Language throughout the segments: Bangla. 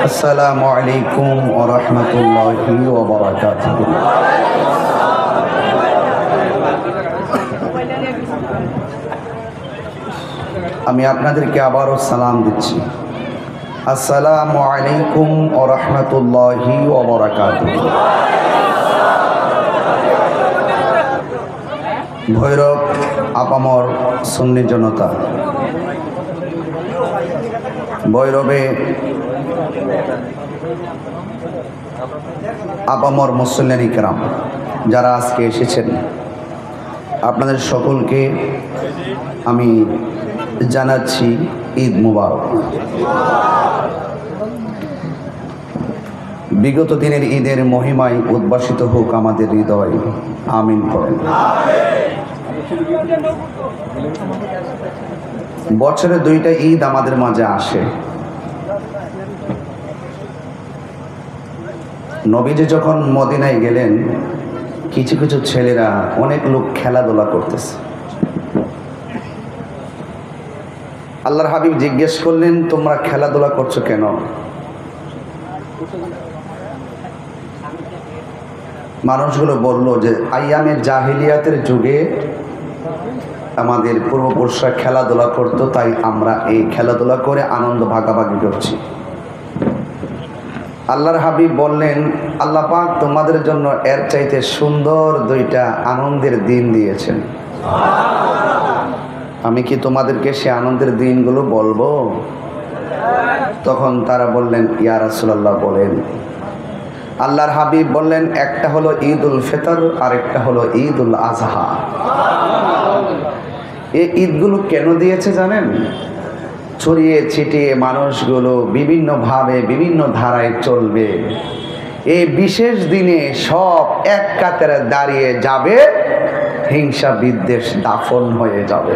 আসসালামু আলাইকুম ওয়া রাহমাতুল্লাহি ওয়া বারাকাতুহু। আমি আপনাদেরকে আবারও সালাম দিচ্ছি। আসসালামু আলাইকুম ওয়া রাহমাতুল্লাহি ওয়া বারাকাতুহু। ভৈরব আপামর সুন্নি জনতা, ভৈরবে আপামর মুসল্লিয়ান ইকরাম যারা আজকে এসেছেন, আপনাদের সকলকে আমি জানাচ্ছি ঈদ মুবারক। বিগত দিনের ঈদের মহিমায় উদ্ভাসিত হোক আমাদের হৃদয়, আমিন করেন। বছরে দুইটা ঈদ আমাদের মাঝে আসে। নবীজি যখন মদিনায় গেলেন, কিছু কিছু ছেলেরা, অনেক লোক খেলাধুলা করতেছে। আল্লাহর হাবিব জিজ্ঞেস করলেন, তোমরা খেলাধুলা করছো কেন? মানুষগুলো বলল যে আইয়ামের জাহিলিয়াতের যুগে আমাদের পূর্বপুরুষরা খেলাধুলা করতো, তাই আমরা এই খেলাধুলা করে আনন্দ ভাগাভাগি করছি। আল্লাহর হাবিব বললেন, আল্লাহ পাক তোমাদের জন্য এর চাইতে সুন্দর দুইটা আনন্দের দিন দিয়েছেন। আমি কি তোমাদেরকে সে আনন্দের দিনগুলো বলবো? তখন তারা বললেন, ইয়া রাসূলুল্লাহ বলেন। আল্লাহর হাবিব বললেন, একটা হলো ঈদ উল ফিতর আর একটা হলো ঈদ উল আজহা। এই ঈদগুলো কেন দিয়েছে জানেন? ছড়িয়ে ছিটিয়ে মানুষগুলো বিভিন্নভাবে বিভিন্ন ধারায় চলবে। এই বিশেষ দিনে সব এক কাতারে দাঁড়িয়ে যাবে, হিংসা বিদ্বেষ দাফন হয়ে যাবে।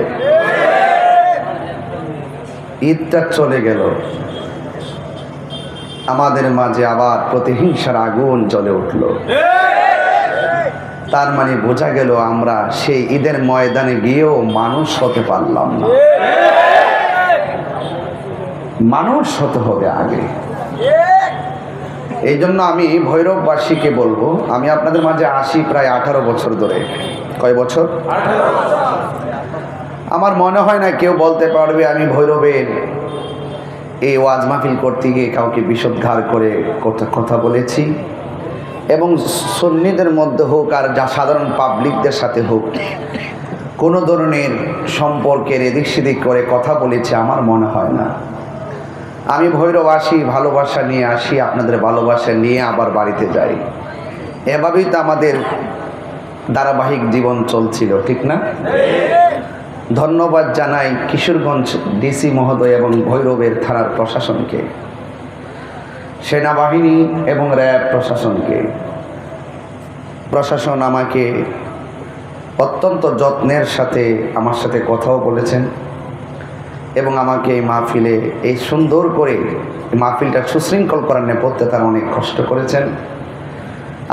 ঈদটা চলে গেল, আমাদের মাঝে আবার প্রতিহিংসার আগুন জ্বলে উঠল। তার মানে বোঝা গেল আমরা সেই ঈদের ময়দানে গিয়েও মানুষ হতে পারলাম না। মানুষ হতে হবে আগে। এই জন্য আমি ভৈরববাসীকে বলবো, আমি আপনাদের মাঝে আসি প্রায় 18 বছর ধরে। কয় বছর? 18 বছর। আমার মনে হয় না কেউ বলতে পারবে আমি ভৈরবের এই ওয়াজ মাহফিল করতে গিয়ে কাউকে বিষোদ্গার করে কথা বলেছি। এবং সুন্নিদের মধ্যে হোক আর যা সাধারণ পাবলিকদের সাথে হোক, কোনো ধরনের সম্পর্কের এদিক সেদিক করে কথা বলেছি আমার মনে হয় না। আমি ভৈরব আসি, ভালোবাসা নিয়ে আসি, আপনাদের ভালোবাসা নিয়ে আবার বাড়িতে যাই। এভাবেই তো আমাদের ধারাবাহিক জীবন চলছিল, ঠিক না? ধন্যবাদ জানাই কিশোরগঞ্জ ডিসি মহোদয় এবং ভৈরবের থানার প্রশাসনকে, সেনাবাহিনী এবং র্যাব প্রশাসনকে। প্রশাসন আমাকে অত্যন্ত যত্নের সাথে আমার সাথে কথাও বলেছেন এবং আমাকে এই মাহফিলে এই সুন্দর করে মাহফিলটা সুশৃঙ্খল করার নেপথ্যে তারা অনেক কষ্ট করেছেন।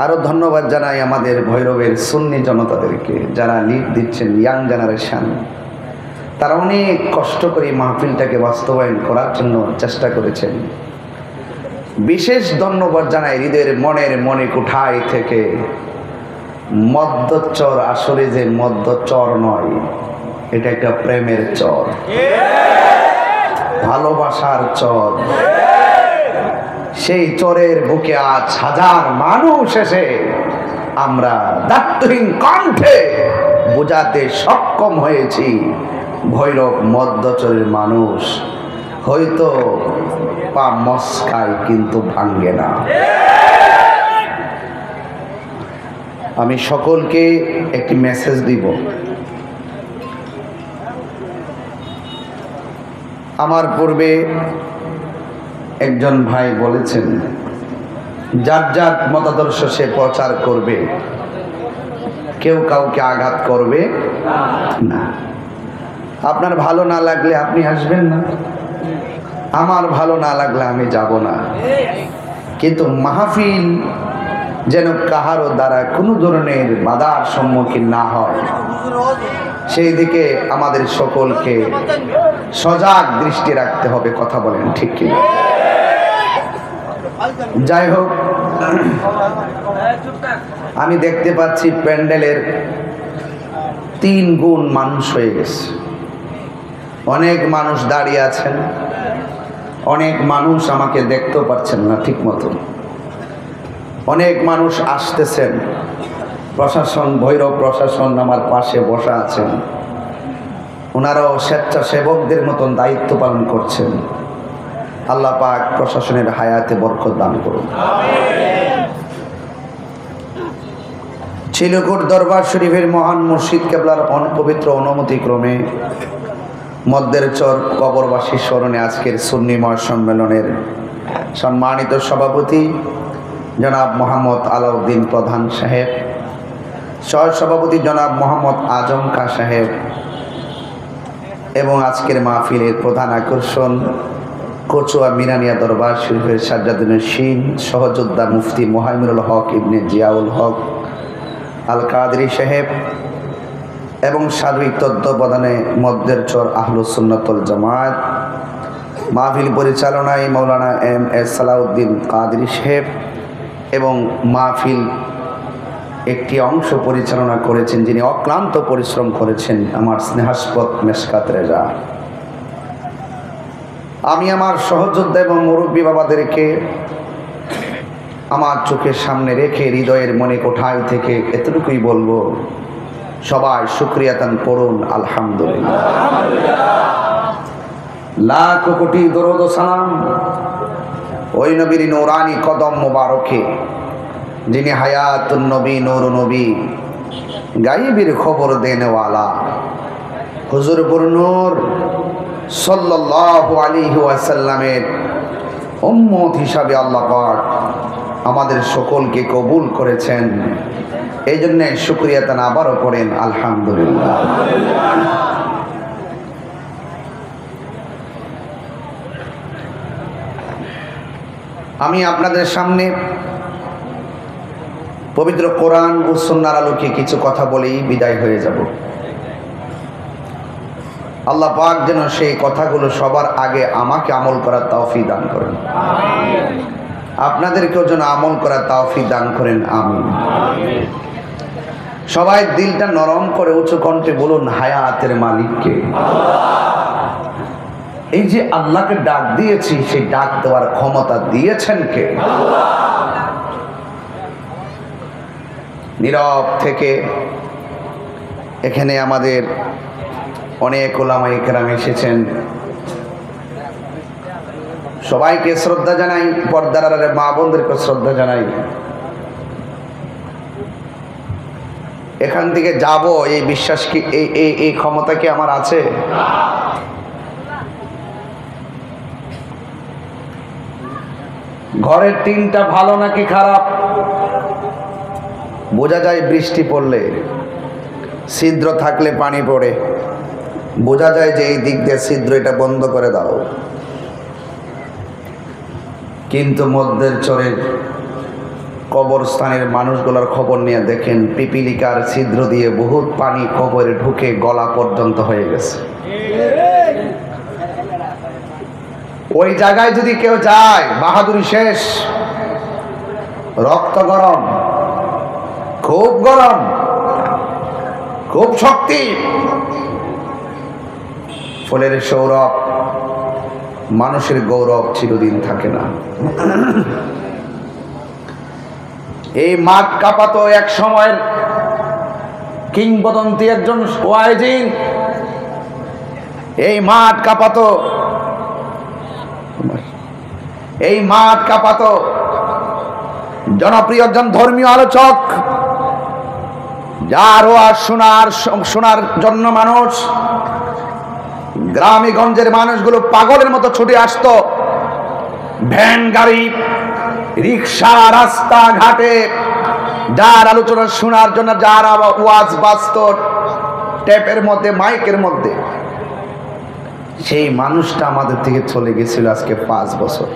আরও ধন্যবাদ জানাই আমাদের ভৈরবের সুন্নি জনতাদেরকে, যারা লিড দিচ্ছেন, ইয়াং জেনারেশন। তারা অনেক কষ্ট করে মাহফিলটাকে বাস্তবায়ন করার জন্য চেষ্টা করেছেন। বিশেষ ধন্যবাদ জানাই হৃদয়ের মনে কোঠায় থেকে। মদ্যচর আসলে যে মদ্যচর নয়, এটা একটা প্রেমের চর, ভালোবাসার চর। সেই চরের বুকে আজ হাজার মানুষ এসে আমরা দায়িত্বহীন কণ্ঠে বোঝাতে সক্ষম হয়েছি, ভৈরব মদ্যচরের মানুষ হয়তো পা মস্কায় কিন্তু ভাঙ্গে না। আমি সকলকে একটি মেসেজ দিব। আমার পূর্বে একজন ভাই বলেছেন, যার যার মতাদর্শ সে প্রচার করবে, কেউ কাউকে আঘাত করবে না। আপনার ভালো না লাগলে আপনি আসবেন না, আমার ভালো না লাগলে আমি যাব না। কিন্তু মাহফিল যেন কাহারও দ্বারা কোনো ধরনের বাধার সম্মুখীন না হয়, সেই দিকে আমাদের সকলকে সজাগ দৃষ্টি রাখতে হবে। কথা বলেন ঠিক কি? যাই হোক, আমি দেখতে পাচ্ছি প্যান্ডেলের 3 গুণ মানুষ হয়ে গেছে। অনেক মানুষ দাঁড়িয়ে আছেন, অনেক মানুষ আমাকে দেখতেও পাচ্ছেন না ঠিক মতো, অনেক মানুষ আসতেছেন। প্রশাসন, ভৈরব প্রশাসন আমার পাশে বসা আছেন, ওনারাও স্বেচ্ছাসেবকদের মতন দায়িত্ব পালন করছেন। আল্লাহ পাক প্রশাসনের হায়াতে বরকত দান করুন। চিলকুট দরবার শরীফের মহান মুর্শিদ কেবলার পবিত্র অনুমতি ক্রমে মধ্যের চর কবরবাসীর স্মরণে আজকের সুন্নি মহাসম্মেলনের সম্মানিত সভাপতি জনাব মোহাম্মদ আলাউদ্দিন প্রধান সাহেব, সহসভাপতি জনাব মোহাম্মদ আজম খা সাহেব এবং আজকের মাহফিলের প্রধান আকর্ষণ কচুয়া মিরানিয়া দরবার শরীফের সাজ্জাদুল শিন সহযোদ্ধা মুফতি মুহাইমিনুল হক ইবনে জিয়াউল হক আল কাদরি সাহেব এবং সার্বিক তত্ত্বাবধানে মধ্যের চর আহলুস সুন্নাতুল জামাত, মাহফিল পরিচালনায় মৌলানা এম.এস. সালাউদ্দিন কাদরি সাহেব এবং মাহফিল একটি অংশ পরিচালনা করেছেন যিনি অক্লান্ত পরিশ্রম করেছেন আমার স্নেহাস্পদ মেশকাত রেজা। আমি আমার সহযোদ্ধা এবং মুরব্বী বাবাদেরকে আমার চোখের সামনে রেখে হৃদয়ের মনে কোঠায় থেকে এতটুকুই বলবো, সবাই শুকরিয়া তান পড়ুন আলহামদুলিল্লাহ। লাখ কোটি দরুদ ও সালাম ওই নবীর নূরানি কদম মোবারকে যিনি হায়াতুন নবী, নূর নবী, গায়েবের খবর দেনেওয়ালা হুজুর নূর সাল্লাল্লাহু আলাইহি ওয়াসাল্লামের উম্মত হিসাবে আল্লাহ পাক আমাদের সকলকে কবুল করেছেন। এই জন্য শুকরিয়া তান আবারও পড়েন আলহামদুলিল্লাহ। আমি আপনাদের সামনে পবিত্র কোরআন ও সুন্নাহর আলোকে কিছু কথা বলেই বিদায় হয়ে যাব। আল্লাহ পাক যেন সেই কথাগুলো সবার আগে আমাকে আমল করার তৌফিক দান করেন, আপনাদেরকেও যেন আমল করার তৌফিক দান করেন, আমিন। সবাই দিলটা নরম করে উঁচু কণ্ঠে বলুন, হায়াতের মালিককে। এই যে আল্লাহকে ডাক দিয়েছি, সেই ডাক দেওয়ার ক্ষমতা দিয়েছেন কে? নীরব থেকে এখানে আমাদের অনেক উলামায়ে কেরাম এসেছেন, সবাইকে শ্রদ্ধা জানাই, পর্দার আড়ালে মা বোনদেরকে শ্রদ্ধা জানাই। এখান থেকে যাব এই বিশ্বাস কি, এই ক্ষমতা কি আমার আছে? ঘরের টিনটা ভালো নাকি খারাপ বোঝা যায় বৃষ্টি পড়লে, ছিদ্র থাকলে পানি পড়ে বোঝা যায় যে এই দিক দিয়ে ছিদ্র, এটা বন্ধ করে দাও। কিন্তু মধ্যের চরের কবরস্থানের মানুষগুলোর খবর নিয়ে দেখেন, পিপিলিকার ছিদ্র দিয়ে বহুত পানি কবরে ঢুকে গলা পর্যন্ত হয়ে গেছে। ওই জায়গায় যদি কেউ যায়, বাহাদুরি শেষ, রক্ত গরম, খুব গরম, খুব শক্তি, ফলের সৌরভ, মানুষের গৌরব চিরদিন থাকে না। এই মাঠ কাঁপাতো এক সময়ের কিংবদন্তি একজন ওয়াইজিন, এই মাঠ কাঁপাতো, এই মাঠ কাঁপাতো জনপ্রিয় একজন ধর্মীয় আলোচক, যার ওয়াজ শোনার জন্য মানুষ গ্রামে গঞ্জের মানুষগুলো পাগলের মতো ছুটে আসতো। ভ্যান গাড়ি, রিক্সা, রাস্তা ঘাটে যার আলোচনা শোনার জন্য, যার ওয়াজ বাজতো টেপের মধ্যে, মাইকের মধ্যে, সেই মানুষটা আমাদের থেকে চলে গেছিল আজকে 5 বছর।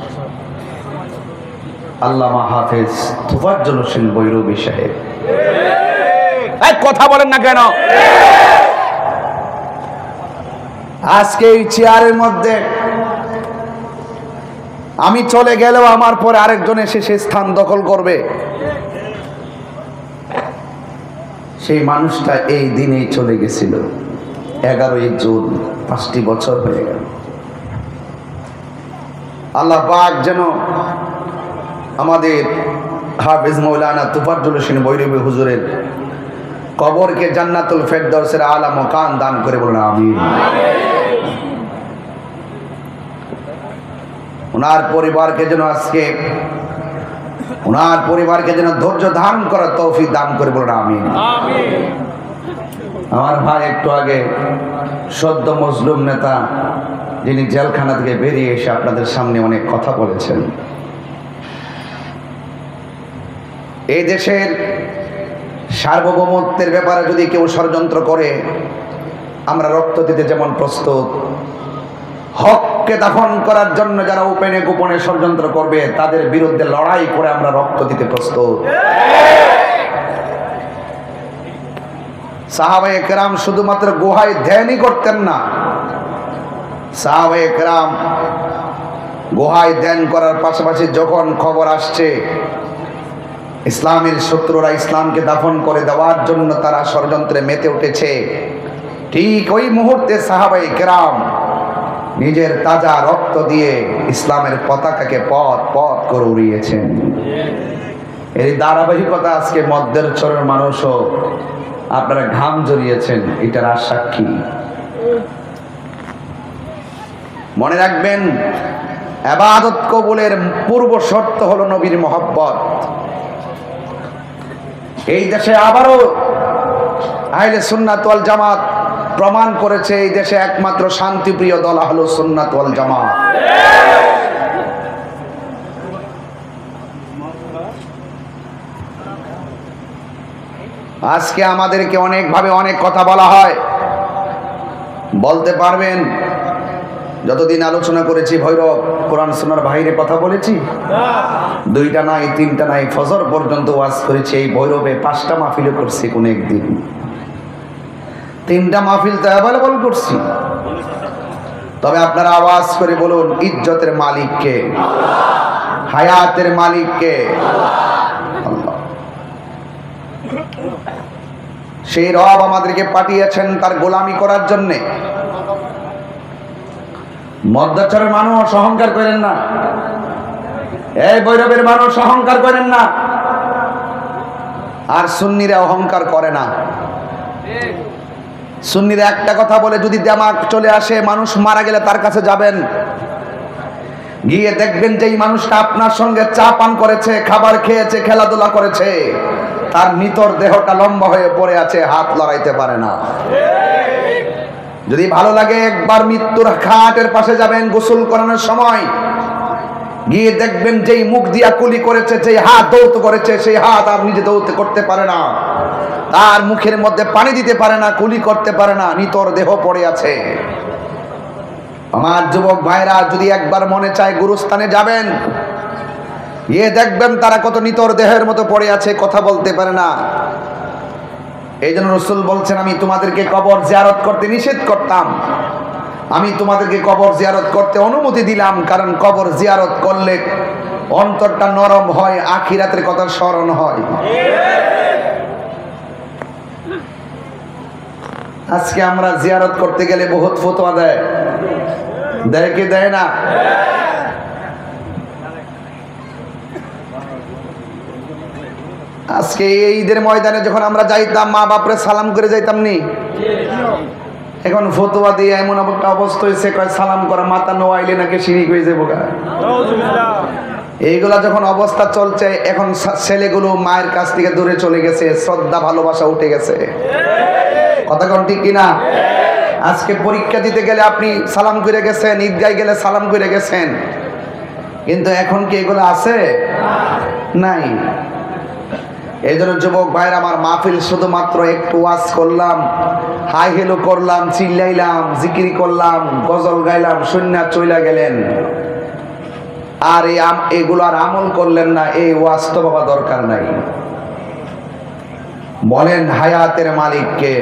আল্লামা হাফেজ তোফাজ্জল হোসেন বৈরবী সাহেব। কথা বলেন না কেন? আজকে এই চেয়ারের মধ্যে আমি চলে গেলেও আমার পরে আরেকজন এসে সে স্থান দখল করবে। সেই মানুষটা এই দিনেই চলে গেছিল, 11ই জুন, 5টি বছর হয়ে গেল। আল্লাহ পাক যেন আমাদের হাফেজ মৌলানা তুফাজ্জল হোসেন ভৈরবী হুজুরের কবরকে জান্নাতুল ফেরদৌসের আলা মাকান দান করে বলুন আমিন। ওনার পরিবারকে যেন ধৈর্য ধারণ করার তৌফিক দান করে বলুন আমিন। আমার ভাই একটু আগে সদ্য মজলুম নেতা যিনি জেলখানা থেকে বেরিয়ে এসে আপনাদের সামনে অনেক কথা বলেছেন। এই দেশের সার্বভৌমত্বের ব্যাপারে যদি কেউ ষড়যন্ত্র করে, আমরা রক্ত দিতে যেমন প্রস্তুত, হককে দাফন করার জন্য যারা উপেনে গোপনে ষড়যন্ত্র করবে তাদের বিরুদ্ধে লড়াই করে আমরা রক্ত দিতে প্রস্তুত। সাহাবায়ে কেরাম শুধুমাত্র গুহায় ধ্যানই করতেন না, সাহাবায়ে কেরাম গুহায় ধ্যান করার পাশাপাশি যখন খবর আসছে ইসলামের শত্রুরা ইসলামকে দাফন করে দেওয়ার জন্য তারা ষড়যন্ত্রে মেতে উঠেছে, ঠিক ওই মুহূর্তে সাহাবায়ে কেরাম নিজের তাজা রক্ত দিয়ে ইসলামের পতাকাকে পথ পথ করে উড়িয়েছেন। এই ধারাবাহিকতা আজকে মধ্যের চরের মানুষও আপনারা ঘাম জড়িয়েছেন, এটার আর সাক্ষী। মনে রাখবেন, ইবাদত কবুলের পূর্ব শর্ত হলো নবীর মহব্বত। এই দেশে আবারও আহলে সুন্নাত ওয়াল জামাত প্রমাণ করেছে এই দেশে একমাত্র শান্তিপ্রিয় দল আহলে সুন্নাত ওয়াল জামাত। আজকে আমাদেরকে অনেকভাবে অনেক কথা বলা হয়, বলতে পারবেন যতদিন আলোচনা করেছি ভৈরব কোরআন সুন্নাহর বাইরে কথা বলেছি? 2টা নাই, 3টা নাই, ফজর পর্যন্ত ওয়াজ করেছি। এই ভৈরবে 5টা মাহফিলও করছি, কোন একদিন 3টা মাহফিল তো অ্যাভেলেবল করছি। তবে আপনারা আওয়াজ করে বলুন, ইজ্জতের মালিক কে? হায়াতের মালিক কে? আল্লাহ। সেই রব আমাদেরকে পাঠিয়েছেন তার গোলামি করার জন্যে। মধ্যচরের মানুষ অহংকার করেন না, এই ভৈরবের মানুষ অহংকার করেন না, আর সুন্নিরা অহংকার করে না। সুন্নিরা একটা কথা বলে, যদি দিমাগ চলে আসে মানুষ মারা গেলে তার কাছে যাবেন, গিয়ে দেখবেন যে এই মানুষটা আপনার সঙ্গে চা পান করেছে, খাবার খেয়েছে, খেলাধুলা করেছে, তার নিতর দেহটা লম্বা হয়ে পড়ে আছে, হাত লড়াইতে পারে না। যদি ভালো লাগে একবার মৃত্যুর খাটের পাশে যাবেন গোসল করানোর সময়, গিয়ে দেখবেন যেই মুখ দিয়া কুলি করেছে, যেই হাত দৌত করেছে, সেই হাত আর নিজে দৌত করতে পারে না, তার মুখের মধ্যে পানি দিতে পারে না, কুলি করতে পারে না, নিতর দেহ পড়ে আছে। আমার যুবক ভাইরা, যদি একবার মনে চায় গুরুস্থানে যাবেন, গিয়ে দেখবেন তারা কত নিতর দেহের মতো পড়ে আছে, কথা বলতে পারে না। এই জন্য রাসূল বলছেন, আমি তোমাদেরকে কবর জিয়ারত করতে নিষেধ করতাম, আমি তোমাদেরকে কবর জিয়ারত করতে অনুমতি দিলাম, কারণ কবর জিয়ারত করলে অন্তরটা নরম হয়, আখিরাতের কথা স্মরণ হয়। আজকে আমরা জিয়ারত করতে গেলে বহুত ফতোয়া দেয়, দেয় কি দেয় না? আজকে এই ঈদের ময়দানে যখন আমরা যাইতাম, মা বাপরে সালাম করে যাইতাম নি? এখন ফতোয়া দিয়ে এমন একটা অবস্থা হয়েছে, কয় সালাম করা মাথা নোয়াইলে নাকি শিরিক হয়ে যাবো। এইগুলা যখন অবস্থা চলছে, এখন ছেলেগুলো মায়ের কাছ থেকে দূরে চলে গেছে, শ্রদ্ধা ভালোবাসা উঠে গেছে। কথা কোন ঠিক কিনা? আজকে পরীক্ষা দিতে গেলে আপনি সালাম করে গেছেন, ঈদগায় গেলে সালাম করে গেছেন, কিন্তু এখন কি এগুলো আছে? নাই। এই জন্য যুবক ভাইরা আমার, মাহফিল শুধুমাত্র একটু ওয়াজ করলাম, হাই হেলো করলাম, চিল্লাইলাম, জিকির করলাম, গজল গাইলাম, সুন্নাত চইলা গেলেন, আর এগুলো আর আমল করলেন না, এই ওয়াজ তো বাবা দরকার নাই। বলেন হায়াতের মালিক কে?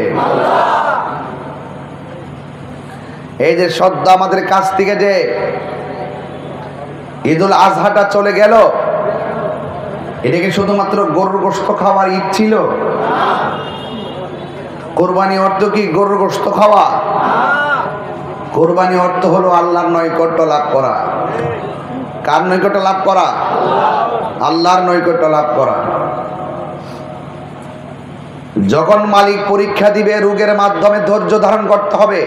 এই যে শ্রদ্ধা আমাদের কাছ থেকে যে ঈদুল আজহাটা চলে গেল, এটা কি শুধুমাত্র গরুর গোশত খাওয়ার ঈদ ছিল? কোরবানি অর্থ কি গরুর গোশত খাওয়া? কোরবানি অর্থ হলো আল্লাহর নৈকট্য লাভ করা। কার নৈকট্য লাভ করা? আল্লাহর নৈকট্য লাভ করা। যখন মালিক পরীক্ষা দিবে, রোগের মাধ্যমে ধৈর্য ধারণ করতে হবে।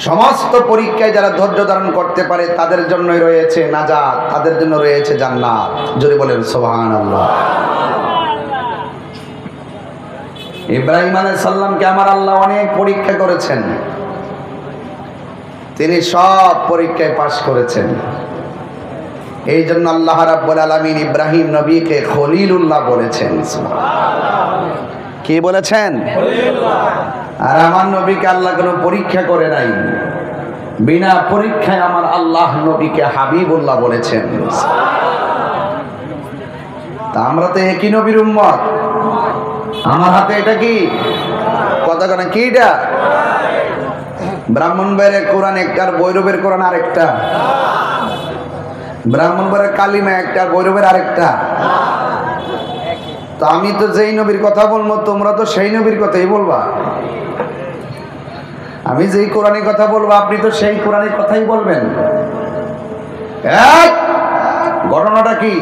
সমস্ত পরীক্ষায় যারা ধৈর্য ধারণ করতে পারে তাদের জন্যই রয়েছে নাজাত, তাদের জন্য রয়েছে জান্নাত। জোরে বলেন সুবহানাল্লাহ। ইব্রাহিম আলাইহিস সালামকে আমার আল্লাহ অনেক পরীক্ষা করেছেন, তিনি সব পরীক্ষায় পাশ করেছেন। এই জন্য আল্লাহ রাব্বুল আলামিন ইব্রাহিম নবীকে খলিলুল্লাহ বলেছেন। কি বলেছেন? আর আমার নবীকে আল্লাহ কোনো পরীক্ষা করে নাই, বিনা পরীক্ষায় আমার আল্লাহ নবীকে হাবিবুল্লাহ বলেছেন। তা আমরা তো একই নবীর উম্মত। আমার হাতে এটা কি কথা কেন কি? এটা ব্রাহ্মণবাড়িয়ার কোরআন একটা, আর ভৈরবের কোরআন আরেকটা। ব্রাহ্মণবাড়িয়ার কালিমা একটা, আর ভৈরবের আরেকটা। তো আমি তো যেই নবীর কথা বলবো তোমরা তো সেই নবীর কথাই বলবা। আমি যেই কোরআনের কথা বলবো আপনি তো সেই কোরআনের কথাই বলবেন। ঘটনাটা কি?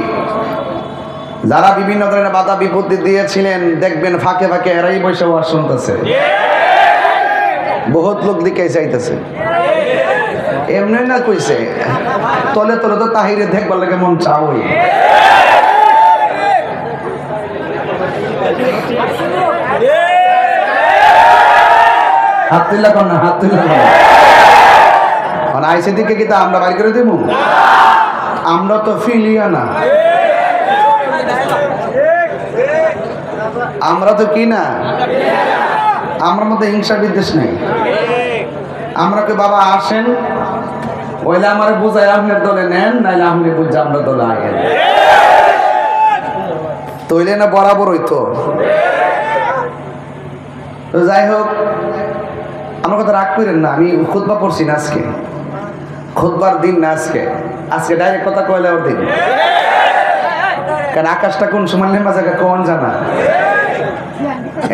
যারা বিভিন্ন ধরনের বাধা বিপত্তি দিয়েছিলেন দেখবেন ফাঁকে ফাঁকে এরাই বসে ওয়াজ শুনতেছে, বহুত লোক দিকে চাইতেছে। এমনি না কইছে, তলে তলে তো তাহিরে দেখবার লাগে মন চাওই। হাত তুলা কর না, হাত তুলা কর। মানে আইসে দিকে কি তা আমরা বাড়ি করে দেব? আমরা তো ফিলিয়া না, আমরা তো কি না, আমার মধ্যে হিংসা বিদ্বেষ নেই। আমরা কে বাবা আসেন, ওইলে আমার বুঝাই আপনার দলে নেন, নাইলে আপনি বুঝে আমরা দলে আগেন, তৈলে না বরাবর হইতো। তো যাই হোক, আমার কথা রাগ করেন না, আমি খুতবা পড়ছি না আজকে, খুতবার দিন না আজকে, আজকে ডাইরেক্ট কথা কইলে ওর দিন। কারণ আকাশটা কোন সময় নেমা জায়গা কোন জানা।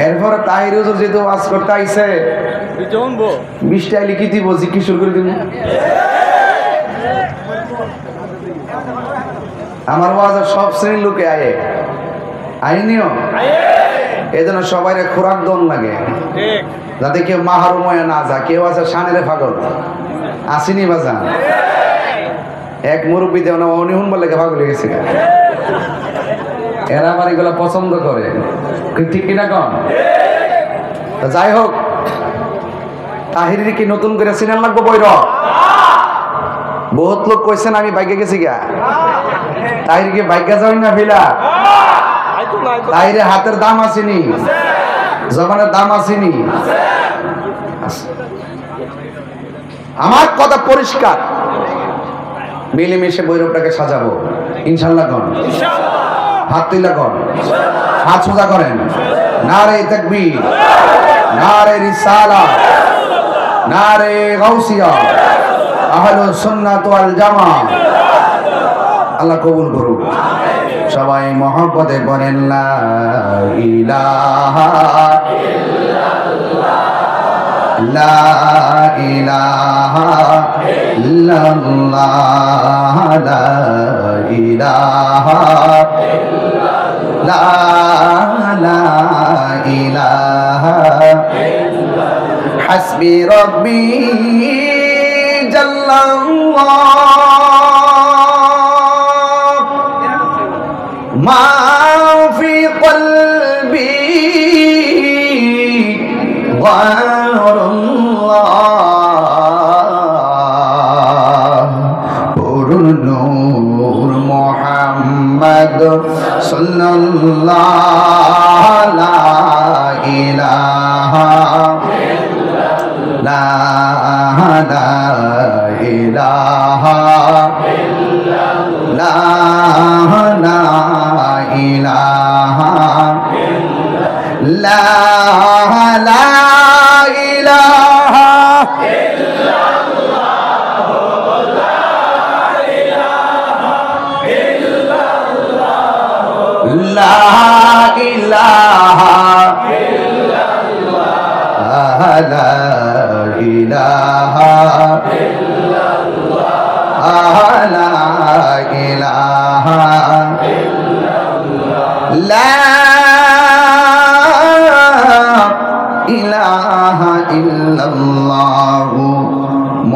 এরপরে তাহির হুজুর যেহেতু ওয়াজ করতে আইছে, বৃষ্টি আইলে কি দিব, জিজ্ঞেস শুরু করে দিব। আমার ওয়াজের সব শ্রেণীর লোকে আয়ে আইনিও, এই জন্য সবাই খোরাক দন লাগে, যাতে কেউ মাহারুময় না যা। কেউ আছে শানের পাগল, আসিনি বাজান। এক মুরব্বী দেও না অনিহুন বলে পাগল হয়ে গেছে। এরা আমার এগুলো পছন্দ করে, ঠিক কিনা কন? যাই হোক, তাহিরি কি নতুন করে সিনেমা লাগবো বইর? বহুত লোক কইছেন আমি বাইকে গেছি গা। তাহির কি বাইকে যাই না ফিলা? তাহিরে হাতের দাম আসেনি, জবানের দাম আসেনি। আমার কথা পরিষ্কার, মিলেমিশে বৈরবটাকে সাজাবো ইনশাল্লাহ। কন হাত তুলা কন, হাত সোজা করেন। নারে তাকবীর, নারে রিসালাত, নারে গাউসিয়া, আহলুস সুন্নাত ওয়াল জামাত। আল্লাহ কবুল করুন। সবাই মহব্বতে বলেন লা ইলাহা ইল্লাল্লাহ, লা ইলাহা ইল্লাল্লাহ, লা ইলাহা ইল্লাল্লাহ, লা ইলাহা ইল্লাল্লাহ, হাসবি রাব্বি জাল্লাল্লাহ, মা ফি কলবি গায়রুল্লাহ, পুরুন নূর মুহাম্মদ সাল্লাল্লাহ, লা ইলাহা ইল্লাল্লাহ, লা ইলাহা ইল্লাল্লাহ, লা ইলাহা ইল্লাল্লাহ, লা ইলাহা ইল্লাল্লাহ,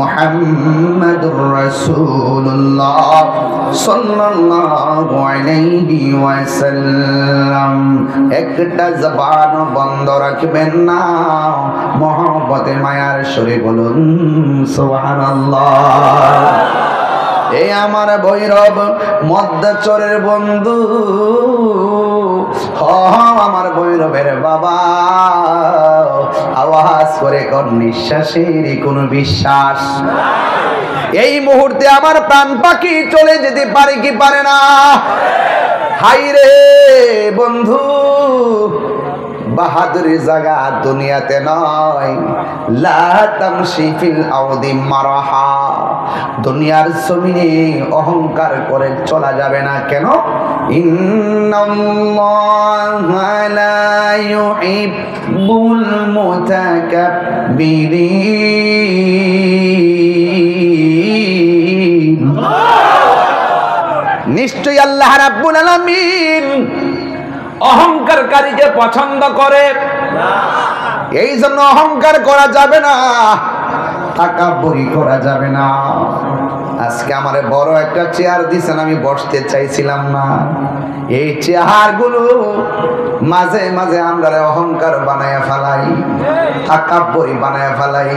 মুহাম্মাদুর রাসূলুল্লাহ সাল্লাল্লাহু আলাইহি ওয়াসাল্লাম। একটা জবান বন্ধ রাখবেন না, মহব্বতে মায়ার সুরে বলুন সুবহানাল্লাহ। এই আমার ভৈরব মধ্যচরের বন্ধু, আমার ভৈরবের বাবা, আওয়াজ করে কোন নিঃশ্বাসের কোন বিশ্বাস। এই মুহূর্তে আমার প্রাণ পাখি চলে যেতে পারে কি পারে না? হাই রে বন্ধু, বাহাদুরি জায়গা দুনিয়াতে নয়। লা তামশি ফিল আরদি মারাহা, দুনিয়ার জমিনে অহংকার করে চলা যাবে না। কেন? ইন্নাল্লাহা লা ইউহিব্বুল মুতাকাব্বিরিন। নিশ্চয়ই আল্লাহ রাব্বুল আলামিন অহংকারকারীকে পছন্দ করে না। এই জন্য অহংকার করা যাবে না, তাকাব্বুরি করা যাবে না। আজকে আমারে বড় একটা চেয়ার দিছেন, আমি বসতে চাইছিলাম না। এই চেয়ারগুলো মাঝে মাঝে আমরা অহংকার বানায় ফেলাই, তাকাব্বুরি বানায় ফেলাই।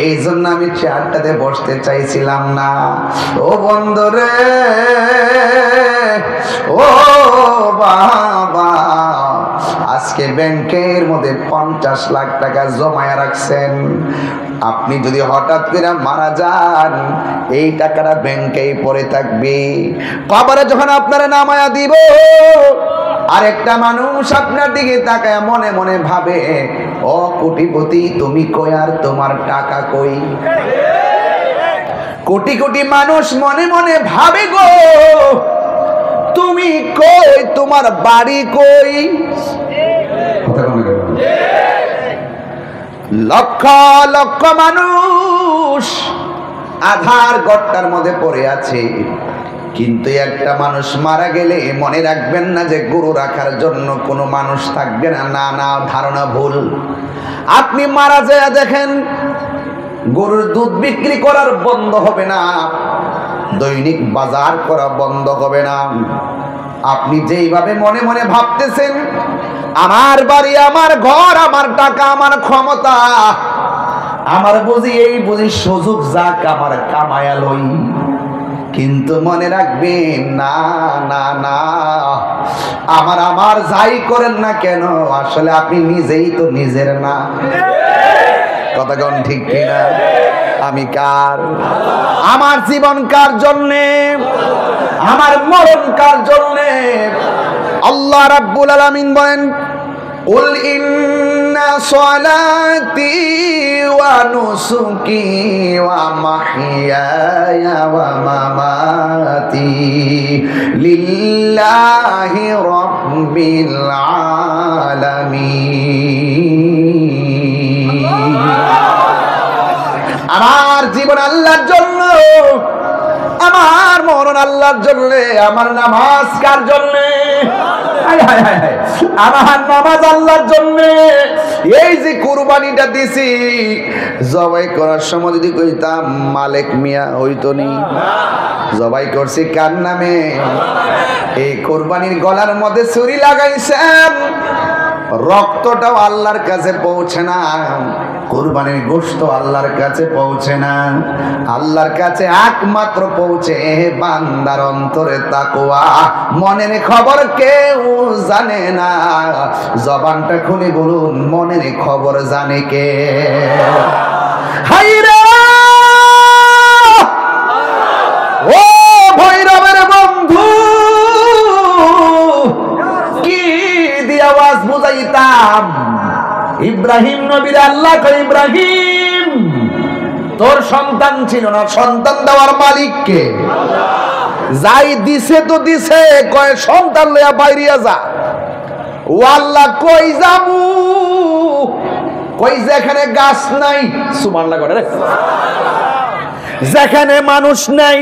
এই জন্য আমি চেয়ারটাতে বসতে চাইছিলাম না। ও বন্ধুরে, ও বাবা, আজকে ব্যাংকের মধ্যে 50 লাখ টাকা জমায়া রাখছেন। আপনি যদি হঠাৎ করে মারা যান, এই টাকাটা ব্যাংকেই পড়ে থাকবে। কবরে যখন আপনারা নামায়া দিব, আরেকটা মানুষ আপনার দিকে তাকায় মনে মনে ভাবে, ও কোটিপতি তুমি কই আর তোমার টাকা কই? কোটি কোটি মানুষ মনে মনে ভাবে গো, তুমি কই, তোমার বাড়ি কই? লক্ষ লক্ষ মানুষ আধার গর্তার মধ্যে পড়ে আছে, কিন্তু একটা মানুষ মারা গেলে মনে রাখবেন না যে গরু রাখার জন্য কোনো মানুষ থাকবে না। না না, ধারণা ভুল। আপনি মারা যায় দেখেন, গরুর দুধ বিক্রি করার বন্ধ হবে না, দৈনিক বাজার করা বন্ধ হবে না। আপনি যেইভাবে মনে মনে ভাবতেছেন, আমার বাড়ি, আমার ঘর, আমার টাকা, আমার ক্ষমতা, আমার বুঝি এই বুঝি সুযোগ যাক আমার কামায়া লই, কিন্তু মনে রাখবেন না না না, আমার যাই করেন না কেন, আসলে আপনি নিজেই তো নিজের না। কথা কোন ঠিক কিনা? আমি কার? আমার জীবন কার জন্যে? আমার মরণ কার জন্যে? আল্লাহ রাব্বুল আলামিন বলেন, কুল ইন্না সলাতি ওয়া নুসুকি ওয়া মাহইয়ায়া ওয়া মামাতি লিল্লাহি রাব্বিল আলামিন। আমার জীবন আল্লাহর জন্য, আমার মরণ আল্লাহর জন্য, আমার নামাজ কার জন্য? আমার নামাজ আল্লাহর জন্য। এই যে কুরবানিটা দিছি, জবাই করার সময় যদি কইতাম মালিক মিয়া হইতো নি। জবাই করছি কার নামে? এই কুরবানির গলার মধ্যে ছুরি লাগাইছেন, রক্তটাও আল্লাহর কাছে পৌঁছে না, কুরবানির গোশত আল্লাহর কাছে পৌঁছে না। আল্লাহর কাছে একমাত্র পৌঁছে বান্দার অন্তরে তাকওয়া। মনের খবর কেউ জানে না, জবানটা খুলে বলুন, মনের খবর জানে কে? হায়রে ও ভৈরবের বন্ধু, কি দিয়ে আওয়াজ বুঝাইতাম? ইব্রাহিম নবীর আল্লাহ কয়, ইব্রাহিম তোর সন্তান ছিল না, সন্তান দেওয়ার মালিক কে? যাই দিছে তো দিছে, কয় সন্তান লইয়া বাইরিয়া যা। ও আল্লাহ কই যাবো? কই যেখানে গাছ নাই, সুবহানাল্লাহ করে রে, যেখানে মানুষ নাই,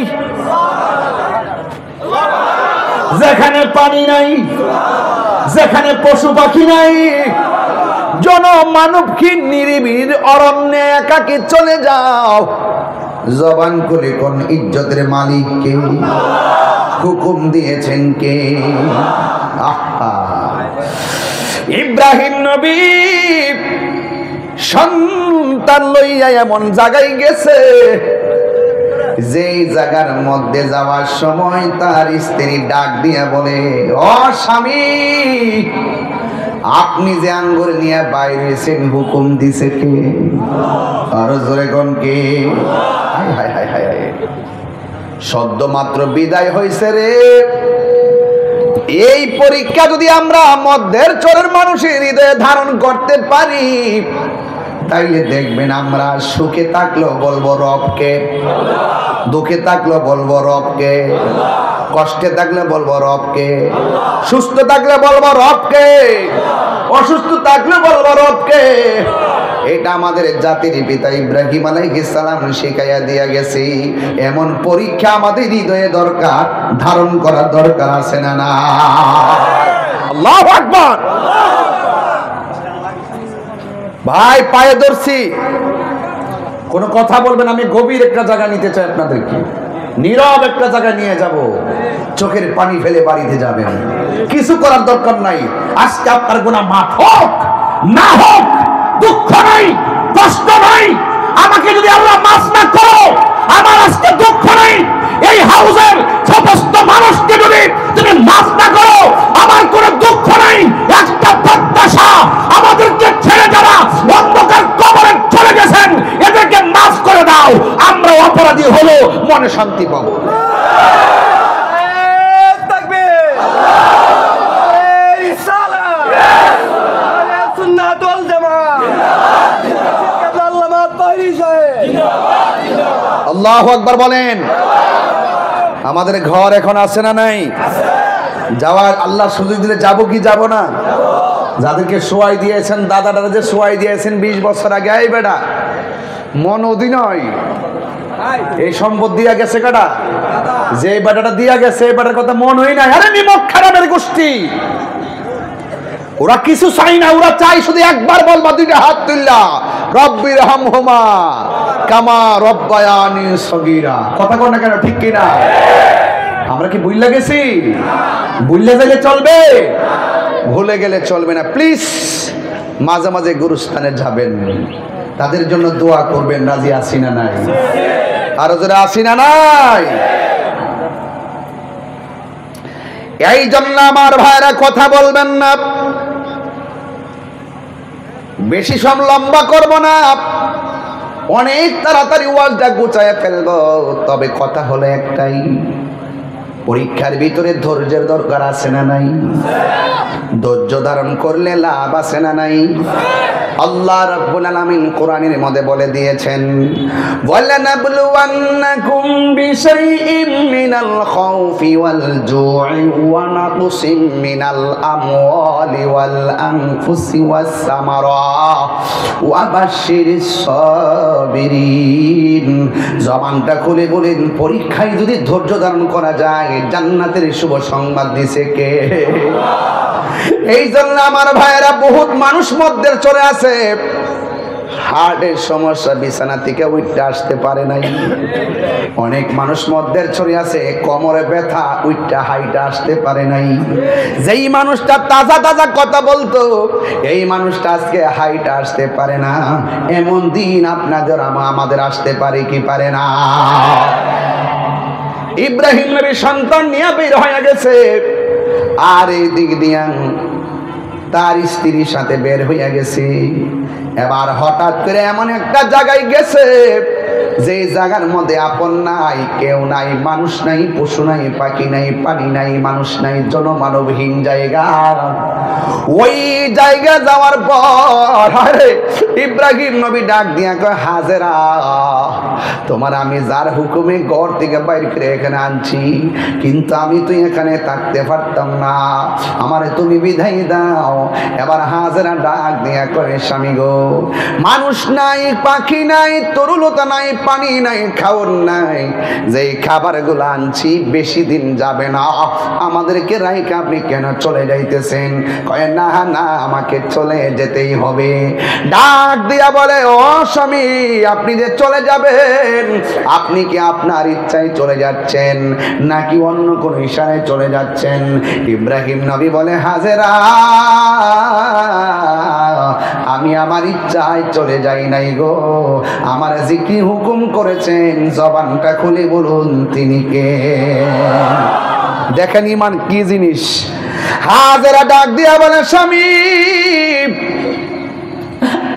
যেখানে পানি নাই, যেখানে পশু পাখি নাই, জন মানবহীন নিরিবিলির অরণ্যে একাকী চলে যাও। জবান খুলে কোন ইজ্জতের মালিক কে, হুকুম দিয়েছেন কে? আহা, ইব্রাহিম নবী সন্তান লইয়া এমন জায়গায় গেছে, যেই জায়গার মধ্যে যাওয়ার সময় তার স্ত্রী ডাক দিয়া বলে, ও স্বামী, আপনি যে আঙ্গুর নিয়ে বাইরে এসেছেন হুকুম দিছে কে? আরো জোরে কোন কে? হায় হায় হায় হায়, সদ্য মাত্র বিদায় হয়েছে রে। এই পরীক্ষা যদি আমরা মধ্যের চরের মানুষের হৃদয়ে ধারণ করতে পারি, তাইলে দেখবেন আমরা সুখে থাকলেও বলবো রবকে, দুঃখে থাকলেও বলবো রবকে, কষ্টে থাকলে বলবো রবকে, সুস্থ থাকলে বলবো রবকে, অসুস্থ থাকলে বলবো রবকে। এটা আমাদের জাতির পিতা ইব্রাহিম আলাইহিস সালাম শিখাইয়া দিয়া গেছে। এমন পরীক্ষা আমাদের হৃদয়ে দরকার, ধারণ করার দরকার আছে না না? আল্লাহু আকবার। ভাই পায়ে ধরছি, কোন কথা বলবেন, আমি গভীর একটা জায়গা নিতে চাই আপনাদেরকে, নীরব একটা জায়গা নিয়ে যাব, চোখের পানি ফেলে বাড়িতে যাবেন, কিছু করার দরকার নাই। আজকে আপনার গুনাহ মাফ হোক না হোক, দুঃখ নাই, কষ্ট নাই, আমাকে যদি আল্লাহ মাফ না করো, আমার আজকে দুঃখ নাই। এই হাউসের সমস্ত মানুষকে যদি তুমি মাফ না করো, আমার কোনো দুঃখ নাই। একটা প্রত্যাশা, আমাদেরকে ছেড়ে যারা অন্ধকার কবরে চলে গেছেন, এদেরকে মাফ করে দাও, আমরা অপরাধী হলো মনে শান্তি পাবো। আল্লাহু আকবার বলেন। আমাদের ঘর এখন আছে না নাই? যাওয়ার আল্লাহ সুযোগ দিলে যাবো কি যাব না? যাদেরকে সোয়াই দিয়েছেন, দাদা দাদা যে সোয়াই দিয়েছেন 20 বছর আগে, এই বেটা মন অধিনয়, এই সম্পদ দিয়া গেছে কাটা, যে বেটাটা দিয়া গেছে এই বেটার কথা মন হই নাই। আরে নিমক খারাপের গোষ্ঠী, ওরা কিছু চাই না, ওরা চাই শুধু একবার বলবা, দুইটা হাত তুললা, রব্বির হামহুমা কামা রব্বায়ানি সগীরা। কথা কর না কেন, ঠিক কিনা? আমরা কি ভুইলা গেছি? ভুইলা গেলে চলবে, ভুলে গেলে চলবে না। প্লিজ মাঝে মাঝে গুরুস্থানে যাবেন, তাদের জন্য দোয়া করবেন। রাজি আছি না নাই? আরো জোরে আছি না নাই? এই জন্য আমার ভাইরা কথা বলবেন না, বেশি সব লম্বা করব না, অনেক তাড়াতাড়ি ওয়াজটা গুছায় ফেলবো। তবে কথা হলো একটাই, পরীক্ষার ভিতরে ধৈর্যের দরকার আছে না নাই? ধৈর্য ধারণ করলে লাভ আছে না নাই? আল্লাহ রাব্বুল আলামিন কোরআনের মধ্যে বলে দিয়েছেন, ওয়ালানাবলুওয়ান্নাকুম বিশাইইম মিনাল খাউফি ওয়াল জু'i ওয়া নাকসিম মিনাল আমওয়ালি ওয়াল আনফুসি ওয়াস সামারাত ওয়া বাশশিরিস সাবিরিন। জবানটা খুলে বলেন, পরীক্ষায় যদি ধৈর্য ধারণ করা যায়, জান্নাতের শুভ সংবাদ দিছে কে? এই জন্য আমার ভাইয়েরা, বহুত মানুষ মধ্যে চলে আছে, হার্টের সমস্যা, বিছানা থেকে উঠতে আসতে পারে নাই। অনেক মানুষ মধ্যে চলে আছে, কোমরে ব্যথা, উঠতে হাইটা আসতে পারে নাই। যেই মানুষটা তাজা তাজা কথা বলতো, এই মানুষটা আজকে হাইটা আসতে পারে না। এমন দিন আপনাদের আমাদের আসতে পারে কি পারে না? ইব্রাহিম নবী সন্তান নিয়ে বের হয়ে গেছে, আর এই দিক দিয়া তার স্ত্রীর সাথে বের হইয়া গেছে। এবার হঠাৎ করে এমন একটা জায়গায় গেছে, যে জায়গার মধ্যে আপন নাই, কেউ নাই, মানুষ নাই, পশু নাই, পাখি নাই, পানি নাই, মানুষ নাই, জনমানবহীন জায়গা। ওই জায়গা যাওয়ার পর আরে ইব্রাহিম নবী ডাক দিয়া কয়, হাজেরা, তোমার আমি যার হুকুমে ঘর থেকে বাইর করে এখানে আনছি, কিন্তু আমি তো এখানে থাকতে পারতাম না, আমারে তুমি বিদায় দাও। এবার হাজেরা ডাক দিয়া কয়, স্বামী গো, মানুষ নাই, পাখি নাই, তরুলতা নাই, পানি নাই, খাওয়ার নাই, যেই খাবারগুলো আনছি বেশি দিন যাবে না, আমাদেরকে রাইখা আপনি কেন চলে যাইতেছেন? কয় না না, আমাকে চলে যেতেই হবে। ডাক দিয়া বলে, ও স্বামী, আপনি যে চলে যাবেন, আপনি কি আপনার ইচ্ছায় চলে যাচ্ছেন নাকি অন্য কোন ইশারায় চলে যাচ্ছেন? ইব্রাহিম নবী বলে, হাজেরা, আমি আমার ইচ্ছায় চলে যাই নাই গো, আমার জিকির হুকুম করেছেন, জবানটা খুলে বলুন তিনি কে। দেখেন ঈমান কি জিনিস। হাজেরা ডাক দিয়া বলে, স্বামী,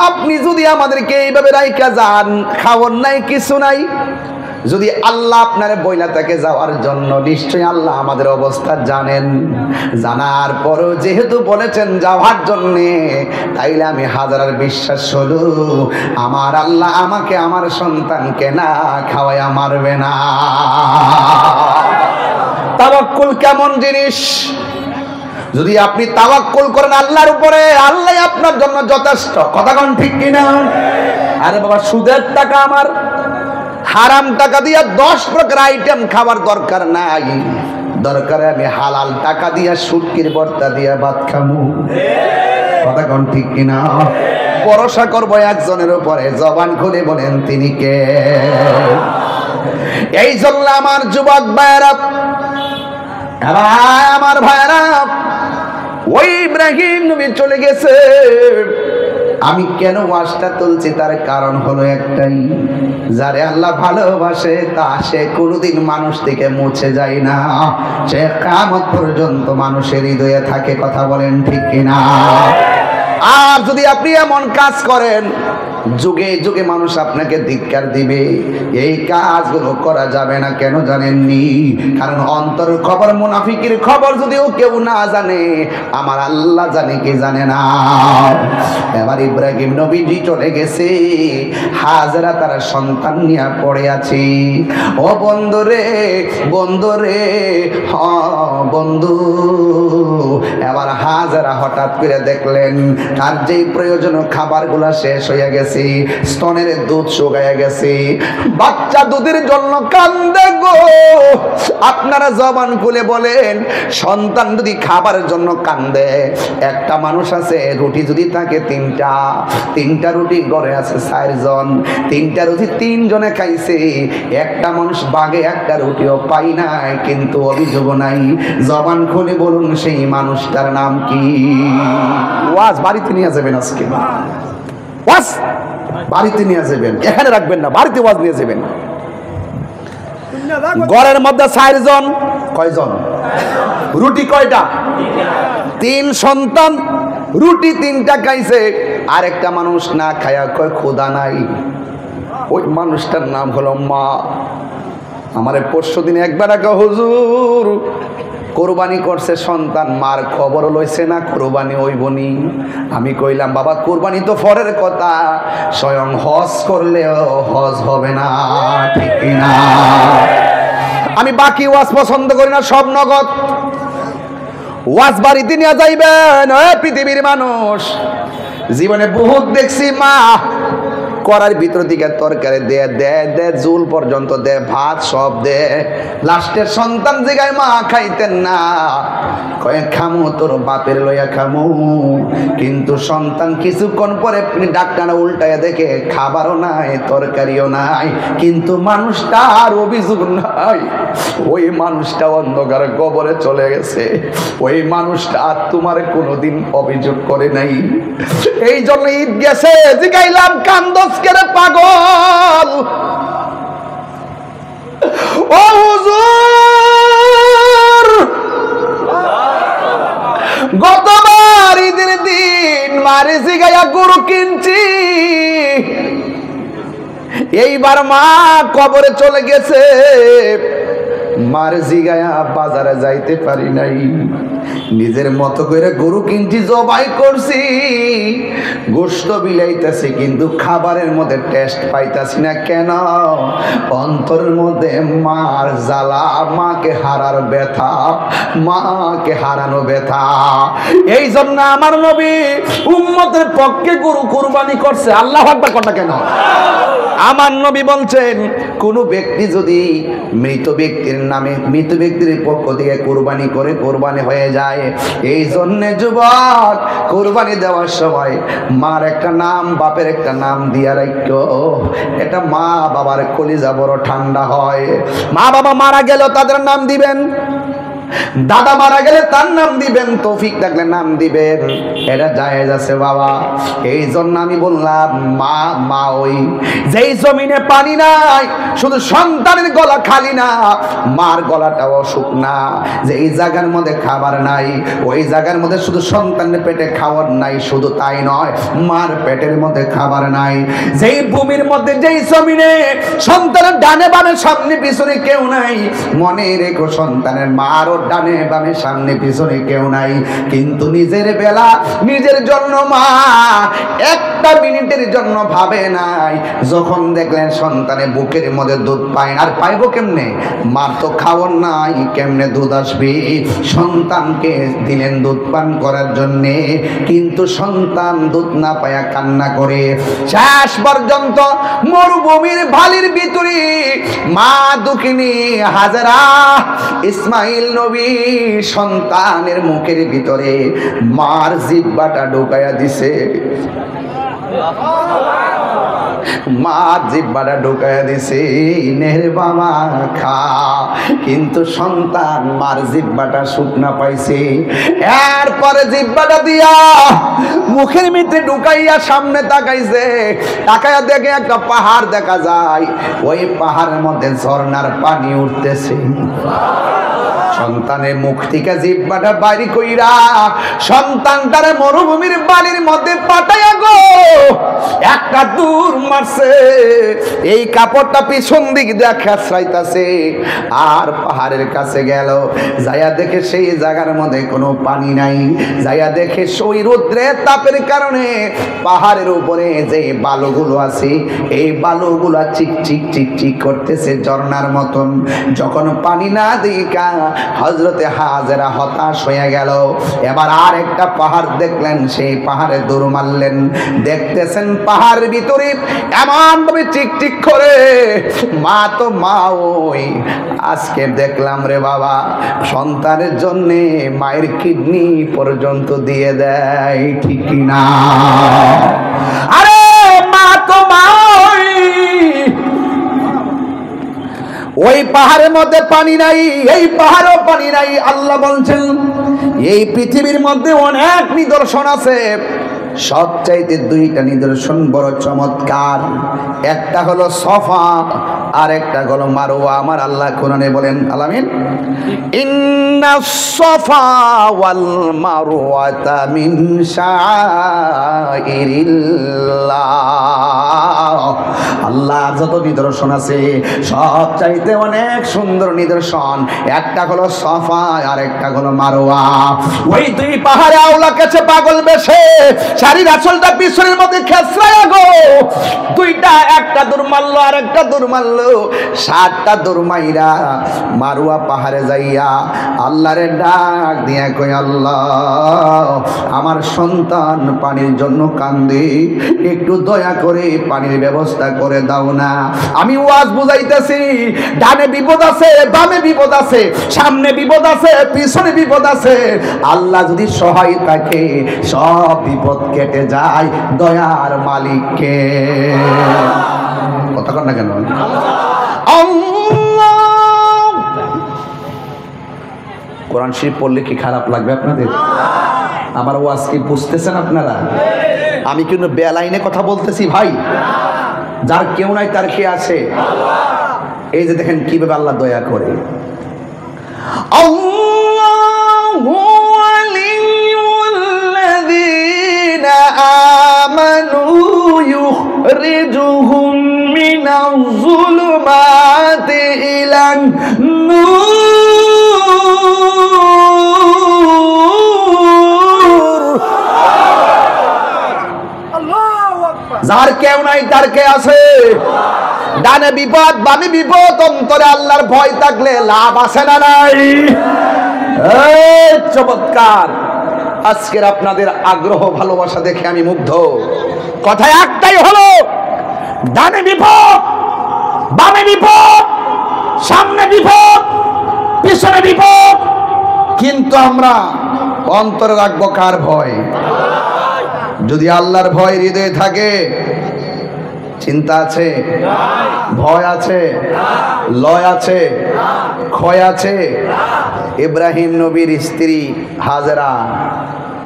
আপনি যদি আমাদেরকে এইভাবে রাইখা যান, খাওয়ার নাই, কিছু নাই, যদি আল্লাহ আপনার বইলা তাকে যাওয়ার জন্য, নিশ্চয়ই আল্লাহ আমাদের অবস্থা জানেন। জানার পরও যেহেতু বলেছেন যাওয়ার জন্যে, তাইলে আমি হাজারার বিশ্বাস হলো আমার আল্লাহ আমাকে, আমার সন্তানকে না খাওয়াইয়া মারবে না। তাওয়াক্কুল কেমন জিনিস! যদি আপনি তাওয়াক্কুল করেন আল্লাহর উপরে, আল্লাহ আপনার জন্য যথেষ্ট। কথা কোন ঠিক কিনা? আরে বাবা, সুদের টাকা আমার, হারাম টাকা দিয়া 10 প্রকার আইটেম খাবার দরকার নাই, দরকারে আমি হালাল টাকা দিয়া শুটকির ভর্তা দিয়া ভাত খামু। কথা কোন ঠিক কিনা? ভরসা করবো একজনের উপরে, জবান খুলে বলেন তিনি কে। এই জন্য আমার যুবক ভাইরা, আমার ভাইরা, ওই ইব্রাহিম নবী চলে গেছে। আমি কেন ওয়াজটা তুলছি তার কারণ হলো একটাই, যারে আল্লাহ ভালোবাসে তা সে কোনোদিন মানুষ থেকে মুছে যায় না, সে কিয়ামত পর্যন্ত মানুষের হৃদয়ে থাকে। কথা বলেন ঠিক কিনা? আর যদি আপনি এমন কাজ করেন, যুগে যুগে মানুষ আপনাকে ধিক্কার দিবে। এই কাজগুলো করা যাবে না। কেন জানেননি? কারণ অন্তরের খবর, মুনাফিকের খবর যদিও কেউ না জানে, আমার আল্লাহ জানে কি জানে না। এবার ইব্রাহিম নবীজি চলে গেছে, হাজেরা তার সন্তান নিয়ে পড়ে আছে। ও বন্ধুরে, বন্ধুরে, হ বন্ধু। এবার হাজেরা হঠাৎ করে দেখলেন তার যেই প্রয়োজনীয় খাবারগুলো শেষ হয়ে গেছে, স্তনের দুধ শুকায় গেছে, বাচ্চা দুধের জন্য কান্দে গো। আপনারা জবান খুলে বলেন, সন্তান যদি খাবারের জন্য কান্দে, একটা মানুষ আছে রুটি যদি থাকে তিনটা রুটি ঘরে আছে 4 জন, 3টা রুটি 3 জনে খাইছে, একটা মানুষ বাগে একটা রুটিও পাই নাই, কিন্তু অভিযোগ নাই। জবান খুলে বলুন সেই মানুষটার নাম কি? ওয়াজ বাড়িতে নিয়ে যাবেন আজকে, ওয়াজ বাড়িতে নিয়ে যাবেন, এখানে রাখবেন না, বাড়িতে ওয়াজ নিয়ে যাবেন। ঘরের মধ্যে 4 জন, কয়জন? রুটি কয়টা? 3 সন্তান, রুটি 3টা খাইছে, আর একটা মানুষ না খায়া কয় ক্ষুধা নাই। ওই মানুষটার নাম হলো মা। আমারে পরশুদিন একবার ডাকা, হুজুর কোরবানি করছে সন্তান, মার খবর লইছে না কোরবানি হইবনি। আমি কইলাম, বাবা কোরবানি তো পরের কথা, স্বয়ং হজ করলেও হজ হবে না। ঠিক না? আমি বাকি ওয়াজ পছন্দ করি না, সব নগদ। ওয়াজ বাড়িতে নিয়ে যাইবেন। পৃথিবীর মানুষ, জীবনে বহুত দেখছি মা করার ভিতর দিকে তরকারি দে দে দে, জুল পর্যন্ত দে, ভাত সব দে, লাস্টের সন্তান জিগায় মা খাইতেন না, কয়ে খামু তোর বাপের লইয়া খামু। কিন্তু সন্তান কিছুক্ষণ পরে ডাক্তার উল্টায় দেখে খাবারও নাই, তরকারিও নাই, কিন্তু মানুষটার অভিযোগ নাই। ওই মানুষটা অন্ধকার কবরে চলে গেছে। ওই মানুষটা আর তোমার কোনোদিন অভিযোগ করে নাই। এই জন্য ঈদ গেছে, জিগাইলাম কান্দস কেরে পাগল? ও হুজুর, গতবার ঈদের দিন মারে জিগাইয়া গরু কিনছি, এইবার মা কবরে চলে গেছে, মার জিগায়া বাজারে যাইতে পারি নাই, নিজের মতো করে গরু কিনছি, জবাই করছি, গোশত বিলাইতেছি, কিন্তু খাবারের মধ্যে টেস্ট পাইতাছি না। কেন? অন্তরের মধ্যে মার জ্বালা, মাকে হারার ব্যথা, মাকে হারানো ব্যথা। এই জন্য আমার নবী উম্মতের পক্ষে গরু কুরবানি করছে। আল্লাহু আকবার কথা কেন? আমার নবী বলছেন, কোন ব্যক্তি যদি মৃত ব্যক্তির নামে, মৃত ব্যক্তির পক্ষ থেকে কুরবানি করে, কুরবানি হয়ে যায়। এই জন্য যুবক, কুরবানি দেওয়ার সময় মার একটা নাম, বাপের একটা নাম দিয়া রাখো। এটা মা বাবার কলিজা বড় ঠান্ডা হয়। মা বাবা মারা গেল তাদের নাম দিবেন, দাদা মারা গেলে তার নাম দিবেন, তৌফিক থাকলে নাম দিবেন, এটা জায়েজ আছে বাবা। এই জন্য আমি বললাম, মা ওই যেই জমিনে পানি নাই, শুধু সন্তানের গলা খালি না, মার গলাটাও শুকনা। যেই জায়গার মধ্যে খাবার নাই, ওই জায়গার মধ্যে শুধু সন্তানের পেটে খাবার নাই, শুধু তাই নয়, মার পেটের মধ্যে খাবার নাই। যেই ভূমির মধ্যে, যেই জমিনে সন্তানের ডানে বামে সামনে পিছনে কেউ নাই, মনে রেখো সন্তানের মারও ডানে বামে সামনে পিছনে কেউ নাই, কিন্তু নিজের বেলা নিজের জন্য মা একটা মিনিটের জন্য ভাবে নাই। যখন দেখলেন সন্তানের বুকের মধ্যে দুধ পায়, আর পাইবো কেমনে? মার তো খাওয়ার নাই, কেমনে দুধ আসবে? সন্তানকে দিলেন দুধ পান করার জন্যে, কিন্তু সন্তান দুধ না পায়া কান্না করে। শেষ পর্যন্ত মরুভূমির বালির ভিতরে মা দুঃখিনী হাজেরা ইসমাইল নবী সন্তানের মুখের ভিতরে মার জিহ্বাটা ঢুকাইয়া দিছে, মার জিহ্বাটা ঢুকাইয়া দিছে, নের বাবা খা। কিন্তু সন্তান মার জিহ্বাটা শুকনা পাইছে। এরপরে জিহ্বাটা দিয়া মুখের ভিতরে ঢুকাইয়া সামনে তাকাইছে, তাকাইয়া দেখে একটা পাহাড় দেখা যায়। ওই পাহাড়ের মধ্যে ঝর্ণার পানি উঠতেছে। সন্তানের মুখ থেকে জিহ্বাটা বাইরে কইরা সন্তানটারে মরুভূমির বালির মধ্যে পাঠাইয়া গো একটা দূর মারছে। এই কাপড়টা পিছন দিক দেখা ছাইতাছে, আর পাহাড়ের কাছে গেল, যাইয়া দেখে সেই জায়গার মধ্যে কোনো পানি নাই। যাইয়া দেখে ওই রৌদ্রের তাপের কারণে পাহাড়ের উপরে যে বালুগুলো আছে, এই বালুগুলা চিকচিক চিকচিক করতেছে ঝর্ণার মতন। যখন পানি না দেখা হযরতে হাজেরা হতাশ হয়ে গেল। এবার আর একটা পাহাড় দেখলেন, সেই পাহাড়ে দৌড় মারলেন। দেখতেছেন পাহাড়ের ভিতরে এমন ভাবে টিকটিক করে, মা তো মা ওই। আজকে দেখলাম রে বাবা, সন্তানের জন্যে মায়ের কিডনি পর্যন্ত দিয়ে দেয়, ঠিক না? আরে মা তো মা ওই। ওই পাহাড়ের মধ্যে পানি নাই, এই পাহাড়ও পানি নাই। আল্লাহ বলছেন, এই পৃথিবীর মধ্যে অনেক নিদর্শন আছে, সবচাইতে দুইটা নিদর্শন বড় চমৎকার। একটা হলো সফা, আর একটা হলো মারওয়া। আমার আল্লাহ কোরআনে বলেন, আলামিন, ইন্নাস সফা ওয়াল মারওয়াতা মিন শাআইরিল্লাহ। আল্লাহ যত নিদর্শন আছে সবচাইতে অনেক সুন্দর নিদর্শন, একটা হলো সফা আর একটা হলো মারওয়া। ওই দুই পাহাড়ে আওলা কাছে পাগল বেশে শাড়ির আঁচলটা পিছনের মধ্যে খেসরায়া গো, দুইটা একটা দূর মারলো আর একটা দূর মারলো, 7টা দূর মাইরা মারওয়া পাহাড়ে যাইয়া আল্লাহরে ডাক দিয়া কই, আল্লাহ আমার সন্তান পানির জন্য কান্দে, একটু দয়া করে পানির ব্যবস্থা করে দাও না। আমি ওয়াজ বুঝাইতেছি, ডানে বিপদ আছে, বামে বিপদ আছে, সামনে বিপদ আছে, পিছনে বিপদ আছে। আল্লাহ যদি সহায় থাকে সব বিপদ কেটে যায় দয়ার মালিককে। কথা কন না কেন? কোরআন শরীফ পড়লে কি খারাপ লাগবে আপনাদের? আমার ওয়াজ কি বুঝতেছেন আপনারা? আমি কিন্তু বেলাইনে কথা বলতেছি ভাই, যার কেউ নাই তার কে আছে? এই যে দেখেন কিভাবে আল্লাহ দয়া করে। আল্লাহু ওয়ালিয়ুল্লাযীনা আমানু ইউখরিজুহুম মিনাজ-যুলুমাতি ইলান নূর যার কেউ নাই তার কে আছে? ডানে বিপদ বামে বিপদ, অন্তরে আল্লাহর ভয় থাকলে লাভ আছে না নাই? চমৎকার। আজকের আপনাদের আগ্রহ ভালোবাসা দেখে আমি মুগ্ধ। কথা একটাই হলো, ডানে বিপদ বামে বিপদ, সামনে বিপদ পিছনে বিপদ, কিন্তু আমরা অন্তরে রাখবো কার ভয়? যদি আল্লাহর ভয় হৃদয়ে থাকে, চিন্তা আছে, ভয় আছে, লয় আছে, ক্ষয় আছে। ইব্রাহিম নবীর স্ত্রী হাজেরা,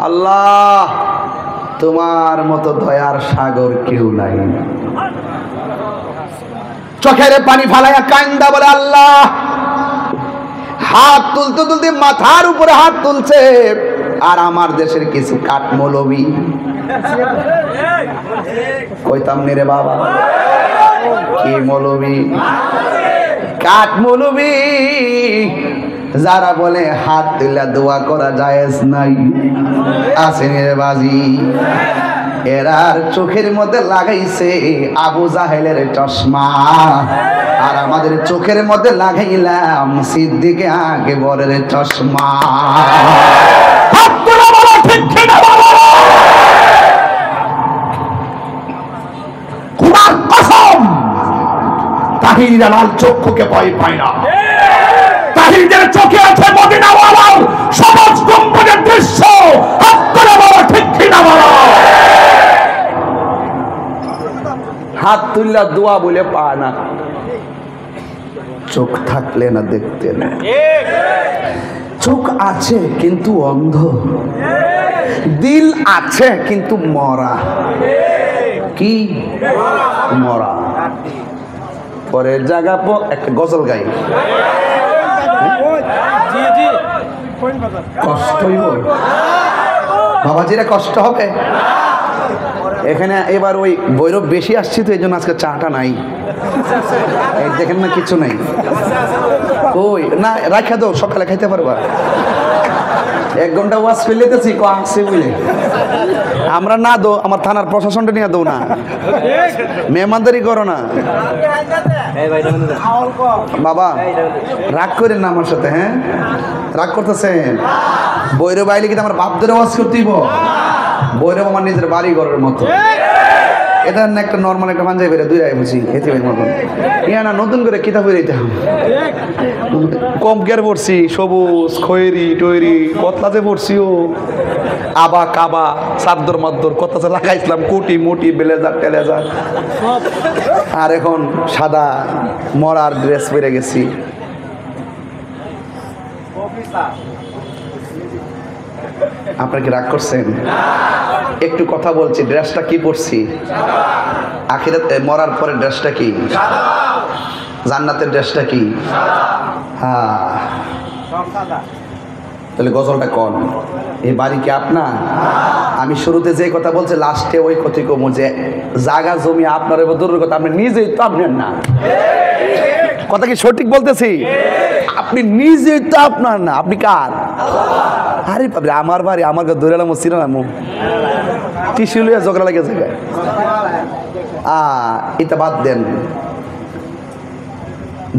আল্লাহ তোমার মতো দয়ার সাগর কেউ নাই। চোখের পানি ফালাইয়া কান্দা বলে আল্লাহ, হাত তুলতে তুলতে মাথার উপরে হাত তুলছে। আর আমার দেশের কিছু কাঠমৌলবী, কইতাম নি রে বাবা, কি মৌলবী? কাঠমৌলবী যারা বলে হাত তুলে দোয়া করা জায়েজ নাই, আসেনি রে বাজি। এরার চোখের মধ্যে লাগাইছে আবু জাহেলের চশমা, আর আমাদের চোখের মধ্যে লাগাইলাম সিদ্দিকে আকবরের চশমা। খোদার কসম, তাহিরা লাল চক্ষুকে ভয় পায় না। তাহিরদের চোখে আছে মদিনাওয়ালার সবুজ গম্বুজের দৃশ্য। হাত তুলে বলো ঠিক কিনা বলো। হাত তুললা দোয়া বলে পায় না, চোখ থাকলে না দেখতে না। চোখ আছে কিন্তু অন্ধ, দিল আছে কিন্তু মরা। কি মরা? পরের জায়গা একটা গজল গাই, কষ্ট হইব বাবাজিরা, কষ্ট হবে। এখানে এবার ওই ভৈরব বেশি আসছি তো এই জন্য আজকে চাটা নাই, দেখেন না কিছু নাই। ওই না রাখা দাও, সকালে খাইতে পারবা। 1 ঘন্টা ওয়াজ ফেলেতেছি আসছে বুঝলে। আমরা না দো, আমার থানার প্রশাসনটা নিয়ে দো না, মেহমানদারি করো না বাবা। রাগ করেন না আমার সাথে, হ্যাঁ রাগ করতেছেন? ভৈরব আইলে কিন্তু আমার বাপ ধরে ওয়াজ করতেইব। ভৈরব আমার নিজের বাড়ি ঘরের মতো। এটা না একটা নর্মাল একটা পাঞ্জাবি বেড়ে দুই রায় বুঝি খেতে মতন। ইয়া না নতুন করে কিতাব হয়ে যেতে হবে। কম গের পড়ছি, সবুজ খয়েরি টয়েরি কতলাতে পড়ছিও, আবা কাবা চাদর মাদর কতলাতে লাগাইছিলাম, কোটি মোটি ব্লেজার টেলেজার। আর এখন সাদা মরার ড্রেস পরে গেছি। আপনারা কি রাগ করছেন? একটু কথা বলছি, ড্রেসটা কি পরছি? আখিরাতে মরার পরে ড্রেসটা কি? জান্নাতের ড্রেসটা কি? হ্যাঁ, তাহলে গজলটা কোন? এই বাড়ি কি আপনার? আমি শুরুতে যে কথা বলছি লাস্টে ওই কথা কমু যে জায়গা জমি আপনার দূরের কথা, আপনি নিজেই তো আপনার না। কথা কি সঠিক বলতেছি? আপনি নিজেই তো আপনার না, আপনি কার? আরে বাবা, আমার বাড়ি আমার ধরে এলাম চিরালাম টিসু লইয়া ঝগড়া লাগে জায়গায়। এটা বাদ দেন,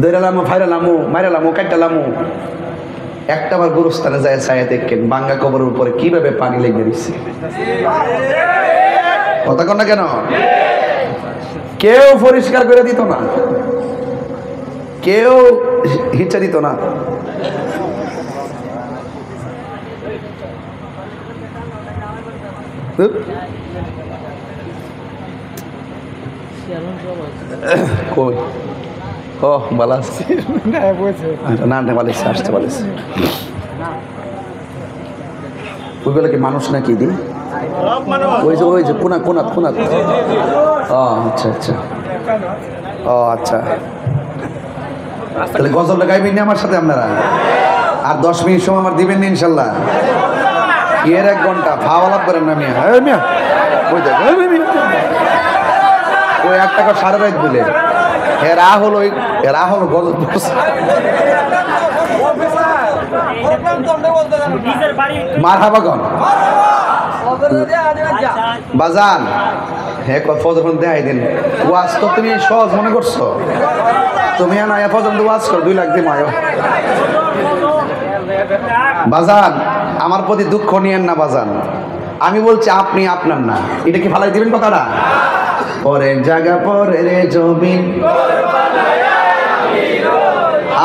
ধরেলামো ফাইরালামো মাইরালামো কাটালামো। একটা বার গুরুস্থানে যায় ছায়া দেখেন বাঙ্গা কবরের উপরে কিভাবে পানি লেগে দিচ্ছে। কথা কন না কেন? কেউ পরিষ্কার করে দিত না, কেউ হিচা দিত না। কই ও ভালো আছে না? বলেছে আসতে বলেছে। ওইগুলো কি মানুষ নাকি দি? ওই যে কোনা কোনা কোনা। ও আচ্ছা আচ্ছা, ও আচ্ছা। তাহলে গজলটা গাইবেন না আমার সাথে আপনারা? আর 10 মিনিট সময় আমার দিবেন না ইনশাল্লাহ? এর 1 ঘন্টা ফাওয়ালাপ করেন না মিয়া। মিয়া ওই দেখ ওই 1 টাকা সারা রাত বলে এরা হলো গজল। মারহাবা গন বাজান, হ্যাঁ ফজর দেখাই দিন ওয়াজ তো তুমি সহজ মনে করছো, তুমি না ফজর ওয়াজ কর 2 লাখ দিয়ে মায়ো। বাজান আমার প্রতি দুঃখ নিয়েন না বাজান, আমি বলছি আপনি আপনার না, এটা কি ফালাই দিবেন কথাটা? পরের জায়গা পরের জমিন,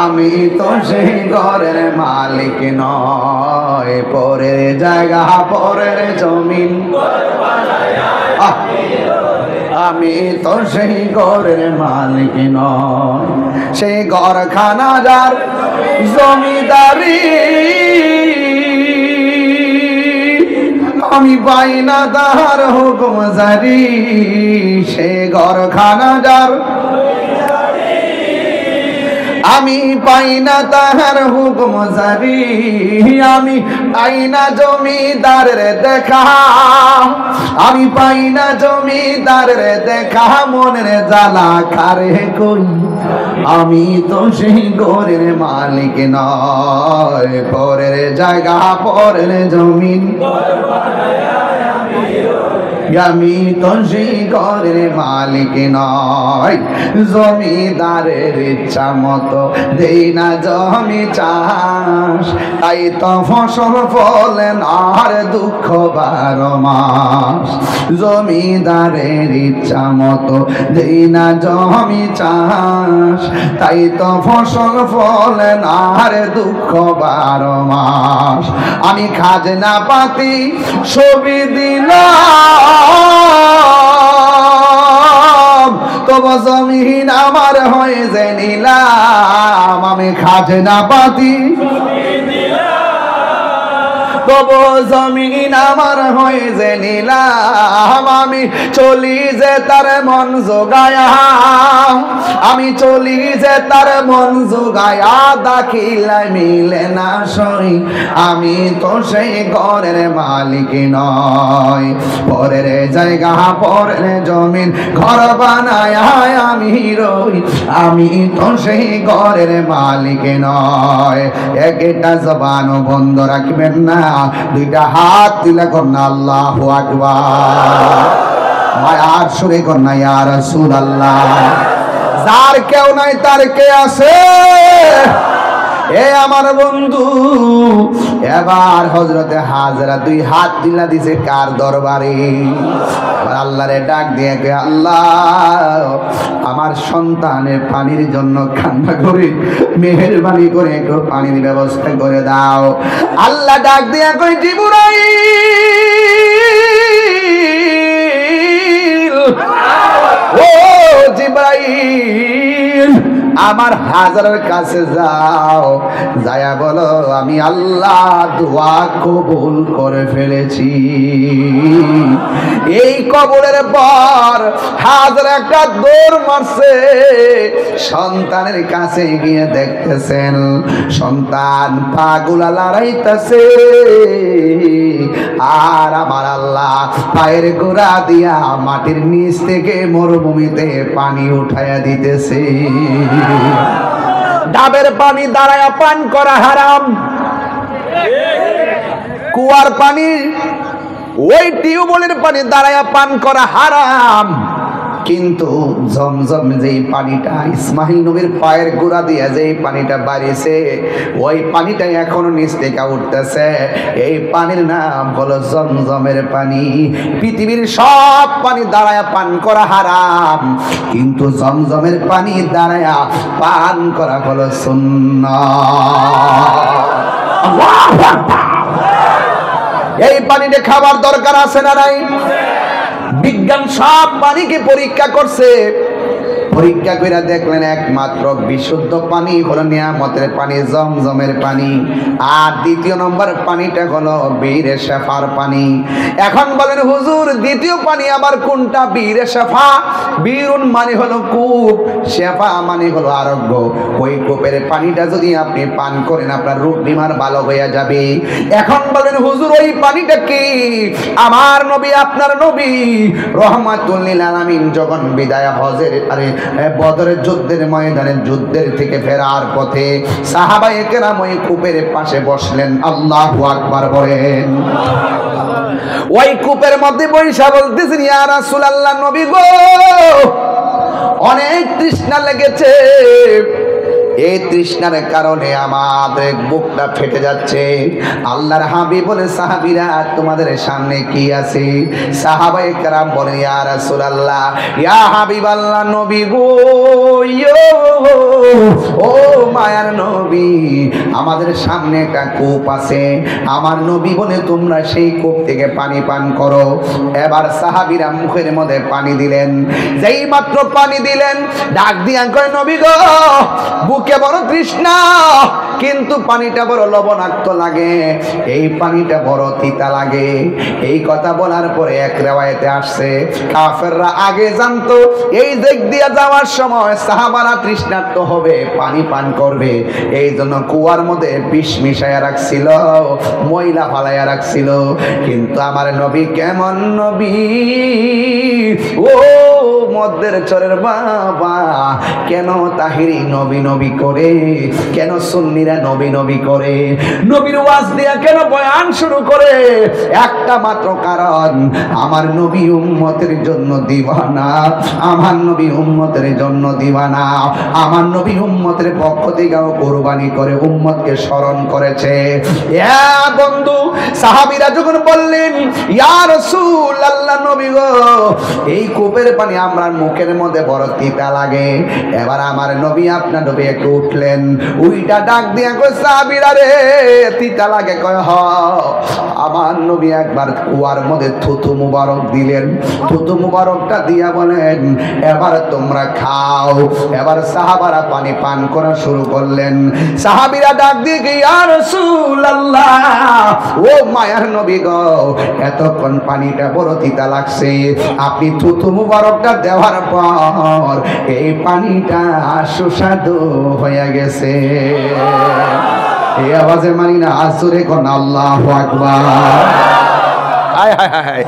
আমি তো সেই ঘরের মালিক নয়। পরের জায়গা পরের জমিন, আমি তো সেই ঘরের মালিক নয়। সেই ঘরখানা যার জমিদারি, আমি পাই না তাহার হুকুম জারি। সে ঘরখানা যার, আমি পাই না তাহার হুকুম জারি। আমি পাই না জমিদারের দেখা, আমি পাই না জমিদারের দেখা। মনের জ্বালা কারে কই, আমি তো সেই ঘরের মালিক নয়। পরের জায়গা পরের জমিন, আমি তো সেই ঘরের মালিক নয়। জমিদারের ইচ্ছা মতো দেই না জমি চাষ, তাই তো ফসল ফলে আর দুঃখ 12 মাস। জমিদারের ইচ্ছা মতো দেই না জমি চাষ, তাই তো ফসল ফলে আর দুঃখ 12 মাস। আমি খাজনা পাতি ছবি দিলাম, তবু জমিন আমার হয়ে যে নিলাম। আমি খাজনা পাতি তবু জমিন আমার হয়ে যে নিলাম। আমি চলি যে তার মন জোগায়া, আমি চলি যে তার মন জোগায়া। দাখিলায় মিলে না সই, আমি তো সেই ঘরের মালিক নয়। পরের জায়গা পরের জমিন, ঘর বানায় আমি রই, আমি তো সেই ঘরের মালিক নয়। একটা জবানও বন্ধ রাখবেন না, 2টা হাত দিলে কন্যা আল্লাহু আকবার, মায়ার সুরে কন্যা ইয়া রাসূলুল্লাহ। যার কেউ নাই তার কে আছে? এ আমার বন্ধু, এবার হযরতে হাজরা 2 হাত দিলা দিছে কার দরবারে? আল্লাহরে ডাক দিয়ে কে, আল্লাহ আমার সন্তানের পানির জন্য কান্না করে মেহেরবানি করে একটু পানির ব্যবস্থা করে দাও। আল্লাহ ডাক দিয়ে কই, জিবরাইল, ও জিবরাইল আমার হাজারের কাছে যাও, যায়া বলো আমি আল্লাহ দোয়া কবুল করে ফেলেছি। এই কবুলের পর হাজার একটা দৌড় মারছে, সন্তানের কাছে গিয়ে দেখতেছেন সন্তান পাগুলা লড়াইতেছে, আর আমার আল্লাহ পায়ের গোড়া দিয়া মাটির নিচ থেকে মরুভূমিতে পানি উঠাইয়া দিতেছে। ডাবের পানি দাঁড়ায়া পান করা হারাম, কুয়ার পানি ওই টিউবওয়েলের পানি দাঁড়ায়া পান করা হারাম। কিন্তু জমজম যেই পানিটা ইসমাইল নবীর পায়ের গোড়া দিয়ে যেই পানিটা বাড়িয়েছে, ওই পানিটা এখনো নিচ থেকে উঠতেছে। এই পানির নাম হলো জমজমের পানি। পৃথিবীর সব পানি দাঁড়ায়া পান করা হারাম, কিন্তু জমজমের পানি দাঁড়ায়া পান করা হলো সুন্নাত। এই পানিতে খাবার দরকার আছে না নাই? বিজ্ঞান সব পানিকে পরীক্ষা করছে, পরীক্ষা করে দেখলেন একমাত্র বিশুদ্ধ পানি হলো নিয়ামতের পানি, জমজমের পানি। আর 2 নম্বর পানিটা হলো বীরে শেফার পানি। এখন বলেন হুজুর দ্বিতীয় পানি আবার কোনটা? বীরে শেফা। বীরুন মানে হলো কূপ, শেফা মানে হলো আরোগ্য। ওই কূপের পানিটা যদি আপনি পান করেন আপনার রোগ বিমার ভালো হয়ে যাবে। এখন বলেন হুজুর ওই পানিটা কি? আমার নবী আপনার নবী রহমাতুল লিল আলামিন যখন বিদায় হজের বদরের যুদ্ধের ময়দানে যুদ্ধের থেকে ফেরার পথে সাহাবায়ে কেরাম ওই কূপের পাশে বসলেন। আল্লাহু আকবার বলেন। ওই কূপের মধ্যে বৈশা বলতেছেন, ইয়া রাসূলুল্লাহ, নবী গো, অনেক তৃষ্ণা লেগেছে, এই তৃষ্ণার কারণে আমাদের বুকটা ফেটে যাচ্ছে। আল্লাহর হাবিব বলে, সাহাবীরা তোমাদের সামনে কি আছে? সাহাবায়ে কেরাম বলেন, ইয়া রাসূলুল্লাহ, ইয়া হাবিবাল্লাহ, নবী গো, ও মায়ার নবী, আমাদের সামনে একটা কূপ আছে। আমার নবী বলে, তোমরা সেই কূপ থেকে পানি পান করো। এবার সাহাবীরা মুখের মধ্যে পানি দিলেন। যেই মাত্র পানি দিলেন, ডাক দিয়া কয়, নবী গো, বুকে বড় তৃষ্ণা, কিন্তু পানিটা বড় লবণাক্ত লাগে, এই পানিটা বড় তিতা লাগে। এই কথা বলার পরে এক রিওয়ায়াতে আসছে, কাফেররা আগে জানতো এই দিক দিয়ে যাওয়ার সময় সাহাবারা তৃষ্ণার্ত হবে, পানি পান করবে, এই জন্য কুয়ার মধ্যে বিষ মিশাইয়া রাখছিল, ময়লা ফালাইয়া রাখছিল। কিন্তু আমার নবী কেমন নবী, ও মধ্যের চরের বাবা, কেন তাহিরি নবী নবী করে, কেন সুন্নিরা নবী নবী করে, নবীর ওয়াজ দিয়া কেন বয়ান শুরু করে? একটা মাত্র কারণ, আমার নবী উম্মতের জন্য দিওয়ানা, আমার নবী উম্মতের জন্য দিওয়ানা, আমার নবী উম্মতের পক্ষ থেকেও কুরবানি করে উম্মতকে স্মরণ করেছে। ইয়া বন্ধু, সাহাবীরা যখন বললেন, ইয়া রাসূলুল্লাহ, নবী গো, এই কূপের পানি আমরা মুখের মধ্যে বড় তিতা লাগে। এবার আমার নবী, আপনার নবী একটু উঠলেন, উইটা ডাক দিয়া কয়, সাহাবীরা রে, তিতা লাগে? কয় হ। আমার নবী একবার কুয়ার মধ্যে থুতু মুবারক দিলেন, থুতু মুবারকটা দিয়া বলেন, এবার তোমরা খাও। এবার সাহাবারা পানি পান করা শুরু করলেন। সাহাবীরা ডাক দিয়ে, ইয়া রাসূলুল্লাহ, ও মায়ার নবী গো, এতক্ষণ পানিটা বড় তিতা লাগছে, আপনি থুতু মুবারকটা দেওয়ার পর এই পানিটা সুস্বাদু হয়ে গেছে। এই আওয়াজে মানি না, আসরে কোন আল্লাহু আকবার। হায় হায় হায়,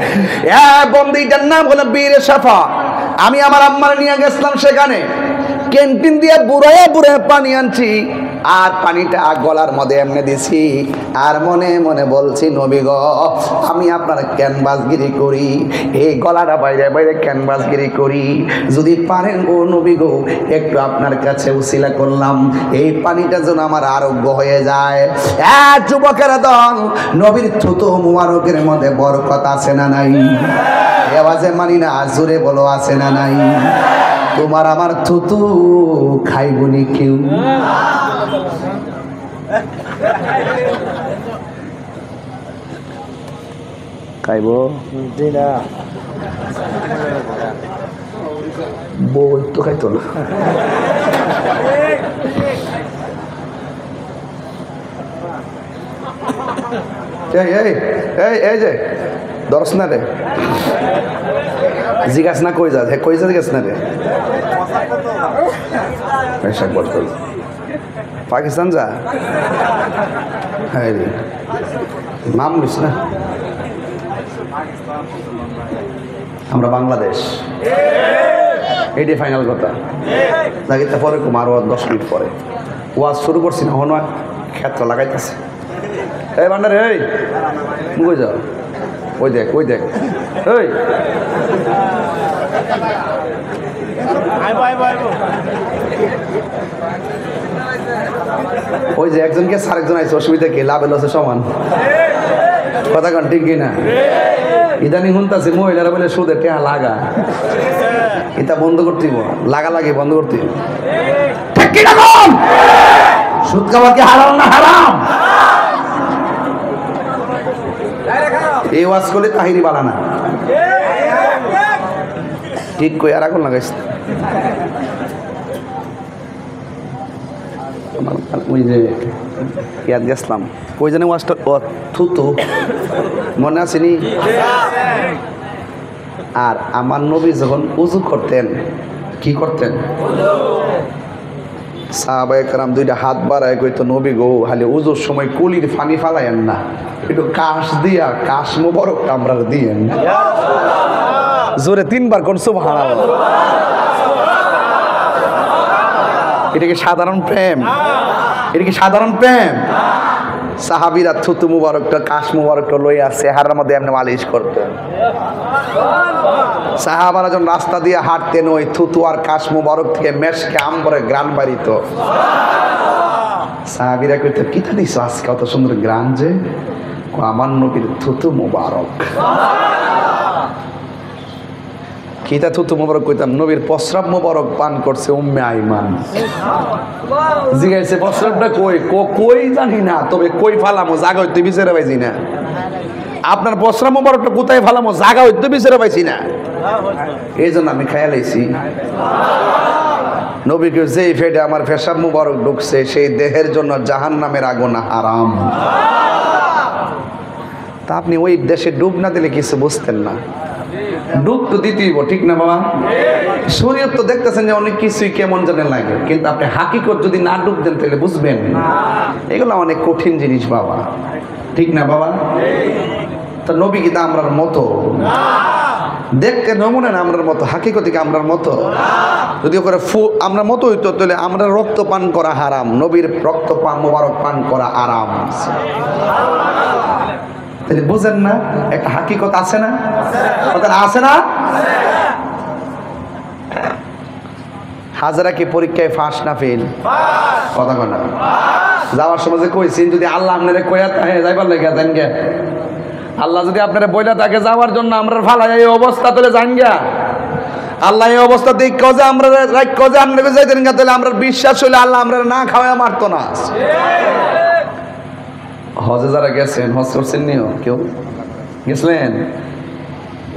এ বন্দিটার নাম হলো বীর সাফা। আমি আমার আম্মার নিয়ে গেছিলাম, সেখানে ক্যান্টিন দিয়ে বুড়ায় বুড়ায় পানি আনছি, আর পানিটা গলার মধ্যে এমনি দিছি, আর মনে মনে বলছি, নবী গো, আমি আপনার ক্যানভাসগিরি করি, এই গলাটা বাইরে বাইরে ক্যানভাসগিরি করি, যদি পারেন ও নবী গো, একটু আপনার কাছে উসিলা করলাম, এই পানিটা যেন আমার আরোগ্য হয়ে যায়। যুবকেরা দল, নবীর থুতু মুবারকের মধ্যে বরকত আছে না নাই? আওয়াজে মানি না, জোরে বলো, আছে না নাই? তোমার আমার থুতু খাইবনি কেউ? খাইব বউ তো খাইতো না। এই যে দরস না রে, জিজ্ঞাস না কই যা, কই যা জিজ্ঞাস না রে, পাকিস্তান যা, হ্যাঁ রে, নাম নিস না, আমরা বাংলাদেশ, এইটাই ফাইনাল কথা। লাগিতে পরে কম আরো 10 মিনিট পরে ওয়াজ শুরু করছি না, হন ক্ষেত্র লাগাইতেছে। এই ভান্ডারে, এই কই যাও, ওই দেখ, ওই দেখ, এই ওই যে একজনকে আরেকজন আইছে, অসুবিধা কি, লাভ লসে সমান, কথা কন ঠিক কিনা? ইদানি শুনতাছি মহিলারা বলে সুদের টেহা লাগা, এটা বন্ধ করতে লাগা লাগে, বন্ধ করতে। ঠিক কিনা বল? সুদ খাওয়া কি হারাম না হারাম? এই ওয়াজ করলে তাহিরি বালা না, ঠিক কই আর এখন লাগাইস। ওই যে ইয়াদ গেছিলাম, ওই জন্য ওয়াজটা থুতু মনে আসেনি? আর আমার নবী যখন উজু করতেন, কি করতেন? সাহাবায়ে কেরাম দুইটা হাত বাড়ায় কইতো, নবী গো, খালি উজুর সময় কুলির পানি ফালাইয়েন না, একটু কাশ দিয়া, কাশ মোবারকটা আমরা দিয়েন। জোরে 3 বার কোন সুবহানাল্লাহ। এটা কি সাধারণ প্রেম? এটা কি সাধারণ প্রেম? সাহাবীরা থুতু মুবারকটা কাশ মুবারকটা লইয়া চেহারার মধ্যে এমনি মালিশ করতেন। সাহাবারা যখন রাস্তা দিয়ে হাঁটতেন ওই থুতু আর কাশ মুবারক থেকে মেশকে আম্বরে গ্রান বাড়িত। সাহাবীরা কইতো কি দিছো আজকে অত সুন্দর গ্রান যে? আমার নবীর থুতু মুবারক। কিতা থুতু মুবারক কইতাম? নবীর প্রস্রাব মুবারক পান করছে উম্মে আইমান। জিগাইছে প্রস্রাবটা কই? কই জানি না, তবে কই ফালামো জায়গা হইতে বিচারে পাইছি না। আপনার প্রস্রাব মুবারকটা কোথায় ফালামো জায়গা হইতে বিচারে পাইছি না, এই জন্য আমি খেয়াল আইছি। নবীকে যেই ফেটে আমার পেশাব মুবারক ঢুকছে সেই দেহের জন্য জাহান্নামের আগুন হারাম। তা আপনি ওই দেশে ডুব না দিলে কিছু বুঝতেন না। ডুব তো দিতেই, ঠিক না বাবা? শরীয়ত তো দেখতেছেন যে অনেক কিছুই কেমন জানে লাগে, কিন্তু আপনি হাকিকত যদি না ডুব দেন তাহলে বুঝবেন। এগুলো অনেক কঠিন জিনিস বাবা, ঠিক না বাবা? তা নবী কি তা আমরার মতো? দেখতে নমুনা না আমরার মতো, হাকিকত কি আমরার মতো? যদি করে আমরা মতো হইতো তাহলে আমরা রক্ত পান করা হারাম, নবীর রক্ত পান মোবারক পান করা আরাম। তাহলে বুঝেন না একটা হাকিকত আছে না? কথা আছে না? হাজারা কি পরীক্ষায় ফাঁস না ফেল? কথা কয় না? যাওয়ার সময় যে কইছেন যদি আল্লাহ আপনারে কইয়া তাহে যাইবার লেগে যান গে, আল্লাহ যদি আপনারা বইলা তাকে যাওয়ার জন্য আমরা ফালাই এই অবস্থা তাহলে যান গা। আল্লাহ এই অবস্থা দেখ কজে আমরা রাখ কজে আপনাকে যাইতেন গা, তাহলে আমরা বিশ্বাস হইলে আল্লাহ আমরা না খাওয়া মারতো না। হজে যারা গেছেন, হজ করছেন নিও কেউ গেছিলেন?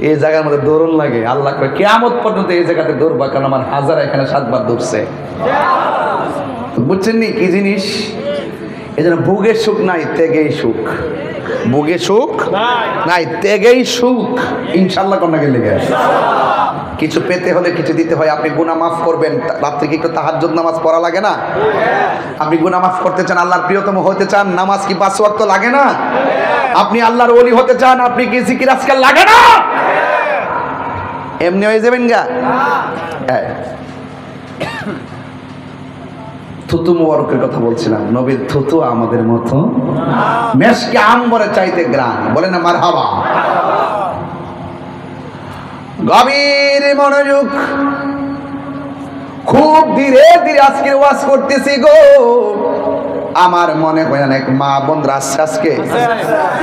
এই জায়গার মধ্যে দৌড়ন লাগে, আল্লাহ কয় কিয়ামত পর্যন্ত এই জায়গাতে দৌড়বা, কারণ আমার হাজারা এখানে 7 বার দৌড়ছে। বুঝছেন নি কি জিনিস? এই জন্য ভোগের সুখ নাই, ত্যাগেই সুখ। ভোগের সুখ নাই, ত্যাগেই সুখ। ইনশাল্লাহ কন্যা গেলে কিছু পেতে হলে কিছু দিতে হয়। আপনি গুনাহ মাফ করবেন, রাত্রে কি একটু তাহাজ্জুদ নামাজ পড়া লাগে না? আপনি গুনাহ মাফ করতে চান, আল্লাহর প্রিয়তম হতে চান, নামাজ কি 5 ওয়াক্ত লাগে না? আপনি আল্লাহর ওলি হতে চান, আপনি কি জিকির আজকাল লাগে না? এমনি হয়ে যাবেন গা। থুতু মুবারকের কথা বলছিলাম, নবীর থুতু আমাদের মতো মেশকে আম্বরে চাইতে গ্রান। বলেন না মারহাবা? গভীর মনোযোগ, খুব ধীরে ধীরে আজকে ওয়াজ করতেছি গো। আমার মনে হয় অনেক মা বোনরা আসছে আজকে।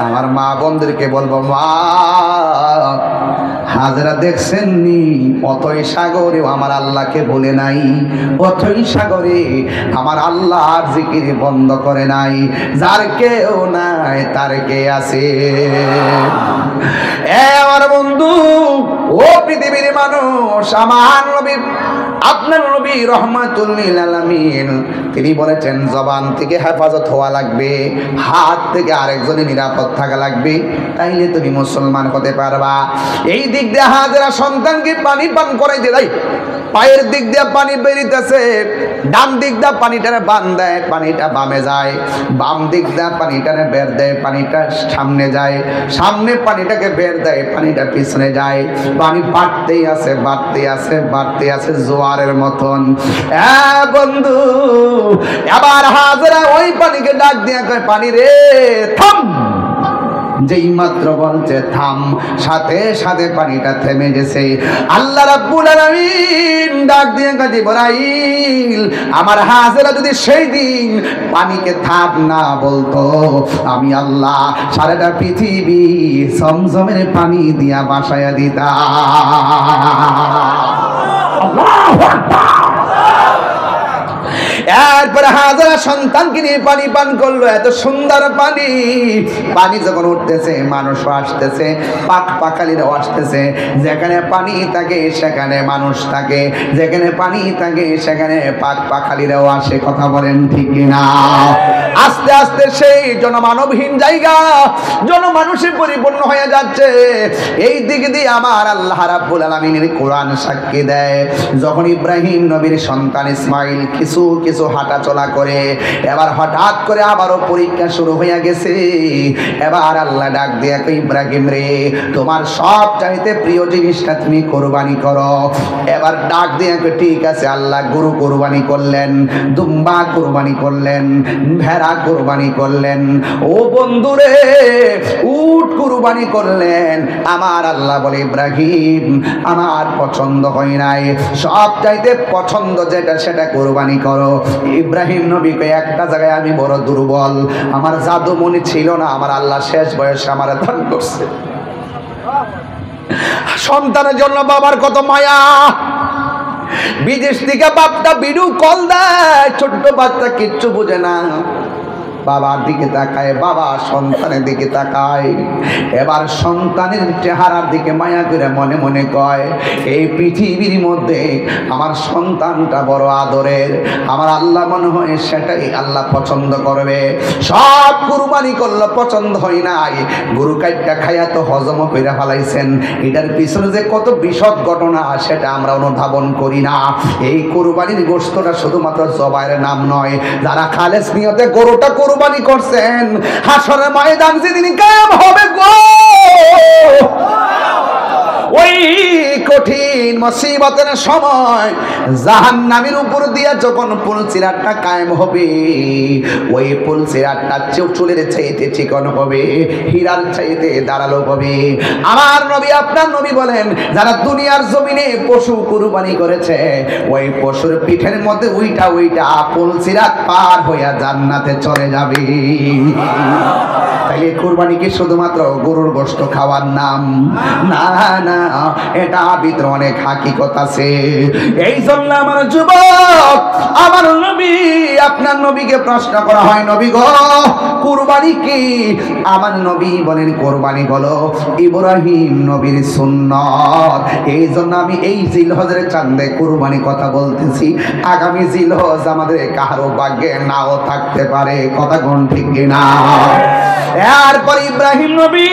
আমার মা বোনদেরকে বলবো, মা হাজরা দেখছেন নি অথই সাগরে আমার আল্লাহকে বলে নাই, অথই সাগরে আমার আল্লাহর জিকির বন্ধ করে নাই। যার কেউ নাই তার কে আছে? আমার বন্ধু, ও পৃথিবীর মানুষ, আমার নবী আপনার নবী রহমাতুল লিল আলামিন তিনি বলেছেন জবান থেকে হেফাজত হওয়া লাগবে, হাত থেকে আরেকজনের নিরাপদ থাকা লাগবে, তাইলে তুমি মুসলমান হতে পারবা। এই দিক দিয়ে হাজরা সন্তানকে পানি পান করাইতে দেয়, পায়ের দিক দিয়ে পানি বেরিতেছে, ডান দিক দিয়ে পানিটারে বান দেয়, পানিটা বামে যায়, বাম দিক দিয়ে পানিটারে বের দেয়, পানিটা সামনে যায়, সামনে পানিটাকে বের দেয়, পানিটা পিছনে যায়। পানি বাড়তেই আছে, বাড়তে আছে, বাড়তে আছে জোয়ারের মতন। বন্ধু, এবার হাজরা ওই পানিকে ডাক দিয়া কয়, পানি রে থাম। যেই মাত্র বলছে থাম, সাথে সাথে পানিটা থেমে গেছে। আল্লাহ রাব্বুল আলামিন ডাক দিয়ে কয়, জিবরাইল, আমার হাজরা যদি সেই দিন পানিকে থাম না বলতো, আমি আল্লাহ সারাটা পৃথিবী জমজমের পানি দিয়া বাসায়া দিতাম। আল্লাহু আকবার। এরপরে হাজারা সন্তানকে নিয়ে পানি পান করলো, এত সুন্দর পানি। পানি যখন উঠতেছে মানুষও আসতেছে, পাক পাখালিরাও আসতেছে। যেখানে পানি থাকে সেখানে মানুষ থাকে, যেখানে পানি থাকে সেখানে পাক পাখালিরাও আসে। কথা বলেন ঠিক কিনা? আস্তে আস্তে সেই জনমানবহীন জায়গা জনমানুষে পরিপূর্ণ হয়ে যাচ্ছে। এই দিক দিয়ে আমার আল্লাহ রাব্বুল আলামিনের কোরআন সাক্ষী দেয়, যখন ইব্রাহিম নবীর সন্তান ইসমাইল কিছু কিছু হাঁটা চলা করে, এবার হঠাৎ করে আবারও পরীক্ষা শুরু হয়ে গেছে। এবার আল্লাহ ডাক দিয়ে কই, ইব্রাহিম রে, তোমার সব চাইতে প্রিয় জিনিসটা তুমি কোরবানি করো। এবার ডাক দিয়ে কই, ঠিক আছে। আল্লাহ গরু কোরবানি করলেন, দুম্বা কোরবানি করলেন, ভেড়া ভেড়া কুরবানি করলেন। ও বন্ধুরে, উট কুরবানি করলেন। আমার আল্লাহ বলে, ইব্রাহিম আমার পছন্দ হয় নাই, সব চাইতে পছন্দ যেটা সেটা কুরবানি করো। ইব্রাহিম নবীকে একটা জায়গায় আমি বড় দুর্বল, আমার জাদুমণি ছিল না, আমার আল্লাহ শেষ বয়সে আমার দান করছে। সন্তানের জন্য বাবার কত মায়া। বিদেশ থেকে বাপটা ভিডিও কল দেয়, ছোট্ট বাচ্চা কিচ্ছু বোঝে না, বাবার দিকে তাকায়, বাবা সন্তানের দিকে তাকায়। এবার সন্তানের চেহারার দিকে মায়া করে মনে মনে কয়, এই পৃথিবীর মধ্যে আমার সন্তানটা বড় আদরের, আমার আল্লাহ মনে হয় সেটাই আল্লাহ পছন্দ করবে। সব কুরবানি করলো, পছন্দ হয় নাই। গরু কাইটটা খাইয়া তো হজম করে ফেলাইছেন, এটার পিছনে যে কত বিশদ ঘটনা সেটা আমরা অনুধাবন করি না। এই কুরবানির গোশতটা শুধুমাত্র জবাইয়ের নাম নয়, যারা খালেস নিয়তে গরুটা কুরবানি করছেন, হাসরের ময়দান যেদিন কায়েম হবে গো, ওই কঠিন মুসিবতের সময় জাহান্নামের উপর দিয়া যখন পুলসিরাতটা কায়েম হবে, ওই পুলসিরাতটা চুলের চাইতে চিকন হবে, হীরার চাইতে ধারালো হবে। আমার নবী আপনার নবী বলেন, যারা দুনিয়ার জমিনে পশু কুরবানি করেছে, ওই পশুর পিঠের মধ্যে উইটা উইটা পুলসিরাত পার হইয়া জান্নাতে চলে যাবে। তাইলে কুরবানি কি শুধুমাত্র গরুর গোশত খাওয়ার নাম? না না, এটা ভিতরে অনেক হাকিকত আছে। এই জন্য আমার যুবক, আমার নবী আপনার নবীকে প্রশ্ন করা হয়, নবী গো কুরবানি কি? আমার নবী বলেন, কুরবানি হলো ইব্রাহিম নবীর সুন্নাত। এই জন্য আমি এই জিলহজের চাঁদে কুরবানি কথা বলতেছি। আগামী জিলহজ আমাদের কারো ভাগ্যে নাও থাকতে পারে, কথা কোন ঠিক কিনা? এরপর ইব্রাহিম নবী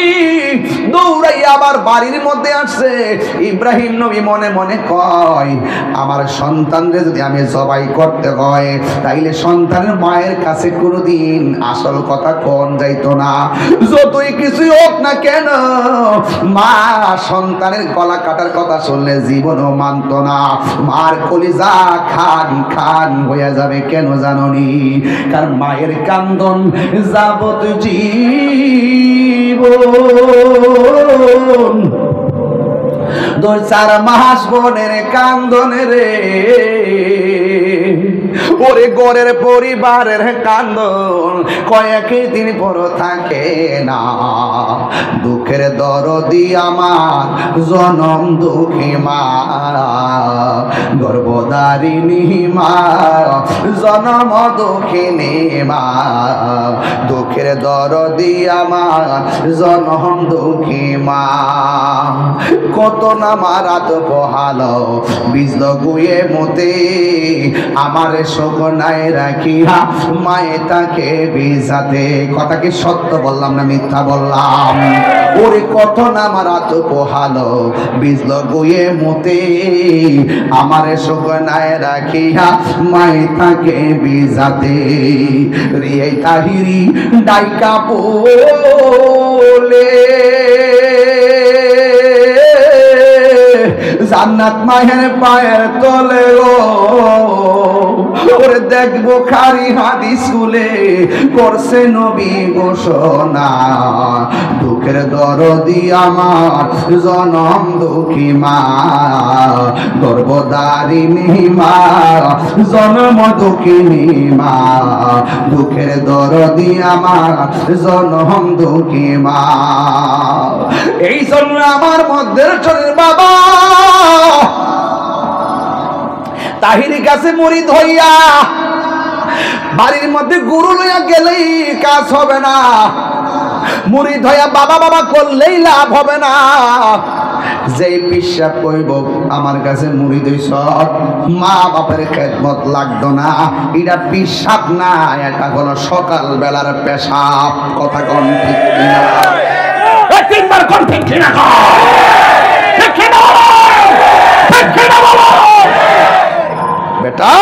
দৌড়াইয়া আবার বাড়ির মধ্যে আসছে। ইব্রাহিম নবী মনে মনে কয়, আমার সন্তানদের যদি আমি জবাই করতে হয়, তাইলে সন্তানের মায়ের কাছে কোনোদিন আসল কথা কোন যাইতো না। যতই কিছুই হোক না কেন, মা সন্তানের গলা কাটার কথা শুনলে জীবনও মানত না। মার কলিজা খান খান হইয়া যাবে, কেন জাননি? কারণ মায়ের কান্দন যাবত জীবন, 2-4 মাস বোনের কান্দনে রে, ওরে গরের পরিবারের কান্দন কয়েকদিন পর থাকে না। দুঃখের দরদি আমার জনম দুঃখী মা, গর্ভধারিণী মা, জনম দুঃখিনী মা। দুঃখের দরদি আমার জনম দুঃখী মা, কত না মারাত পোহালো বিজল গুয়ে মতে, আমার শোকনায় রাখিয়া মায়ে তাকে বিজাতে। কথা কি সত্য বললাম না মিথ্যা বললাম? ওরে কত না মারাত পোহালো বিজল গুয়ে মতে, আমার শোকনায় রাখিয়া মায়ে তাকে বিজাতে। রিয়ে তাহিরি ডাইকা বলে, জান্নাত মায়ের পায়ের তলে গো, ওরে দেখবো খারি হাদিস খুলে করছে নবী ঘোষণা। দুঃখের দরদি আমার জনম দুঃখী মা, গর্ভধারিণী মা, জনম দুঃখিনী মা। দুঃখের দরদি আমার জনম দুঃখী মা। এই জন্য আমার মধ্যে চলের বাবা তাহিরি কাছে মুরিদ হইয়া বাড়ির মধ্যে গুরু লইয়া গেলেই কাজ হবে না, মুরিদ হইয়া বাবা বাবা করলেই লাভ হবে না। যেই পিসাব কইব আমার কাছে মুরিদ হইছ, মা বাপের খেদমত লাগতো না, এটা পিসাব না, এটা হলো সকাল বেলার পেশাব। কথা কোন ঠিক কিনা? 3বার কোন ঠিক কিনা? বেটা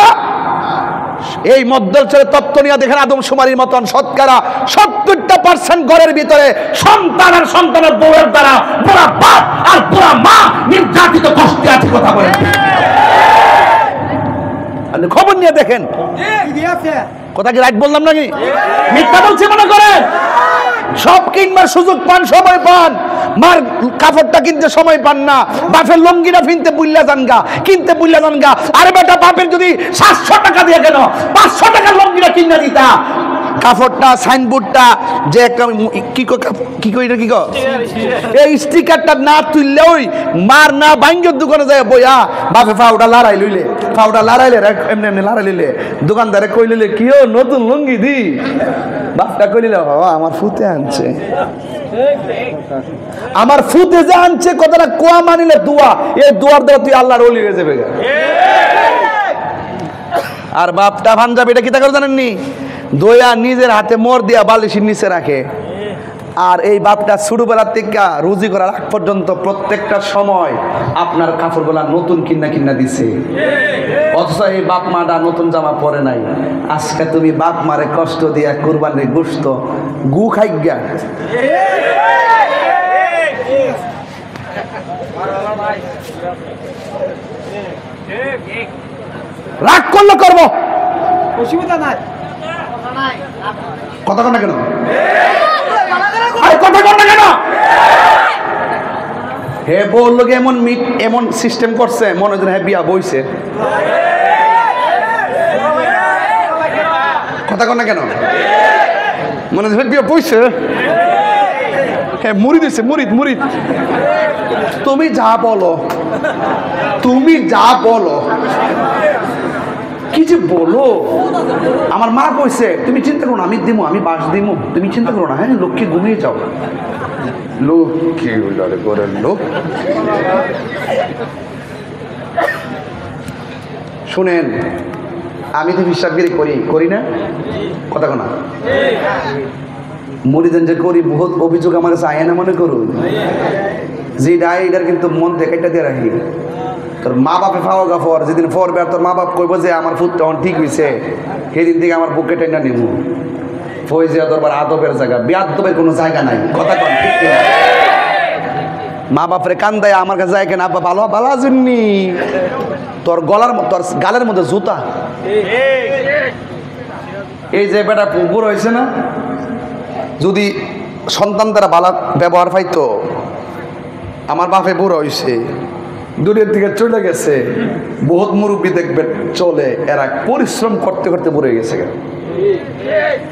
এই মধ্যলচরে তত্ত্ব নিয়ে দেখেন আদমশুমারির মতন শতকরা 70% ঘরের ভিতরে সন্তান আর সন্তানের বউয়ের দ্বারা পুরা বাপ আর পুরা মা নির্যাতিত কষ্টে আছে। কথা বলেন, আপনি খবর নিয়ে দেখেন। কথা কি রাইট বললাম নাকি? মিথ্যা বলছি মনে করেন? সব কিনবার সুযোগ পান, সময় পান, মার কাপড়টা কিনতে সময় পান না, বাপের লঙ্গিটা কিনতে বুল্লা জানগা, কিনতে বুল্লা জানগা। আরে বেটা, বাপের যদি 700 টাকা দিয়ে কেন 500 টাকার লঙ্গিটা কিনা দিতা, কাপড়টা সাইনবোর্ডটা যে একটা কি এই স্টিকারটা না তুললে ওই মার না বাইঙ্গের দোকানে যায় বইয়া বাপে ফাউডা লড়াই লইলে, ফাউডা লড়াইলে এমনি এমনি লড়াই লইলে, দোকানদারে কই লইলে কিও নতুন লুঙ্গি দি, বাপটা কইলে আমার ফুতে আনছে, আমার ফুতে যে আনছে কথাটা কোয়া মানিলে দোয়া, এই দোয়ার দ্বারা তুই আল্লাহর ওলি হয়ে যাবে। আর বাপটা পাঞ্জাবিটা কি তা করে জানেননি? দয়া নিজের হাতে মোর দিয়া বালিশের নিচে রাখে। আর এই বাপটা ছোটবেলার থেকে রুজি করার আগ পর্যন্ত প্রত্যেকটা সময় আপনার কাপড়গুলা নতুন কিনা দিছে, অথচ এই বাপ মাটা নতুন জামা পরে নাই। আজকে তুমি বাপ মারে কষ্ট দিয়া কুরবানির গোশত গু খাইগা। রাগ করলে করবো, অসুবিধা নাই। কথা কর না কেন? কথা কর না কেন? হে বললো এমন এমন সিস্টেম করছে মনে হয় হ্যাঁ বিয়া বইছে। কথা কর না কেন? মনে হয় বিয়া বইছে। হ্যাঁ মুড়িদ হয়েছে, মুড়িদ মুড়িদ। তুমি যা বলো, তুমি যা বলো, কি যে বলো। আমার মা কইছে তুমি চিন্তা করো না, আমি দিমু, আমি বাস দিমু, তুমি চিন্তা করো না। হ্যাঁ লক্ষ্মী ঘুমিয়ে যাও। লক্ষ্মী করে লোক শুনেন, আমি তো হিসাবগিরি করি না? কথা কোনা মরিদেন যে করি, বহুত অভিযোগ আমার কাছে আয় না মনে করুন। যে ডাই এটার কিন্তু মন থেকে এটা দিয়ে রাখি। তোর মা বাপে ফাওয়া গাফর যেদিন পড়বে আর তোর মা বাপ কইব যে আমার ফুটটা ঠিক হয়েছে, সেদিন থেকে আমার বুকে টেনে নিব। ফয়জিয়া দরবার আদবের জায়গা, বেয়াদবের কোনো জায়গা নাই। কথা কন ঠিক না? মা বাপরে কান্দায় আমার কাছে যায় কেন? আব্বা ভালো ভালো আছেননি? তোর গলার তোর গালের মধ্যে জুতা। এই যে বেটা পুকুর হয়েছে না, যদি সন্তান দ্বারা ভালো ব্যবহার পাইতো। আমার বাপে বুড়ো হয়েছে, দূরের থেকে চলে গেছে, বহুত মুরব্বী দেখবেন চলে, এরা পরিশ্রম করতে করতে বুড়ে গেছে গা,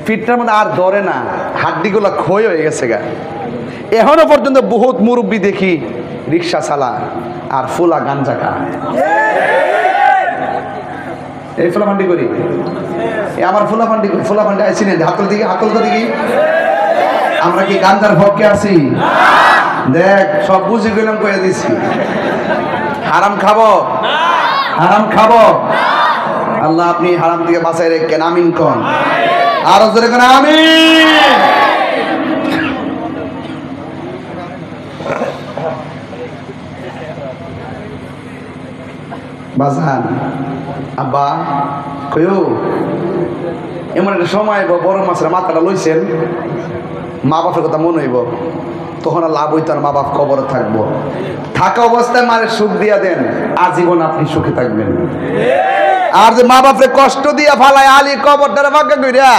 পিঠটার মধ্যে আর ধরে না, হাড্ডিগুলো ক্ষয় হয়ে গেছে গা। এখনো পর্যন্ত বহুত মুরব্বী দেখি রিক্সা চালা আর ফুলা গাঞ্জা খায়। এই ফুলাফান্ডি করি, আমার ফুলাফান্ডি আইসি না, হাতল তো দিকে। আমরা কি গাঞ্জার ভক্কে আছি? দেখ সব বুঝে গেলাম, কয়ে দিছি। হারাম খাবো, হারাম খাবো। আল্লাহ আপনি হারাম থেকে বাঁচাই রেখেন, আমিন কোন। আরো জোরে কোন আমিন। বাজান আব্বা কয়ো এমন একটা সময় বড় মাছের মাথাটা লইছেন, মা বাপের কথা মনে হইব, তখন আর লাভ হইতো না, মা বাপ কবরে থাকবো। থাকা অবস্থায় মারে সুখ দিয়া দেন, আজীবন আপনি সুখে থাকবেন। আর যে মা বাপরে কষ্ট দিয়া ফালায় আলী কবরটারে ভাগ্য কইরা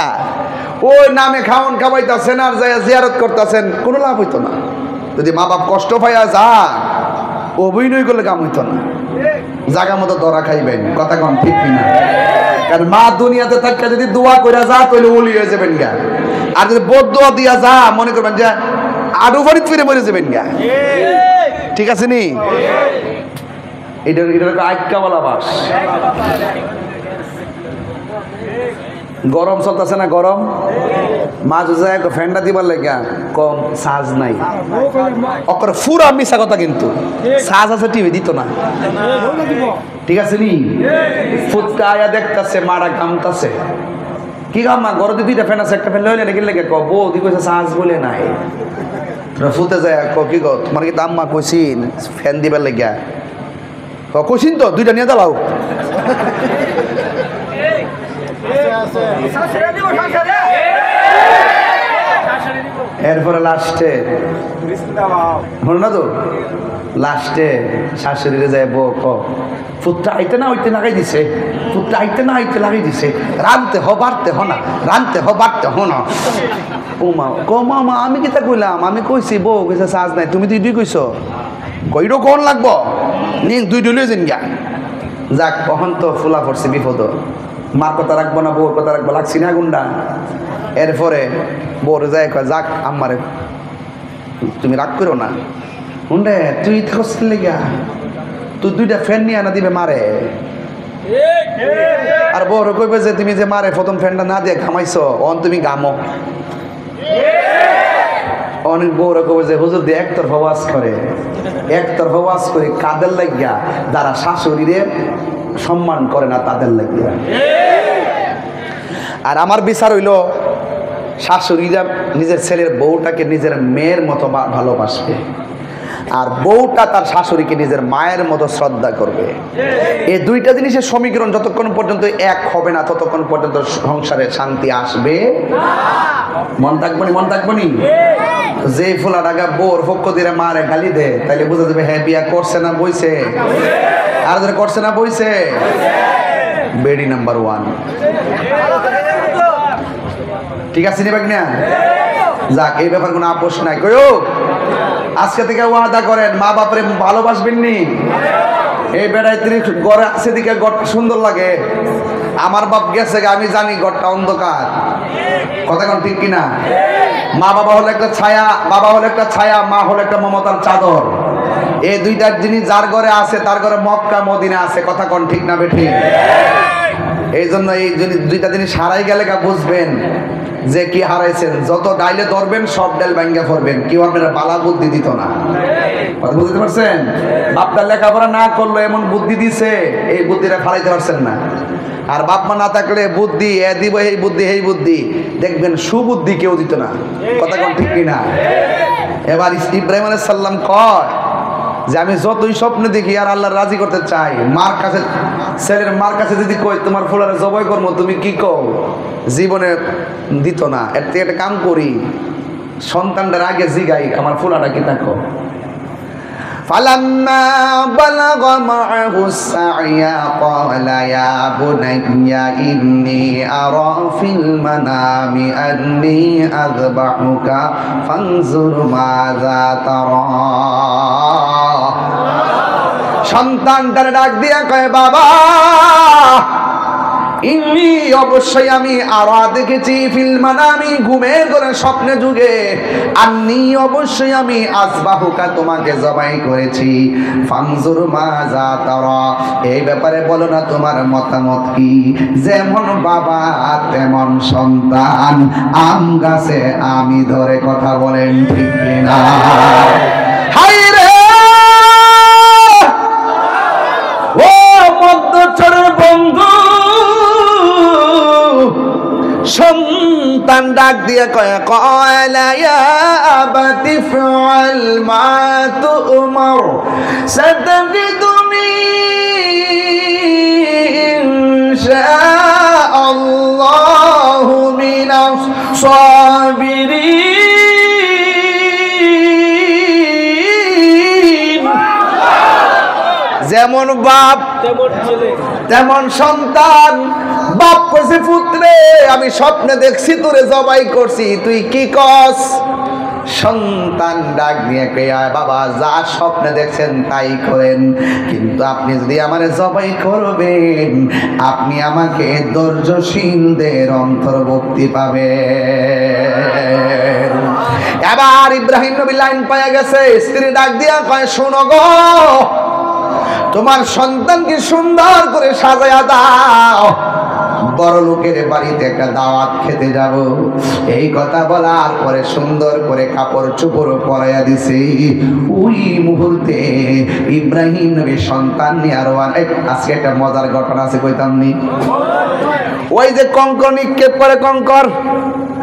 ওই নামে খাওন খাওয়াইতেছেন আর যাই জিয়ারত করতেছেন, কোনো লাভ হইতো না। যদি মা বাপ কষ্ট পাইয়া যা অভিনয় করলে কাম হইতো না, জায়গা মতো ধরা খাইবেন। কথা কন ঠিক কিনা? কারণ মা দুনিয়াতে থাকলে যদি দোয়া করে যা তাহলে ওলি হয়ে যাবেন গা, আর যদি বদদোয়া দিয়া যা মনে করবেন যে আডু ফরিদ ফিরে মরে যাবেন গা। ঠিক আছে নি? এটা আটকা বলা বাস। গরম চলতেছে না, গরম মাঝে যায় ফ্যানটা দিবার লেগা কম সাজ নাই, অকর ফুরা মিশা কথা, কিন্তু সাজ আছে টিভি দিত না। ঠিক আছে নি? ফুটটা আয়া দেখতেছে মারা গামতাছে, কি গাম না গরমে দুইটা ফ্যান আছে, একটা ফ্যান লইলে নাকি লেগে ক বউ দি কইছে সাজ বলে নাই। ফুতে যায় কি গো তোমার কি দাম মা কইছিন ফ্যান দিবার লেগা? কইছিন তো দুইটা নিয়ে দাও। এরপরে লাস্টে হলো না তো, লাস্টে শাশুড়িরে যায় বউ পুত্রা আইতে না হইতে লাগাই দিছে, পুত্রা আইতে না হইতে লাগাই দিছে, রানতে হ বাড়তে হ না, রানতে হ বাড়তে হ না। ও মা ক মামা আমি কিতা কইলাম, আমি কইছি বউ কইছে সাজ নাই, তুমি দুই কইছ কইরো কোন লাগবো নিন দুই ডুলিয়ে দিন গা। যাক কখন তো ফুলা পড়ছে বিপদ, মার কথা রাখবো না বউর কথা রাখবো, লাগছি না গুন্ডা। এরপরে বউর যায় কয় যাক আমারে তুমি রাগ করো না, হুন্ডে তুই থাকস লেগা তুই দুইটা ফ্যান নিয়ে আনা দিবে মারে। আর বউর কইবে যে তুমি যে মারে প্রথম ফ্যানটা না দিয়ে ঘামাইছো অন তুমি গামো। অনেক বউরা কবে যে হুজুর দিয়ে একতরফা ওয়াজ করে, একতরফা ওয়াজ করে কাদের লাগিয়া যারা শাশুড়িরে সম্মান করে না তাদের লাগিয়া। আর আমার বিচার হইল শাশুড়িরা নিজের ছেলের বউটাকে নিজের মেয়ের মতো ভালোবাসবে, আর বউটা তার শাশুড়িকে নিজের মায়ের মতো শ্রদ্ধা করবে। এই দুইটা জিনিসের সমীকরণ যতক্ষণ পর্যন্ত এক হবে না ততক্ষণ পর্যন্ত সংসারে শান্তি আসবে। মন থাকবো নি, মন থাকবো নি। যে ফুলা ডাকা বোর পক্ষ দিয়ে মারে গালি দে তাইলে বুঝা যাবে হ্যাঁ বিয়া করছে না বইছে, আর যারা করছে না বইছে। বেডি নাম্বার 1 ঠিক আছে নি বাগনা। যাক এই ব্যাপার কোনো আপোষ নাই। কইও আজকে থেকে ওয়াদা করেন মা বাপরে ভালোবাসবেন নি। এই বেড়ায় তিনি ঘরে আছে দিকে ঘরটা সুন্দর লাগে, আমার বাপ গেছে আমি জানি ঘরটা অন্ধকার, কথা কোন ঠিক কিনা। মা বাবা হলো একটা ছায়া, বাবা হলো একটা ছায়া, মা হলো একটা মমতার চাদর। এই দুইটার জিনিস যার ঘরে আছে তার ঘরে মক্কা মদিনা আছে, কথা কোন ঠিক না বেঠি। এই জন্য এই দুইটা জিনিস হারাই গেলে বুঝবেন যে কি হারাইছেন। যত ডাইলে ধরবেন সব ডাইল ভাঙ্গা পড়বেন, কেউ আপনারা বালা বুদ্ধি দিত না, কথা বুঝতে পারছেন। বাপটা লেখাপড়া না করলো এমন বুদ্ধি দিছে, এই বুদ্ধিটা ফালাইতে পারছেন না। আর বাপ মা না থাকলে বুদ্ধি এ দিব এই বুদ্ধি এই বুদ্ধি, দেখবেন সুবুদ্ধি কেউ দিত না, কথা কোন ঠিক কিনা। এবার ইব্রাহিম আলাইহিস সালাম কয় যে আমি যতই স্বপ্ন দেখি আর আল্লাহ রাজি করতে চাই, মার কাছে ছেলের মার কাছে যদি কই তোমার ফুলারে জবাই করবো তুমি কি কও, জীবনে দিত না। এর থেকে একটা কাম করি, সন্তানটার আগে জিগাই আমার ফুলাটা কি থাকো। فلما بلغ معه السعي قال يا بني إني أرى في المنام أني أذبحك فانظر ماذا ترى। সন্তানটার ডাক দিয়া কয় বাবা ইন্নি অবশ্যই আমি আরা দেখেছি ফিল মানামি ঘুমের ঘরে স্বপ্নে যুগে, আন্নি অবশ্যই আমি আসবাহুকা তোমাকে জবাই করেছি, ফানজুর মাজা তারা এই ব্যাপারে বলো না তোমার মতামত কি। যেমন বাবা তেমন সন্তান, আম গাছে আমি ধরে, কথা বলেন ঠিক না। হাই রে ও মধ্যচরের বন্ধু, সন্তান ডাক দিয়ে কয় কয়লা ইয়া আবাতি ফাল মা তুমার সাতাজিদুনি ইনশাআল্লাহু মিনাস সাবিরিন। যেমন বাপ তেমন সন্তান। বাপ কইছে পুত্রে আমি স্বপ্নে দেখছি তোরে জবাই করছি, তুই কি কস। সন্তান ডাক দিয়ে কয় বাবা যা স্বপ্নে দেখছেন তাই করেন, কিন্তু আপনি যদি আমারে জবাই করবেন আপনি আমাকে ধৈর্যশীলদের অন্তর্ভুক্তি পাবেন। এবার ইব্রাহিম নবী লাইন পায়া গেছে, স্ত্রী ডাক দিয়া কয় শোনো গো তোমার সন্তানকে সুন্দর করে সাজায়া দাও, বড় লোকের বাড়িতে একটা দাওয়াত খেতে যাব। এই কথা বলার পরে সুন্দর করে কাপড় চোপড় পরাইয়া দিছে। ওই মুহূর্তে ইব্রাহিম নবীর সন্তান নিয়ে আরো আজকে একটা মজার ঘটনা আছে কইতাম নি। ওই যে কঙ্কর নিক্ষেপ করে, কঙ্কর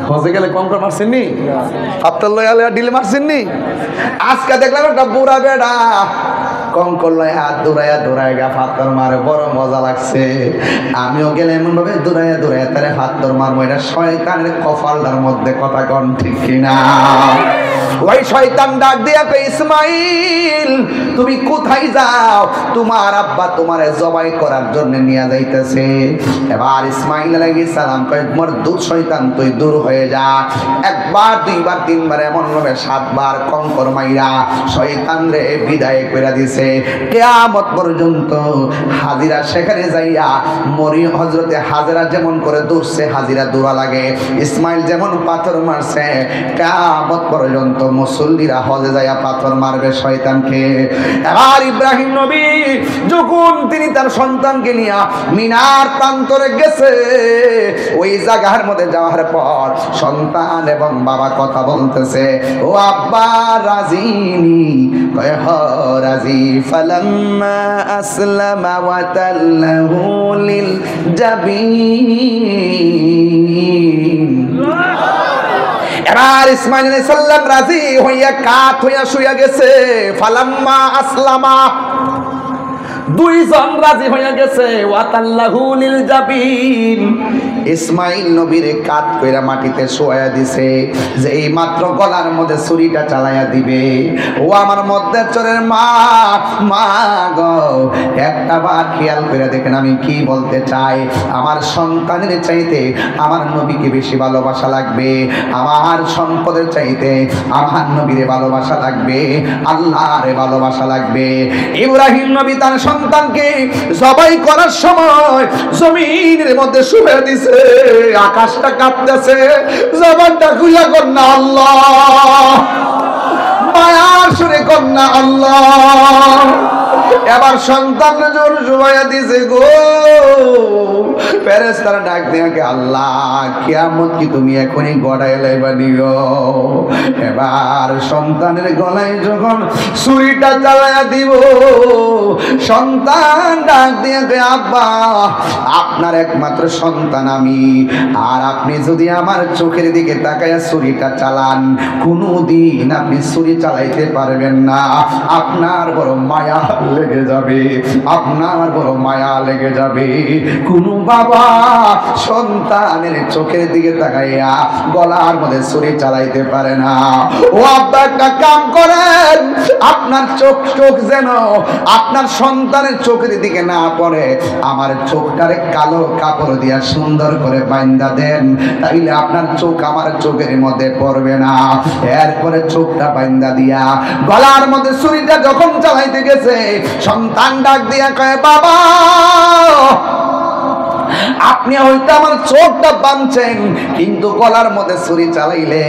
হজে গেলে কঙ্কর মারছেন নি, আপনার লয়ালে ডিলে মারছেন নি। আজকে দেখলাম একটা বুড়া বেড়া কঙ্কর লয় হাত দৌড়াইয়া দৌড়াইয়া পাথর মারে, বড় মজা লাগছে। আমিও গেলে এমন ভাবে দৌড়াইয়া দৌড়াইয়া তারে পাথর মারবো, এটা শয়তানের কপালটার মধ্যে, কথা কন ঠিক কিনা? ওই শয়তান ডাক দিয়া কই, ইসমাইল তুমি কোথায় যাও? তোমার আব্বা তোমারে জবাই করার জন্য নিয়ে যাইতেছে। এবার ইসমাইল আলাইহিস সালাম কয়, মোর দুধ শয়তান তুই দূর হয়ে যা। একবার দুইবার তিনবার এমন ভাবে 7 বার কঙ্কর মাইরা শয়তান রে বিদায় করে দিছে। কিয়ামত পর্যন্ত হাজিরা সেখানে যাইয়া মরি হযরতে হাজেরা যেমন করে দৌড়ছে, হাজিরা দৌড়া লাগে, ইসমাইল যেমন পাথর মারছে, কিয়ামত পর্যন্ত মুসল্লিরা হজে যাইয়া পাথর মারবে শয়তানকে। এবার ইব্রাহিম নবী যখন তিনি তার সন্তানকে নিয়ে মিনার প্রান্তরে গেছে, ওই জায়গার মধ্যে যাওয়ার পর সন্তান এবং বাবা কথা বলতেছে, ও আব্বা রাজিনি, কয় হ রাজি। ফালাম্মা আসলামা ওয়া তাল্লাহু লিল জাবিন। এবার ইসমাইল আলাইহিস সালাম রাজি হইয়া কাত হইয়া শুইয়া গেছে। ফালাম্মা আসলামা, দুইজন রাজি হইয়া গেছে। ওয়াতাল্লাহু লিল জাবিন, ইসমাইল নবীর কাত কইরা মাটিতে শোয়া দিছে, যে এই মাত্র গলার মধ্যে ছুরিটা চালাইয়া দিবে। ও আমার মধ্যে চোরের মা, মা গো একটা বার খেয়াল করে দেখেন আমি কি বলতে চাই। আমার সন্তানের চাইতে আমার নবীকে বেশি ভালোবাসা লাগবে, আমার সম্পদের চাইতে আমার নবীরে ভালোবাসা লাগবে, আল্লাহরে ভালোবাসা লাগবে। ইব্রাহিম নবী তার সন্তানকে জবাই করার সময় জমিনের মধ্যে শুয়ে দিছে, আকাশটা কাঁপতেছে, জবানটা খুলে কন্যা আল্লাহ, মায়ার সুরে কন্যা আল্লাহ। এবার সন্তান জোর শুয়ে দিছে গো, ফেরেশতারা ডাক দিয়ে, আল্লাহ কিয়ামত কি তুমি এখনই গড়ায় লাইবা নিও? এবার সন্তানের গলায় যখন ছুরিটা চালাইয়া দিব, সন্তান ডাক দিয়ে, আব্বা আপনার একমাত্র সন্তান আমি, আর আপনি যদি আমার চোখের দিকে তাকায়া ছুরিটা চালান, কোনোদিন আপনি ছুরি চালাইতে পারবেন না, আপনার বড় মায়া লেগে যাবে, আপনার বড় মায়া লেগে যাবে। কোন বাবা সন্তানের চোখের দিকে তাকাইয়া গলার মধ্যে ছুরি চালাইতে পারে না। ও আব্বা একটা কাম করেন, আপনার চোখ যেন আপনার সন্তানের চোখের দিকে না পড়ে, আমার চোখটারে কালো কাপড় দিয়া সুন্দর করে বাঁধা দেন, তাইলে আপনার চোখ আমার চোখের মধ্যে পড়বে না। এরপরে চোখটা বাঁধা দিয়া গলার মধ্যে ছুরিটা যখন চালাইতে গেছে, সন্তান ডাক দিয়া কয়, বাবা আপনি হয়তো আমার চোখটা বাঁধছেন, কিন্তু গলার মধ্যে ছুরি চালাইলে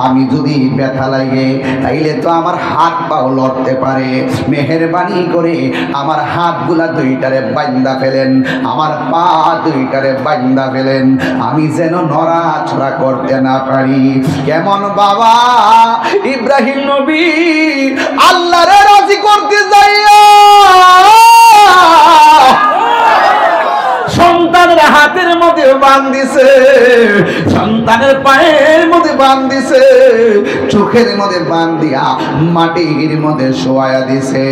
আমি যদি ব্যথা লাগে তাইলে তো আমার হাত পাও লড়তে পারে, মেহেরবানি করে আমার হাতগুলা দুইটারে বাঁধা ফেলেন, আমার পা দুইটারে বাঁধা ফেলেন, আমি যেন নড়াচড়া করতে না পারি। কেমন বাবা? ইব্রাহিম নবী আল্লাহরে রাজি করতে যাইয়া সন্তানের হাতের মধ্যে বান্ধিছে, সন্তানের পায়ের মধ্যে বান্ধিছে, চোখের মধ্যে বান্ধিয়া মাটির মধ্যে শোয়া দিছে,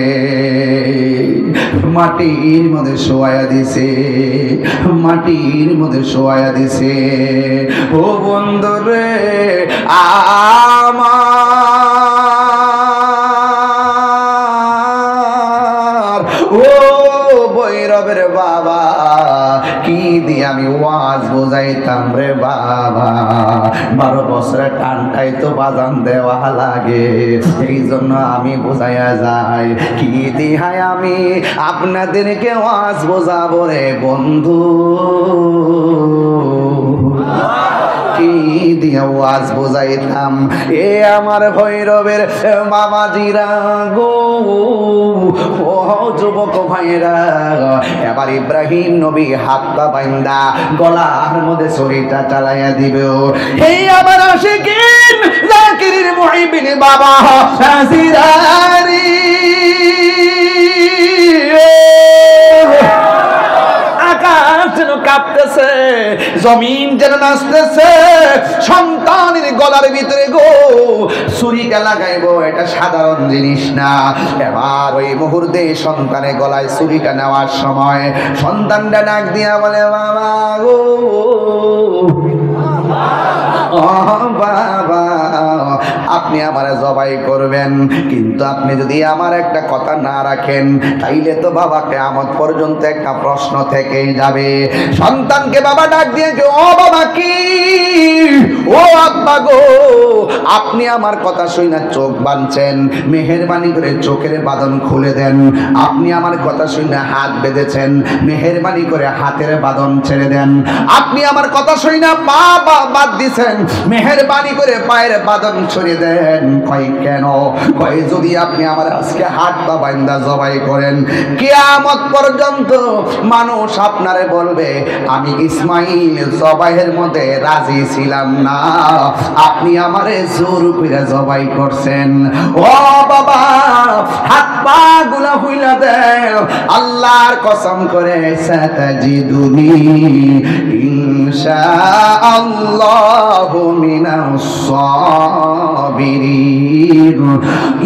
মাটির মধ্যে শোয়া দিছে, মাটির মধ্যে শোয়া দিছে। ও বন্ধুরে আমার, ও ভৈরবের বাবা, কি দিয়ে আমি ওয়াজ বোঝাইতাম রে বাবা, 12 বছরের টানটাই তো বাজান দেওয়া লাগে, এই জন্য আমি বোঝাইয়া যাই। কি দিহায় আমি আপনাদেরকে ওয়াজ বোঝাবো রে বন্ধু, কি দিয়ে ওয়াজ বোঝাইতাম এ আমার ভৈরবের বাবাজিরা গো, ও যুবক ভাইরা। এবার ইব্রাহিম নবী হাত পা বাঁধা গলার মধ্যে ছুরিটা চালাইয়া দিবে। এই আবার আশিকিন জাকিরির মুহিবিন বাবা হাজিরারি, আকাশ যেন কাঁপতেছে, জমিন যেন নাচতেছে, সন্তানের গলার ভিতরে গো ছুরিটা লাগাইবো, এটা সাধারণ জিনিস না। এবার ওই মুহূর্তে সন্তানের গলায় ছুরিটা নেওয়ার সময় সন্তানটা ডাক দিয়া বলে, বাবা গো, ও বাবা, আপনি আমারে জবাই করবেন, কিন্তু আপনি যদি আমার একটা কথা না রাখেন তাইলে তো বাবা কিয়ামত পর্যন্ত একটা প্রশ্ন থেকেই যাবে। সন্তানকে বাবা ডাক দিয়ে, ও বাবা কি, ও আব্বা গো, আপনি আমার কথা শুনে চোখ বাঁধছেন, মেহেরবানি করে চোখের বাঁধন খুলে দেন। আপনি আমার কথা শুনে হাত বেঁধেছেন, মেহেরবানি করে হাতের বাঁধন ছেড়ে দেন। আপনি আমার কথা শুনে পা বাদ দিছেন, মেহেরবানি করে পায়ের বাঁধন ছড়িয়ে দেন। কয় কেন? কয় যদি আপনি আমার আজকে হাত পা বাঁধা জবাই করেন, কিয়ামত পর্যন্ত মানুষ আপনারে বলবে আমি ইসমাইল জবাইয়ের মধ্যে রাজি ছিলাম না, আপনি আমারে জোর করে জবাই করছেন। ও বাবা, হাত পা গুলা হুইলা দেন, আল্লাহর কসম করে সাতাজিদুনি ইনশাআল্লাহু মিনাস সাবিরিন।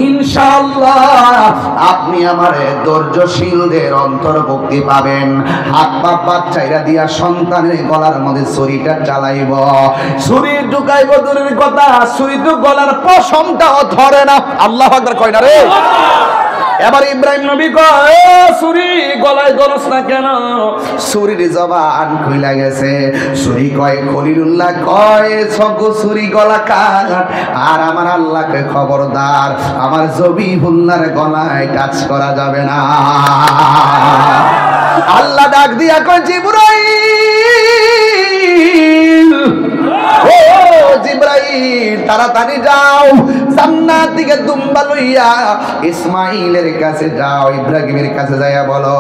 ইনশাআল্লাহ আপনি আমারে ধৈর্যশীলদের অন্তর্ভুক্তি পাবেন। হাত পা বাচ্চাইরা দিয়া সন্তানের গলার মধ্যে ছুরিটা চালাইব, ছুরি ঢুকাইব দূরের কথা, ছুরি তো গলার পশমটাও ধরে না। আল্লাহু আকবার কয় না রে? এবার ইব্রাহিম নবী কয়, ছুরি গলায় ধরস না কেন? ছুরির জবান খুইলা গেছে। ছুরি কয়, খলিলুল্লাহ কয় সগো ছুরি গলা কাট, আর আমার আল্লাহকে খবরদার, আমার জবিহুল্লাহর গলায় টাচ করা যাবে না। আল্লাহ ডাক দিয়া কয়, জিবরাইল, ও জিবরাইল, তাড়াতাড়ি যাও, জান্নাত থেকে দুম্বা লইয়া ইসমাইলের কাছে যাও, ইব্রাহিমের কাছে যাইয়া বলো,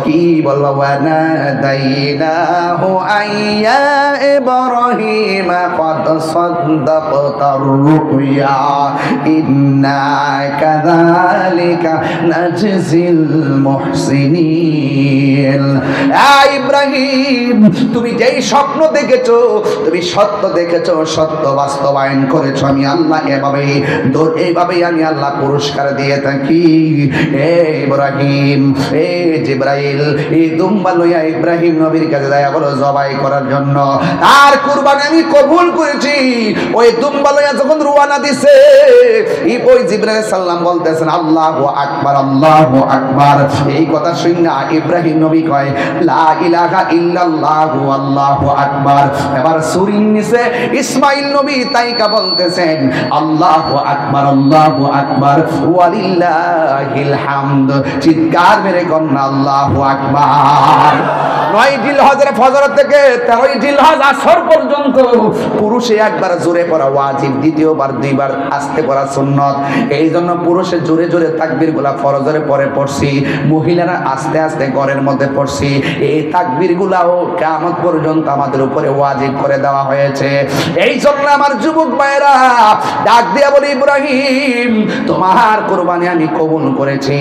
কি বলবো? ওয়ানা দাইনাহু আইয়া ইব্রাহিম ক্বাদ সাদ্দাকতার রুয়া ইন্না কাযালিকা নাজজিল মুহসিনিন। ইব্রাহিম, তুমি যেই স্বপ্ন দেখেছো, তুমি সত্য দেখেছো, সত্য বাস্তবায়ন করেছো, আমি আল্লাহ এইভাবেই আমি আল্লাহ পুরস্কার দিয়ে থাকি। ইব্রাহিম, জিবরাইল এই দুম্বা লইয়া ইব্রাহিম নবীর কাছে যায় বলো জবাই করার জন্য, আর কুরবানি আমি কবুল করেছি। ওই দুম্বা লইয়া যখন রওনা দিছে, ওই জিবরাইল সাল্লাম বলতেছেন আল্লাহু আকবার, আল্লাহু আকবার। এই কথা শুনে ইব্রাহিম নবী কয় লা ইলাহা ইল্লাল্লাহু আল্লাহু আকবার। এবার ছুরির নিচে ইসমাইল নবী তাইকা বলতেছেন আল্লাহু আকবার, আল্লাহু আকবার, ওয়ালিল্লাহিল হামদ। চিৎকার মেরে কন্যা আল্লাহু আকবার। 9 জিলহজের ফজর থেকে 13 জিলহজ আসর পর্যন্ত পুরুষে একবার জোরে পড়া ওয়াজিব, দ্বিতীয়বার দুইবার আস্তে পড়া সুন্নত। এই জন্য পুরুষে জোরে জোরে তাকবীরগুলা ফরজের পরে পড়ছি, মহিলারা আস্তে আস্তে ঘরের মধ্যে পড়ছি। এই তাকবীরগুলাও কিয়ামত পর্যন্ত আমাদের উপরে ওয়াজিব করে দেওয়া হয়েছে। এই জন্য আমার যুবক ভাইরা ডাক দিয়া বলি, ইব্রাহিম তোমার কুরবানি আমি কবুল করেছি।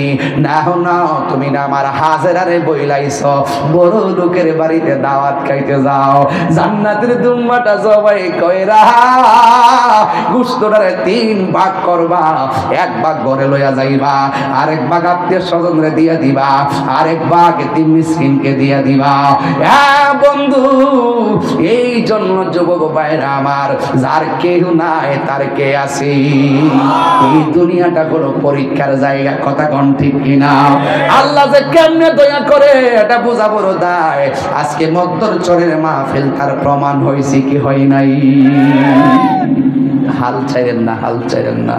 না না, তুমি না আমার হাজেরারে বইলাইছো, বড় লোকের বাড়িতে দাওয়াত খাইতে যাও, জান্নাতের দুম্বাটা জবাই কইরা গোশতটারে 3 ভাগ করবা, 1 ভাগ ঘরে লইয়া যাইবা, আরেক ভাগ আত্মীয় স্বজনরে দিয়া দিবা, আরেক ভাগ এতিম মিসকিনকে দিয়া দিবা। হ্যাঁ বন্ধু, এই জন্য যুবক ভাইরা আমার, যার কেউ নাই তার কে আছে। এই দুনিয়াটা হলো পরীক্ষার জায়গা, কথা কোন ঠিক কিনা? আল্লাহ যে কেমনে দয়া করে এটা বোঝা বড় দায়। আজকে মদ্দরচরের মাহফিল তার প্রমাণ হয়েছে কি হয় নাই? হাল ছাইরেন না, হাল ছাইরেন না।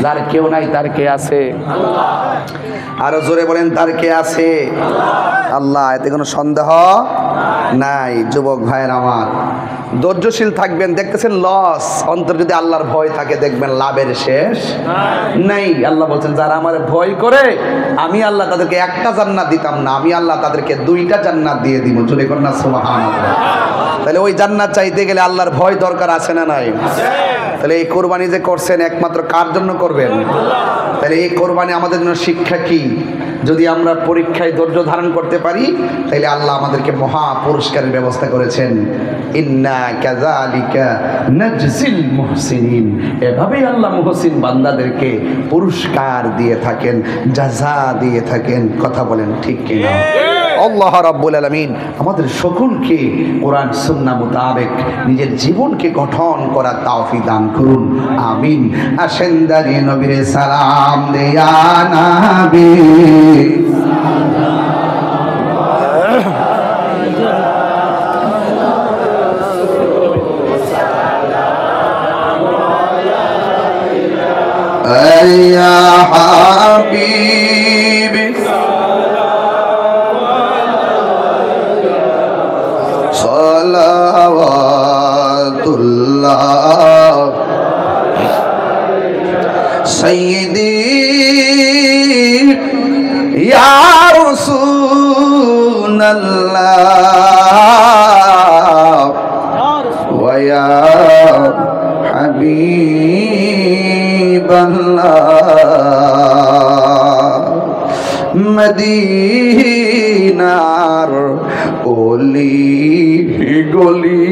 যার কেউ নাই তার কে আছে? আরো জোরে বলেন, তার কে আছে? আল্লাহ। এতে কোনো সন্দেহ নাই। যুবক ভাইয়ের আমার, ধৈর্যশীল থাকবেন। দেখতেছেন লস, অন্তর যদি আল্লাহর ভয় থাকে দেখবেন লাভের শেষ নাই। আল্লাহ বলছেন যারা আমার ভয় করে আমি আল্লাহ তাদেরকে 1টা জান্নাত দিতাম না, আমি আল্লাহ তাদেরকে 2টা জান্নাত দিয়ে দিব। জোরে কর না সুবহানাল্লাহ। তাহলে ওই জান্নাত চাইতে গেলে আল্লাহর ভয় দরকার আছে না নাই? তাহলে এই কোরবানি যে করছেন একমাত্র কার জন্য করবেন? তাহলে এই কোরবানি আমাদের জন্য শিক্ষা কি? যদি আমরা পরীক্ষায় ধৈর্য ধারণ করতে পারি তাহলে আল্লাহ আমাদেরকে মহা পুরস্কারের ব্যবস্থা করেছেন। ইন্না কাযালিকা নাজজিল মুহসিনিন, এভাবেই আল্লাহ মুহসিন বান্দাদেরকে পুরস্কার দিয়ে থাকেন, জাযা দিয়ে থাকেন। কথা বলেন ঠিক কিনা? আল্লাহ রাব্বুল আলামিন আমাদের সকলকে কোরআন সুন্নাহ মোতাবেক নিজের জীবনকে গঠন করার তৌফিক দান করুন, আমিন। আসেন দাঁড়িয়ে নবীরে সালাম দেয়া নবী ইয়া হাবিবি সালাওয়াতুল্লাহ সাইয়্যিদি ইয়া রাসূলুল্লাহ ওয়া ইয়া হাবিবাল্লাহ মদিনার অলি গলি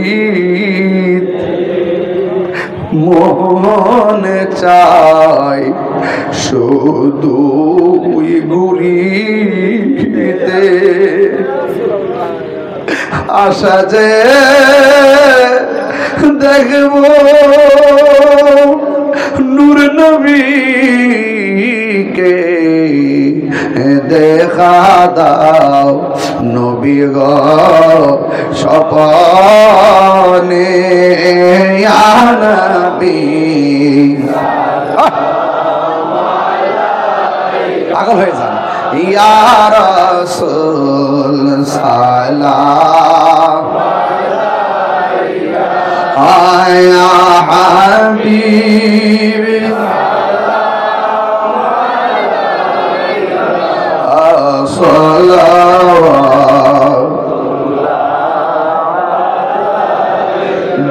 মন চাই শুধু ঘুরিতে, আশা যে দেখব নূর নবীকে, দেখা দাও নবী গো স্বপনে ইয়া নবী। পাগল হয়ে যান। ইয়া রাসূল সালাম ইয়া হাবিব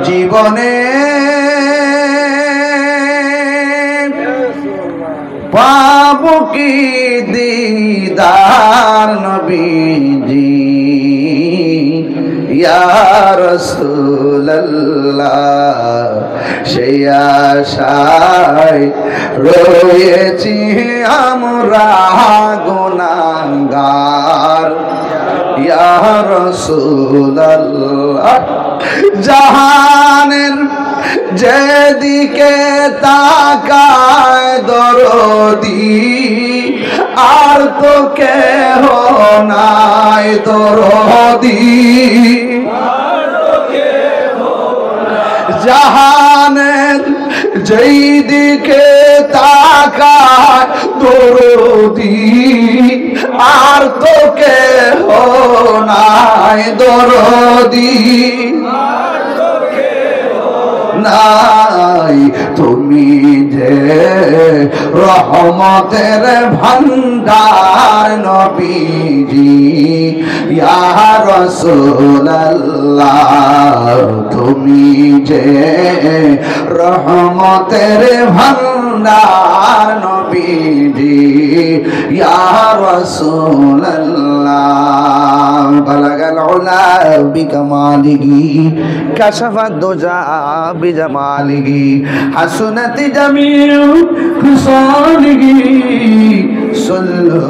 জীবনে পাবো কি দিদার নবীজি, ইয়া রাসূলুল্লাহ সেই আশায় রয়েছি আমরা গুনাহগার, ইয়া রাসূলুল্লাহ জাহানের যেদিকে তাকায় দরদি আর তো কেহ নাই দরদি, জাহানের যেদিকে তাকায় দরদি আর তো কেহ নাই দরদি নাই, তুমি যে রহমতের ভান্ডার নবীজি, ইয়া রাসূলুল্লাহ তুমি যে রহমতের ভান্ডার নবীজি, ইয়া রাসূলুল্লাহ বালাগাল উলা বিকামালিহি কাশাফাদ দুজা বিজামালিহি হাসুনাত জামিউ হুসানিহি সাল্লু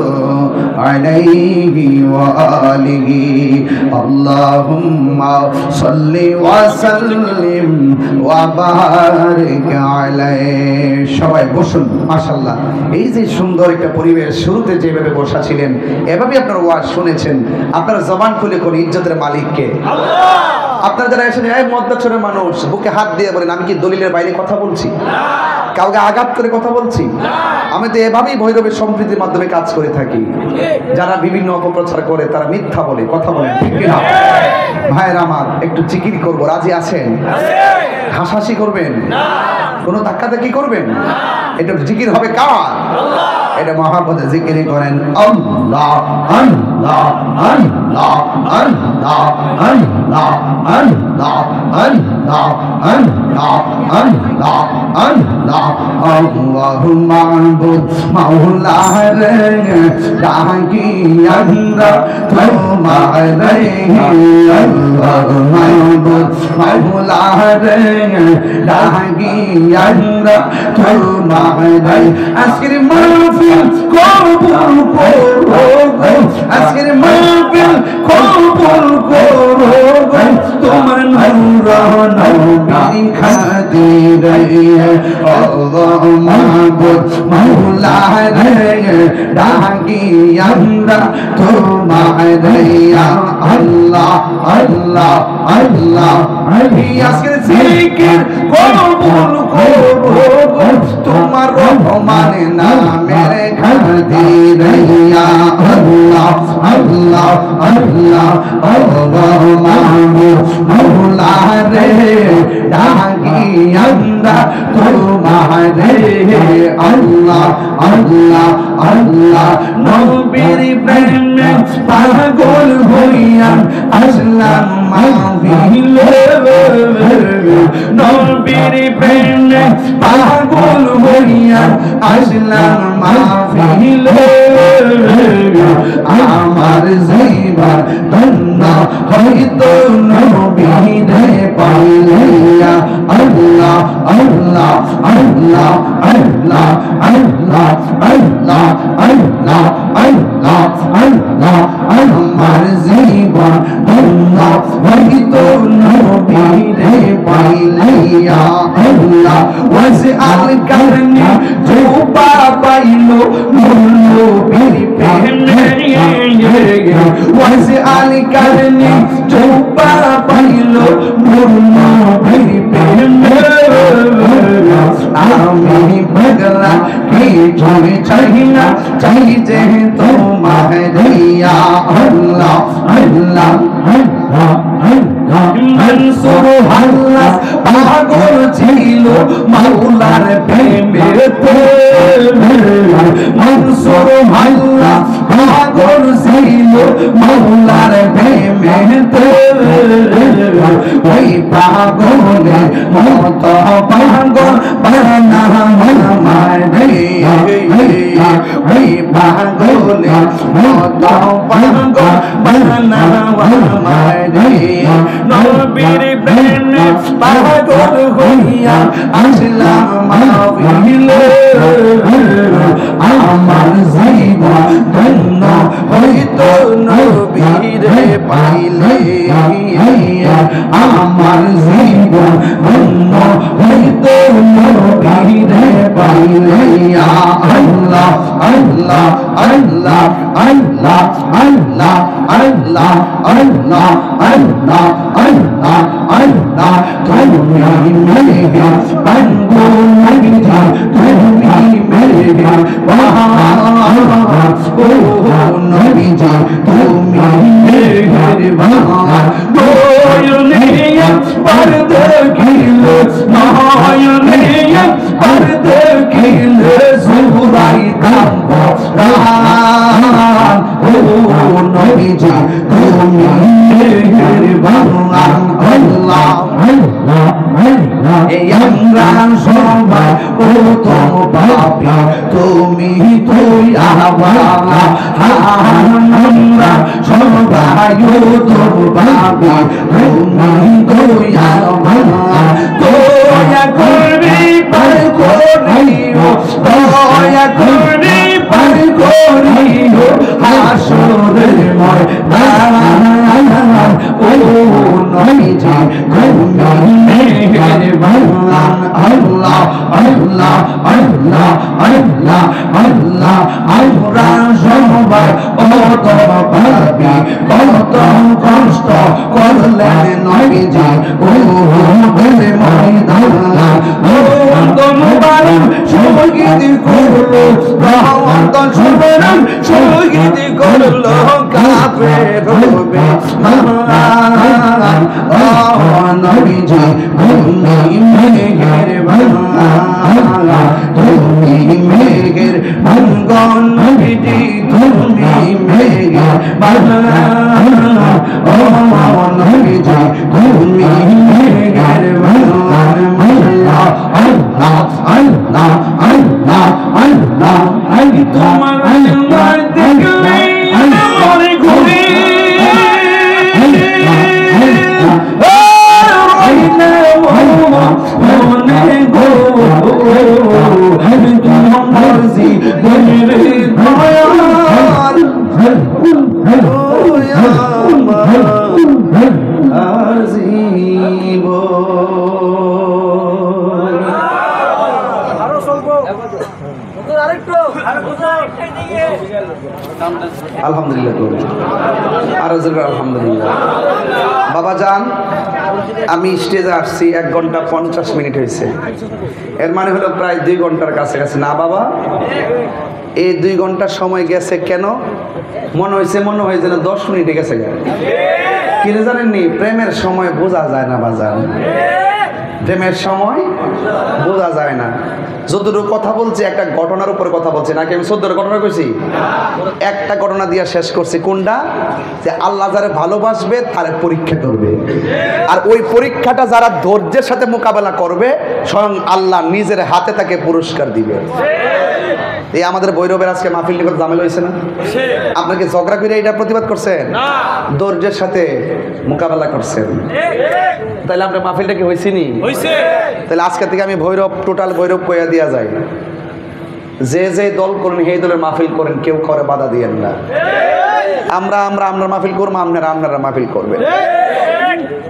আলাইহি ওয়া আলিহি আল্লাহুম্মা সাল্লি ওয়া সাল্লিম ওয়া বারিক আলাইহি। সবাই বসুন। মাশাআল্লাহ, এই যে সুন্দর একটা পরিবেশ, শুরুতে যেভাবে বসা ছিলেন এভাবে আপনারা ওয়াজ শুনেছেন। আপনারা জবান খুলে কোন ইজ্জতের মালিক কে? আল্লাহ। আপনারা যারা এসে এই মধ্যচ্ছরের মানুষ বুকে হাত দিয়ে বলেন আমি কি দলিলের বাইরে কথা বলছি? কাউকে আঘাত করে কথা বলছি? আমি তো এভাবেই ভৈরবের সম্প্রীতির মাধ্যমে কাজ করে থাকি। যারা বিভিন্ন অপপ্রচার করে তারা মিথ্যা বলে, কথা বলে, ঠিক কিনা? ভাইয়ের আমার, একটু জিকির করবো, রাজি আছেন? হাসাহাসি করবেন? কোনো ধাক্কাধাক্কি করবেন? এটা জিকির হবে কার? এটা মহব্বতে জিকির করেন আল্লাহ আল্লাহ আল্লাহ আল্লাহ আল্লাহ আল্লাহ আল্লাহ আল্লাহ আল্লাহ আল্লাহ আল্লাহু মাবুদ মাওলা রে ডাকি আমরা তোমারে আল্লাহু মাবুদ মাওলা রে ডাকি আমরা তোমারে আজকের মাহফিল কবুল করো আজকের মাহফিল কবুল করো তোমার নূর নবী খাতিরে আল্লাহ মাবুদ মাওলা রে ডাকি আমরা তোমারে আল্লাহ আল্লাহ আল্লাহ আজকের জিকির কবুল করো তোমার রহমান নামের খাতিরে আল্লাহ আল্লাহ আল্লাহ আল্লাহ মাবুদ মাওলা রে ডাকি আমরা তোমারে আল্লাহ আল্লাহ আল্লাহ নবীর প্রেমে পাগল হইয়া আসলাম মাহফিলে নবীর প্রেমে পাগল হইয়া আসলাম মাহফিলে আমার জীবন ধন্য হইতো নবীরে পাইলে আল্লাহ আল্লাহ আল্লাহ আল্লাহ আল্লাহ আল্লাহ আল্লাহ আল্লাহ আল্লাহ আমার জীবন ধন্য হইতো নবীরে পাইলে আল্লাহ ওয়াসআল করনি জোবা পাইলো নবীর প্রেমে ওয়াসআল করনি জোবা পাইলো নবীর প্রেমে আমি বদলা কি চাই না চাই যে তোমারে আল্লাহ আল্লাহ আল্লাহ মনসুর আল্লাহ পাগল ছিল মাওলার প্রেমেতে মনসুর আল্লাহ পাগল ছিল মাওলার প্রেমেতে ওই পাগলে মত পাগল বানা মারে ওই পাগলে মত পাগল বানা মারে নবীর প্রেমে পাগল হইয়া আসলাম মাহফিলে আমার জীবন ধন্য হইতো নবীরে পাইলে আমার জীবন ধন্য হইতো নবীরে পাইলে আল্লাহ আল্লাহ আল্লাহ আল্লাহ আল্লাহ আল্লাহ আল্লাহ আল্লাহ আল্লাহ আল্লাহ তুমি মেরে বন্ধু নবীজি তুমি মেরে ও নবীজি তুমি মেরে নয়নে পর দেখিলে নয়নে পর দেখিলে সুরাই কাম্ব ও নবীজি তুমি মেরে আল্লাহ আল্লাহ এই আমরা সবাই প্রথম পাপী তুমি তুই আওয়ালা আমরা সবাই প্রথম পাপী তুমি তুই আওয়ালা দয়া করে পার করিও দয়া করে পার করিও হাসরের ময়দান ও নবীজি আল্লাহ আল্লাহ আল্লাহ আল্লাহ আল্লাহ আমরা সবাই কত পাপী কত কষ্ট করলেন নবীজি ও বলে ময়দান ও তোমার শহীদ করলো রহমত সুবহান শহীদ করলো কাফের হবে নবীজি তুমি মেঘের ভাঙা তুমি মেঘের ভাঙা আলহামদুলিল্লাহ। বাবা যান, আমি স্টেজে আসছি 1 ঘন্টা 50 মিনিট হয়েছে, এর মানে হলো প্রায় 2 ঘন্টার কাছাকাছি। না বাবা, এই 2 ঘন্টার সময় গেছে কেন? মনে হয় যেন 10 মিনিটে গেছে। কিনে জানেননি, প্রেমের সময় বোঝা যায় না বাজান, প্রেমের সময় বোঝা যায় না। যতটুকু কথা বলছি একটা ঘটনার উপরে কথা বলছি, নাকি আমি 14 ঘটনা কইছি? একটা ঘটনা দিয়ে শেষ করছি। কোনটা? যে আল্লাহ যারা ভালোবাসবে তার পরীক্ষা করবে, আর ওই পরীক্ষাটা যারা ধৈর্যের সাথে মোকাবেলা করবে স্বয়ং আল্লাহ নিজের হাতে তাকে পুরস্কার দিবে। এই আমাদের ভৈরবের আজকে মাহফিল নিয়ে জামেল হয়েছে না? আপনাকে ঝগড়া করে এটা প্রতিবাদ করছেন, ধৈর্যের সাথে মোকাবেলা করছেন, তাহলে আপনার মাহফিলটা কি হয়েছে নি? তাহলে আজকে থেকে আমি ভৈরব, টোটাল ভৈরব কইয়া দিয়া যাই, যে দল করেন সেই দলের মাহফিল করেন, কেউ করে বাধা দিয়েন না। আমরা মাহফিল করবো, আপনারা মাহফিল করবেন,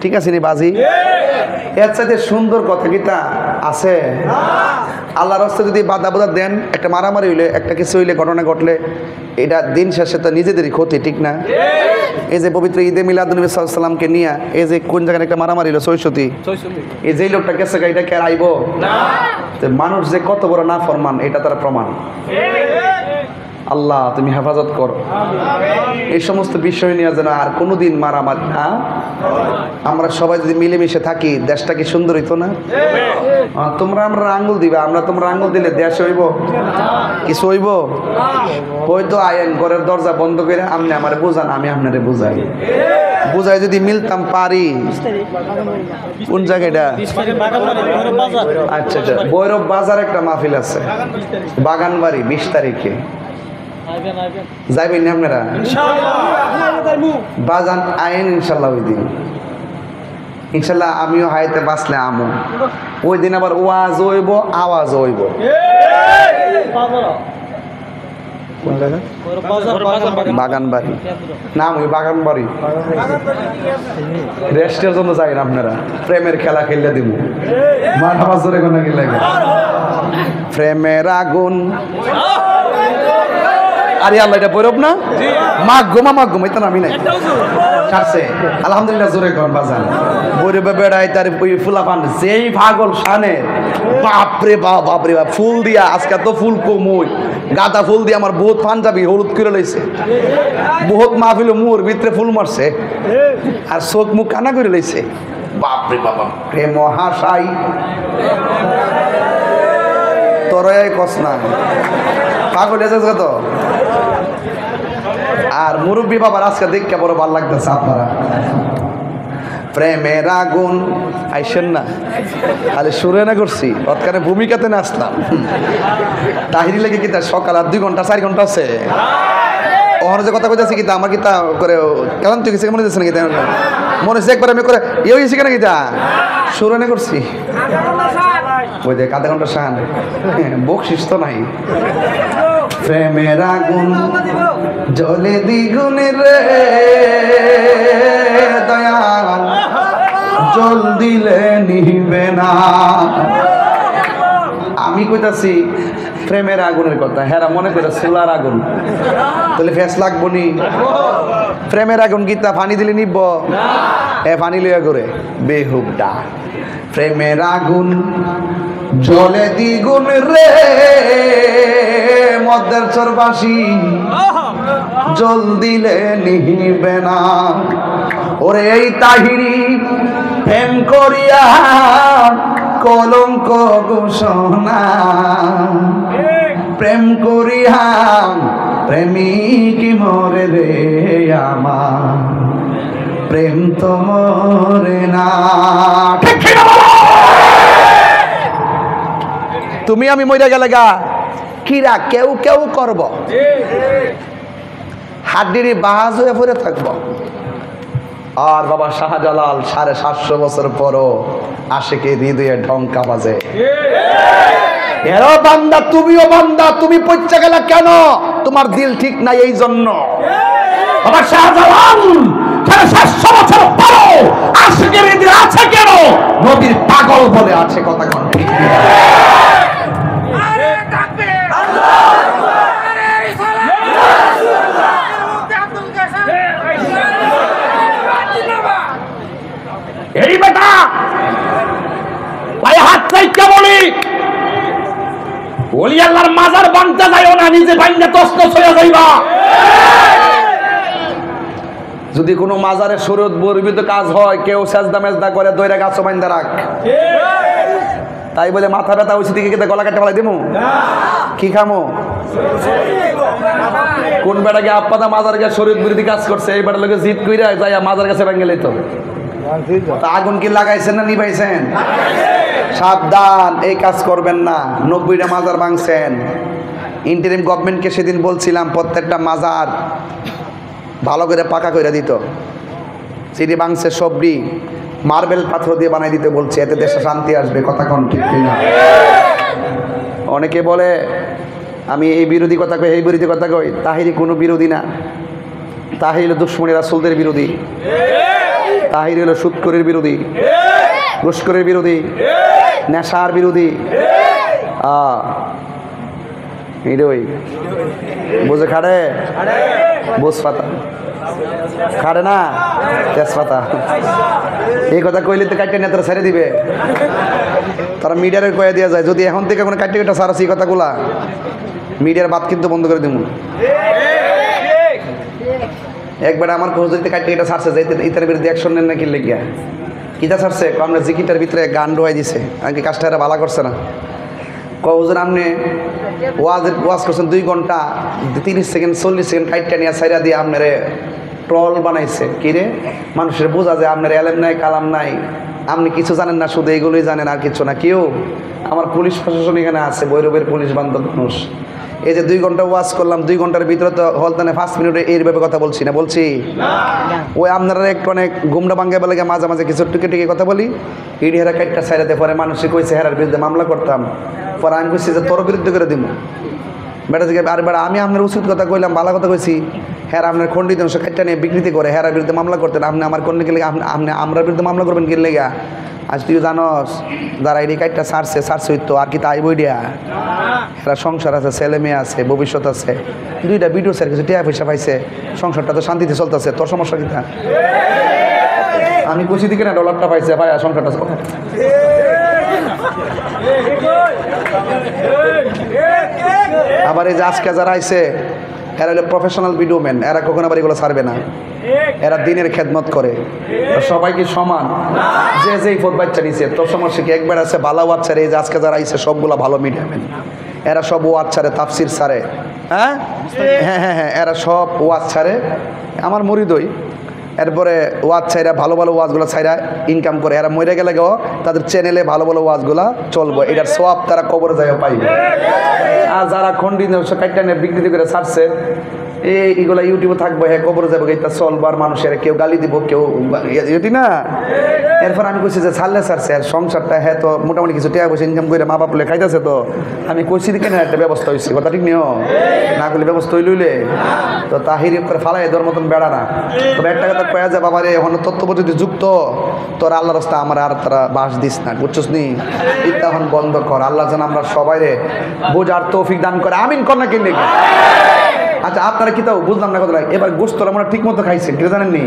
ঠিক আছে নি বাজি? এর চাইতে সুন্দর কথা কিতা আছে? আল্লাহর রাস্তায় যদি বাধা দেন, একটা মারামারি হইলে, একটা কিছু হইলে, ঘটনা ঘটলে, এটা দিন শেষে তো নিজেদেরই ক্ষতি, ঠিক না? এই যে পবিত্র ঈদে মিলাদুন্নবী সাল্লাল্লাহু আলাইহি ওয়াসাল্লামকে নিয়ে এই যে কোন জায়গায় একটা মারামারি হলো, ৬৬, এই যে লোকটা গেছে এটা কে আইব না? মানুষ যে কত বড় না ফরমান, এটা তার প্রমাণ। আল্লাহ তুমি হেফাজত করো এই সমস্ত বিষয় নিয়ে, যেন আর কোনোদিন মারামারি না। আমরা সবাই যদি মিলেমিশে থাকি, দেশটা কি সুন্দর হইতো না? তোমরা আমরা আঙ্গুল দিবা, তোমরা আঙ্গুল দিলে দেশ হইব? কিছু হইব? হয়তো আইন ঘরের দরজা বন্ধ করে আপনি আমারে বুঝান, আমি আপনারে বুঝাই যদি মিলতাম পারি। কোন জায়গাটা? আচ্ছা, ভৈরব বাজার একটা মাহফিল আছে, বাগানবাড়ি, 20 তারিখে যাইবেন আপনারা? বাজান আইন ইনশাল্লাহ ওই দিন, ইনশাল্লাহ আমিও হাইতে বাঁচলে আমো। ওই দিন আবার ওয়াজ হইব, আওয়াজ হইব। বাগানবাড়ি নাম, ওই বাগানবাড়ি রেস্টের জন্য যাই না আপনারা, প্রেমের খেলা খেললে দিব। মাথা জোরে কোন কি লাগে? প্রেমের আগুন, আরে আল্লাহ, এটা বৈরব না? মাঘ এটা নামি নাই ছাড়ছে। আলহামদুলিল্লাহ, জোরে কর বাজান। বৈরবে বেড়াই তার ফুলাফান যেই পাগল শানে, বাপরে বাপ, ফুল দিয়া, আজকে তো ফুল কমই, গাঁদা ফুল দিয়ে আমার বহুত পাঞ্জাবি হলুদ করে লইছে, বহুত মাহফিল মুর ভিতরে ফুল মারছে, আর চোখ মুখ কানা করে লইছে। বাপরে বাবা, প্রেম হাসাই তোরে কস না, পাগল এসেছে তো। আর মুরব্বী বাবার আজকে দেখতে বড় ভালো লাগতেছে আপনারা। প্রেমের আগুন আইসেন না, আরে সুরে না করছি, অতখানে ভূমিকাতে না আসলাম। তাহিরি লেগে কি তার সকাল আর 2 ঘন্টা 4 ঘন্টা আছে, ওখানে যে কথা কইতেছি কিতা আমার কিতা করে কেমন তুই কিছু মনে হচ্ছে না? কিতা মনে হচ্ছে একবার আমি করে ইয়ে হয়েছি কেন? কিতা সুরে না করছি, ওই দেখ আধা ঘন্টা শান, বকশিস তো নাই। প্রেমের আগুন জ্বলে দ্বিগুণে রে দয়াল, জল দিলে নিবে না। আমি কইতাছি প্রেমের আগুনের কথা, হেরা মনে করে সোলার আগুন, তাহলে ফেস লাগবো নি? প্রেমের আগুন গীতা পানি দিলে নিব? পানি লইয়া করে বেহুবডা। প্রেমের আগুন জ্বলে দ্বিগুণ রে মদের চরবাসী, জল দিলে নিবে না। ওরে এই তাহিরি প্রেম করিয়া কলঙ্ক ঘোষণা, প্রেম করিয়া প্রেমিক মরে রে আমার, প্রেম তো মরে না। তুমি আমি মরে গেলে গা কিরা কেউ কেউ করব, হাড্ডির বাজ হয়ে পড়ে থাকবো। আর বাবা শাহজালাল 750 বছর পরও আশিকে হৃদয়ে ঢঙ্কা বাজে। এরো বান্দা, তুমিও বান্দা, তুমি পচ্চা গেলা কেন? তোমার দিল ঠিক নাই এই জন্য। বাবা শাহজালাল 750 বছর পরও আশিকে হৃদয়ে আছে কেন? নবীর পাগল বলে আছে। কথা কোন ঠিক না? এই বেটা পায়ে হাত চাইতে বলি, ওলি আল্লাহর মাজার বানতে যাইও না, নিজে ভাঙা তছনছ হয়ে যাইবা। যদি কোনো মাজারে শরীয়ত বর্বিত কাজ হয়, কেউ সেজদা মেজদা করে দইরা গাছ বাইন্দা রাখ। তাই বলে মাথা ব্যথা হইছে দিকে কেটে গলা কাটে ফেলাই দেবো? কি খামো? কোন বেটাকে আপাদা মাজার গিয়ে শরীয়ত বিরোধী কাজ করছে, এই বেটার লোকে জিদ কইরা যাইয়া মাজার কাছে ভেঙে লইতো। আগুন কি লাগাইছেন না নিভাইছেন? সাবধান, এই কাজ করবেন না। 90টা মাজার ভাঙছেন। ইন্টারিম গভর্নমেন্টকে সেদিন বলছিলাম প্রত্যেকটা মাজার ভালো করে পাকা করে দিত। সিডি ভাঙছে সবরি মার্বেল পাথর দিয়ে বানাই দিতে বলছে, এতে দেশে শান্তি আসবে। কথা কোন ঠিক কিনা? অনেকে বলে আমি এই বিরোধী কথা কই, এই বিরোধী কথা কই। তাহিরি কোনো বিরোধী না। তাহির হলো দুশ্মনী রাসূলদের বিরোধী, তাহির হলো সুদখোরের বিরোধী, ঘুষখোরের বিরোধী, নেশার বিরোধী। এইটাই বুঝে খাড়ে বোঝ পাতা খাড়ে না তেজপাতা। এই কথা কইলে তো কাটিয়ে নেতারা ছেড়ে দিবে। তারা মিডিয়ারে কয়ে দেওয়া যায়, যদি এখন থেকে কোনো কাটিয়ে কাটা সারাছি এই কথাগুলা, মিডিয়ার বাদ কিন্তু বন্ধ করে দিব। একবার আমার কৌজরিতে কাটিয়ে এটা ছাড়ছে যে ইতার বিরুদ্ধে অ্যাকশন নেন না, কি লেগিয়া কিতা ছাড়ছে? আমরা জিকিটার ভিতরে গান ডোয়াই দিছে, আর কি কাজটা এরা ভালো করছে না। কৌজর আপনি ওয়াজ করছেন 2 ঘন্টা, 30 সেকেন্ড 40 সেকেন্ড কাইটটা নিয়ে সাইরা দিয়ে আপনারে ট্রল বানাইছে। কিরে মানুষের বোঝা যায় আপনার এলেম নাই কালাম নাই, আপনি কিছু জানেন না, শুধু এগুলোই জানেন আর কিছু না। কেউ আমার পুলিশ প্রশাসন এখানে আছে, ভৈরবের পুলিশ বান্ধব মানুষ। এই যে 2 ঘন্টা ওয়াজ করলাম, 2 ঘন্টার ভিতরে তো হলতানে 5 মিনিটে এইভাবে কথা বলছি না, বলছি ওই আপনারা একটু অনেক গুমরা ভাঙ্গে বলে মাঝে মাঝে কিছু টুকে টুকে কথা বলি। ইডি হেরা কাইটটা সাইরাতে পরে মানুষে কইছে হেরার বিরুদ্ধে মামলা করতাম, পরে আমি কইছি যে তোর বিরুদ্ধে করে দিব। বেটা থেকে আর বেটা আমি আপনার উচিত কথা কইলাম, ভালো কথা কইছি। হ্যাঁ আপনার খণ্ডিত অংশ কাইটটা নিয়ে বিকৃতি করে হেরার বিরুদ্ধে মামলা করতেন, আপনি আমার কোন লেগে আপনি আমরা বিরুদ্ধে মামলা করবেন কি লেগা? আজ তুই জানস যারা এই কাইটটা ছাড়ছে হইতো আর কি তাই বই দিয়া, এরা সংসার আছে, ছেলে মেয়ে আছে, ভবিষ্যৎ আছে। 2টা ভিডিও স্যার কিছু টিয়া পয়সা পাইছে, সংসারটা তো শান্তিতে চলতেছে, তোর সমস্যা কিনা? আমি খুশি দিকে না ডলারটা পাইছে ভাই, সংসারটা আবার এই যে আজকে যারা আইছে এরা হলো প্রফেশনাল ভিডিও ম্যান, এরা কখনো আবার এগুলো ছাড়বে না। এরা দিনের খেদমত করে, সবাইকে সমান। যে যেই ফোট বাচ্চা নিছে তোর সমস্যা কি? একবার আছে ভালো ওয়াচ্ছারে, এই যে আজকে যারা আইছে সবগুলা ভালো মিডিয়া ম্যান। এরা সব ওয়াজ ছাড়ে, তাফসির ছাড়ে। হ্যাঁ হ্যাঁ হ্যাঁ হ্যাঁ, এরা সব ওয়াজ ছাড়ে, আমার মুরিদই। এরপরে ওয়াজ ছাইরা ভালো ভালো ওয়াজগুলো ছাইরা ইনকাম করে। এরা মরে গেলে গেও তাদের চ্যানেলে ভালো ভালো ওয়াজগুলা চলবো, এটার সওয়াব তারা কবরে যায় পাইবে। আর যারা খন্ডিত কাইটা নিয়ে বিকৃতি করে ছাড়ছে, এইগুলা ইউটিউবে থাকবো, হ্যাঁ কবরে যাবো, এটা চলবো। আর মানুষের কেউ গালি দিব, কেউ এটি না। এরপর আমি কইছি যে ছাড়লে ছাড়ছে আর সংসারটা, হ্যাঁ তো মোটামুটি কিছু টাকা পয়সা ইনকাম করে মা বাপলে খাইতেছে, তো আমি কইছি দিকে না একটা ব্যবস্থা হয়েছে। কথা ঠিক নিও না করলে ব্যবস্থা হইলইলে তো তাহির করে ফালাই তোর মতন বেড়া না। তবে একটা কথা কয়া যায়, বাবারে এখন তথ্য যদি যুক্ত তোর আল্লাহ রাস্তা আমার আর তারা বাস দিস না, বুঝছস নি? এটা এখন বন্ধ কর। আল্লাহ যেন আমরা সবাই রে বোঝার তৌফিক দান করে, আমিন কর না কিনলে। আচ্ছা আপনারা কি তাও বুঝলাম না কথা, এবার গোস্তরা আমরা ঠিক মতো খাইছেন কিন্তু জানেননি,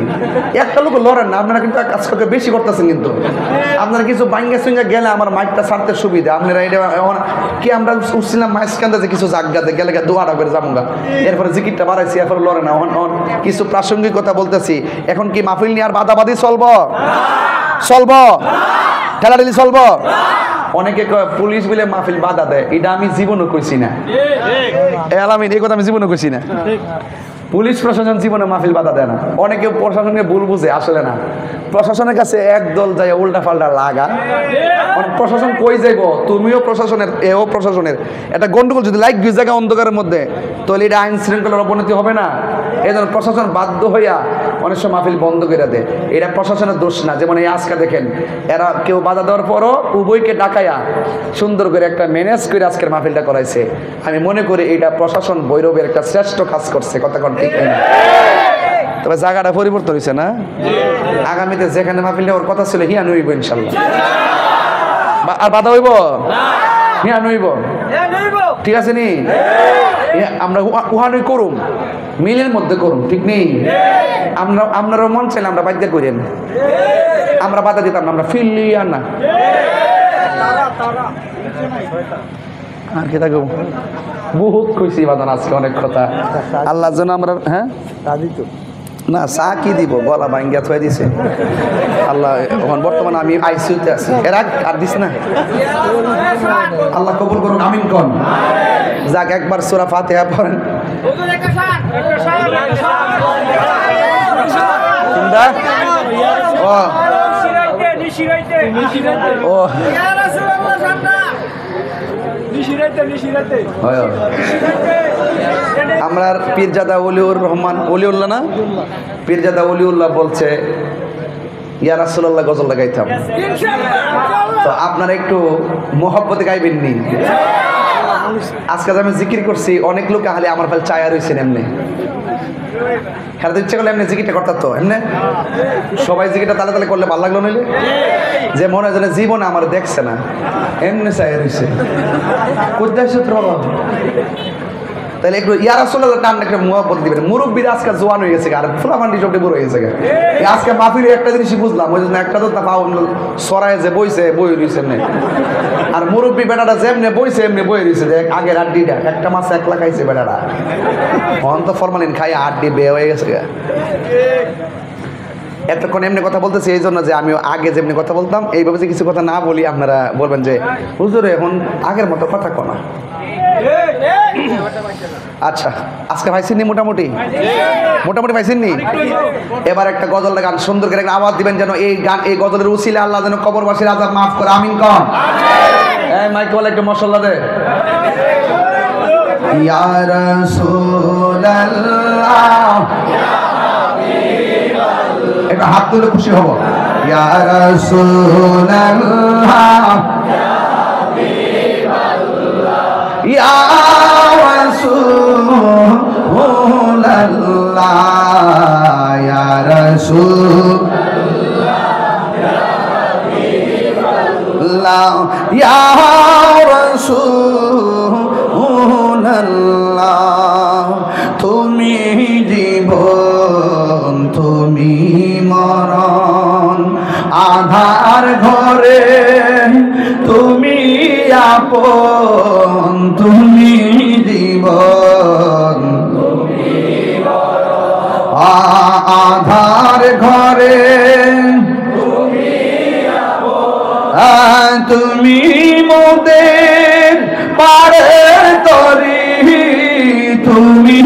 একটা লোক লড়েন না, আপনারা কিন্তু আজকে বেশি করতেছেন। কিন্তু আপনারা কিছু বাইঙ্গা সুইঙ্গা গেলে আমার মাইকটা ছাড়তে সুবিধা। আপনারা এটা কি আমরা উঠছিলাম মাইসকান্দাতে কিছু জায়গাতে গেলে দোয়াটা করে যাবো, এরপরে জিকিরটা বাড়াইছি, এরপরে লড়ে না। কিছু প্রাসঙ্গিক কথা বলতেছি। এখন কি মাহফিল নিয়ে আর বাদাবাদি চলবো? ঠেলাঠেলি চলবো? অনেকে কয় পুলিশ বলে মাহফিল বাধা দেয়, এটা আমি জীবনও কইছি না। আলামিন এই কথা আমি জীবনও কইছি না। পুলিশ প্রশাসন জীবনে মাহফিল বাধা দেয় না। অনেকে প্রশাসনকে ভুল বুঝে, আসলে না। প্রশাসনের কাছে একদল যায় উল্টা পাল্টা লাগা। প্রশাসন কই যাইব, তুমিও প্রশাসনের, এও প্রশাসনের। একটা গন্ডগোল যদি লাইক দুই জায়গা অন্ধকারের মধ্যে, তাহলে এটা আইন শৃঙ্খলার অবনতি হবে না। এই জন্য প্রশাসন বাধ্য হইয়া অনেক সময় মাহফিল বন্ধ করে দেয়। এটা প্রশাসনের দোষ না। যেমন এই আজকে দেখেন, এরা কেউ বাধা দেওয়ার পরও উভয়কে ডাকাইয়া সুন্দর করে একটা ম্যানেজ করে আজকের মাহফিলটা করাইছে। আমি মনে করি এটা প্রশাসন ভৈরবের একটা শ্রেষ্ঠ কাজ করছে। কথা কোন ঠিক না? তবে জায়গাটা পরিবর্তন হয়েছে না। আগামীতে যেখানে মাহফিলটা ওর কথা ছিল হিয়া নইব ইনশাল্লাহ। আর বাধা হইব হিয়া নইব, ঠিক আছে নি? আমরা উহানই করুম, মিলের মধ্যে করুম, ঠিক নেই? আপনারও মন চাইলে আমরা বাধ্য করেন, আমরা বাধা দিতাম না, আমরা ফিরলিয়া না। আর কি থাকবো, বহুত কইছি বাদান আজকে অনেক কথা। আল্লাহ যেন আমরা, হ্যাঁ না চা কি দিব, গলা ভাঙ্গিয়া থুয়ে দিছে আল্লাহ। এখন বর্তমানে আমি আইসিইউতে আছি, এর আর দিস না। আল্লাহ কবুল করুন, আমিন কোন। যাক একবার সূরা ফাতিহা পড়েন। ও আমরা পীরজাদা ওলিউর রহমান, ওলিউল্লাহ না, পীরজাদা ওলিউল্লাহ বলছে ইয়া রাসূলুল্লাহ গজল লাগাইতাম। তো আপনারা একটু মোহব্বতে গাইবেন নি। আজকে আমি জিকির করছি, অনেক লোক আহলে আমার ফেল চায়া রয়েছেন এমনি। খেলাতে ইচ্ছে করলে এমনি জিকিরটা করতাম তো এমনি। সবাই জিকিরটা তালে তালে করলে ভালো লাগলো নইলে? যে মনে হয় যেন জীবনে আমার দেখছে না, এমনি চায়া রয়েছে। কোথায় সূত্র তাহলে একটু ইয়া রাসূলুল্লাহ টান একটা মুহাব্বত দিবেন। মুরব্বীরা আজকে জোয়ান হয়ে গেছে, আর ফুলামান্ডি সবটি বড় হয়ে গেছে। আজকে মাহফিলে একটা জিনিসই বুঝলাম, ওই জন্য একটা তো পাও সরাই যে বইছে বই রয়েছে এমনি। আর মুরব্বী বেটাটা যেমনি বইছে এমনি বই রয়েছে, যে আগের আড্ডিটা একটা মাছ একলা খাইছে বেটাটা, অন তো ফরমালিন খাই আড্ডি বে হয়ে গেছে। এতক্ষণ এমনি কথা বলতেছি এই জন্য যে আমি আগে যেমনি কথা বলতাম এইভাবে যে কিছু কথা না বলি, আপনারা বলবেন যে হুজুর এখন আগের মতো কথা কনা। আচ্ছা আজকে পাইছেননি? মোটামুটি মোটামুটি পাইছেননি? এবার একটা গজল গান সুন্দর করে একটা আওয়াজ দিবেন, যেন এই গান, এই গজলের উসিলে আল্লাহ যেন কবরবাসীর আযাব মাফ করে। আমিন কোন। এই মাইক ওয়ালা একটু মাশাআল্লাহ দে। ইয়া রাসূলুল্লাহ, একটা হাত তুলে খুশি হব। ইয়া রাসূলুল্লাহ, ইয়া রাসূলুল্লাহ, ইয়া রাসূলুল্লাহ, ইয়া রাসূলুল্লাহ, তুমি জীবন তুমি মরণ, আধার ঘরে তুমি আপন, তুমি জীবন আধার ঘরে তুমি মোদের পারে তরি, তুমি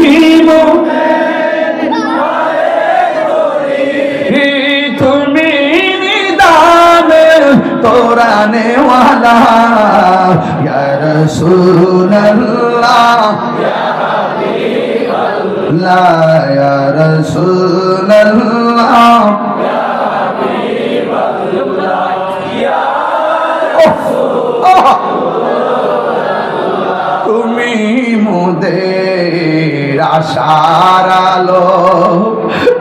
তুমি নিদান তোরানে ওয়ালা, ইয়া রাসূলুল্লাহ, ইয়া রাসূলুল্লাহ, তুমি মোদের আশার আলো,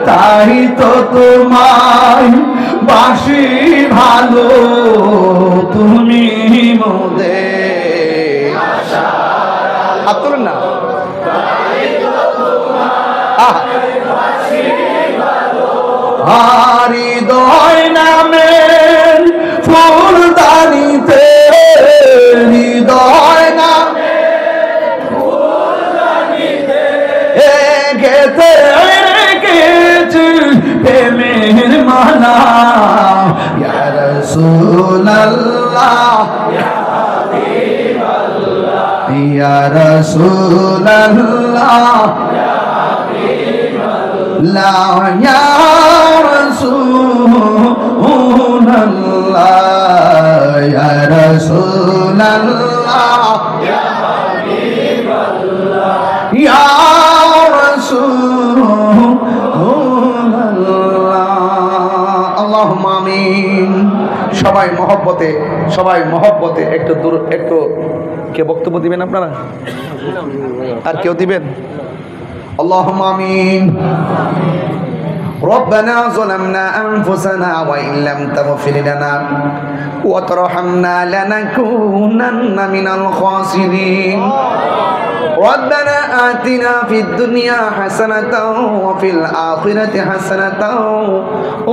তাই তো তোমায় বাসি ভালো, তুমি মোদের আশার আলো না। হৃদয় নামের ফুলদানিতে, হৃদয় নামের ফুলদানিতে গেতে গেছে প্রেমের মালা, ইয়া রাসূলুল্লাহ, ইয়া রাসূলুল্লাহ লা ইয়া রাসূলুল্লাহ ইয়া রাসূলুল্লাহ ইয়া হাবিবাল্লাহ ইয়া রাসূলুল্লাহ আল্লাহুম্মা আমিন। সবাই মহব্বতে একটু দূর একটু কে বক্তব্য দিবেন আপনারা আর কেউ দিবেন? আল্লাহুম্মা আমিন। ربنا ظلمنا أنفسنا وإن لم تغفر لنا وترحمنا لنكونن من الخاسرين ربنا آتنا في الدنيا حسنة وفي الآخرة حسنة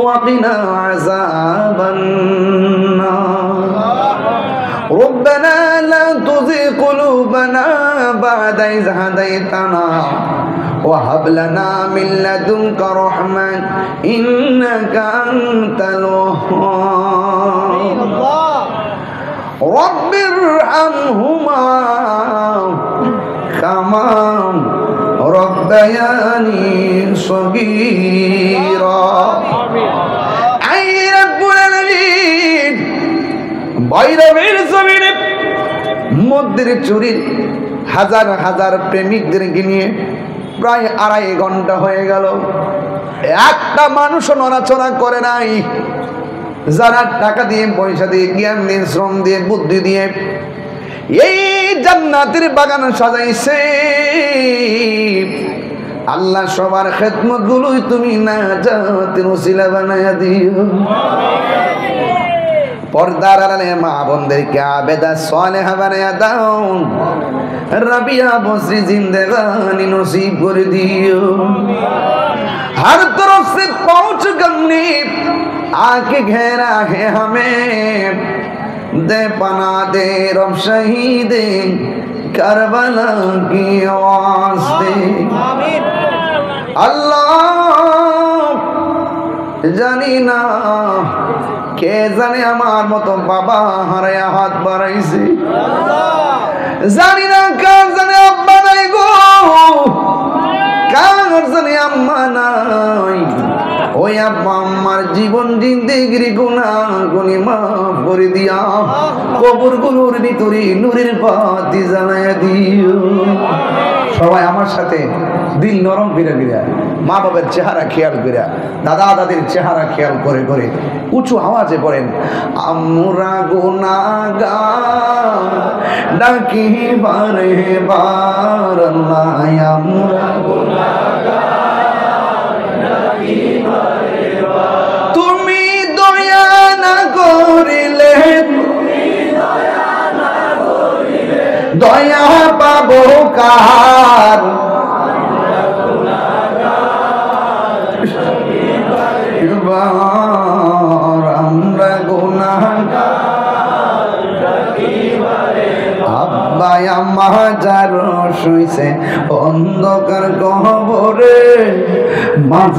وقنا عذاب النار ربنا لا تزغ قلوبنا بعد إذ هديتنا وهب لنا من لدنك رحمة إنك أنت الوهاب رب ارحمهما كما ربياني صغيرا أي رب العالمين বাইরের জমিনে মধ্যের চুরির হাজার হাজার প্রেমিকদেরকে নিয়ে প্রায় 2.5 ঘন্টা হয়ে গেল, একটা মানুষও নড়াচড়া করে নাই। যারা টাকা দিয়ে পয়সা দিয়ে জ্ঞান দিয়ে শ্রম দিয়ে বুদ্ধি দিয়ে এই জান্নাতের বাগান সাজাইছে, আল্লাহ সবার খেদমত গুলোই তুমি নাজাতের ওসিলা বানায়া দিও। পর্দার আড়ালে মা বোনদেরকে আবেদা সালেহা বানায়া দাও, রাবিয়া বসরি জিন্দেগানি নসিব করে দিও। हर तरफ से पहुंच गमनी आके घेरा है हमें, दे पना दे रब शहीद करबला की वास्ते। अल्लाह জানি না কে জানে আমার মতো বাবা হারায়া হাত বাড়াইছে, জানি না কার জানে আব্বা নাই গো, কার জানে আম্মা নাই। ওই আব্বা আম্মার জীবন জিন্দেগির গুনাহ গুনি মাফ করে দিয়া কবর গুলোর ভিতরে নূরের বাতি জ্বালায়া দিও। সবাই আমার সাথে দিল নরম ফিরে ফিরে মা বাবার চেহারা খেয়াল করে, দাদা দাদির চেহারা খেয়াল করে করে উঁচু আওয়াজে পড়েন, আমরা গুনাহগার ডাকি বারে বার আল্লাহ, আমরা গুনাহগার ডাকি বারে বার। তুমি দয়া না করিলে, দয়া পাবো কার? আমরা গুনাহগার আব্বা আম্মা যার শুইছে অন্ধকার কবরে, মাফ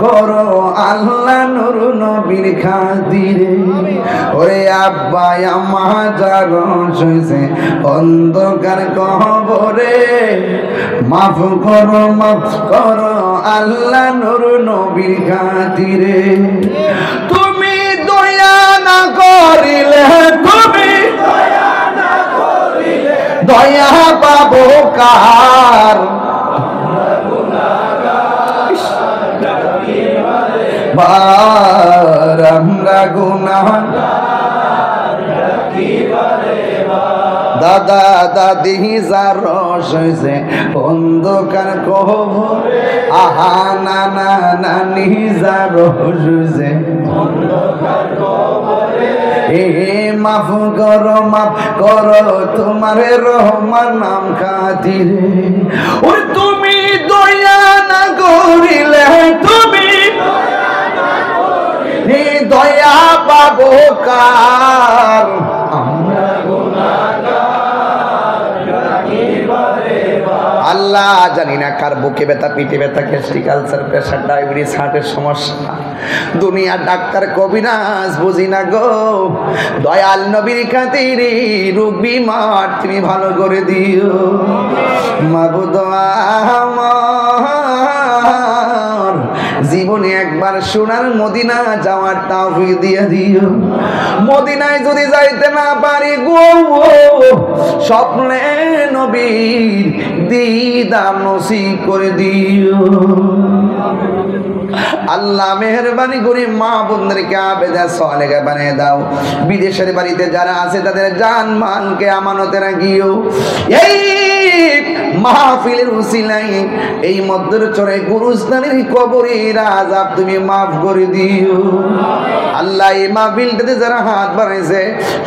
করো আল্লাহ নূর নবীর খাতিরে। ওরে আব্বা আম্মা যার শুইছে অন্ধকার কবরে, মাফ করো আল্লাহ নূর নবীর খাতিরে। তুমি দয়া না করিলে, তুমি দয়া পাবো কার? বার আমরা গুনাহগার ডাকি বারে বার। দাদা দাদি যার হইছে অন্ধকার কবরে, আহা নানা নানি যার হইছে অন্ধকার কবরে, এ মাফ করো তোমার রহমান নাম খাতিরে। ওই তুমি দয়া না করিলে, তুমি দয়া পাবো কার? আমরা গুনাহগার ডাকি বারে বার। আল্লাহ জানি না কার বুকে ব্যথা, পিঠে ব্যথা, গ্যাস্ট্রিক আলসার, প্রেশার, ডায়াবেটিস, হার্টের সমস্যা। দুনিয়া ডাক্তার কবিরাজ বুঝি না গো, দয়াল নবীর খাতিরে রোগ বিমার তুমি ভালো করে দিও। মাবুদ আমার জীবনে একবার সোনার মদিনা যাওয়ার তৌফিক দিয়ে দিও। মদিনায় যদি যাইতে না পারি গো, স্বপ্নে নবীর দিদার নসিব করে দিও। আল্লাহ মেহেরবানি করে মা বোনদেরকে আবেদা সালেহা বানিয়ে দাও। বিদেশের বাড়িতে যারা আছে তাদের জান মালকে আমানতে রাখিও। এই মাহফিলের উসিলায় এই মধ্যের চরে গুরুস্থানের কবরের আযাব তুমি মাফ করে দিও। আল্লাহ এই মাহফিলটাতে যারা হাত বাড়াইছে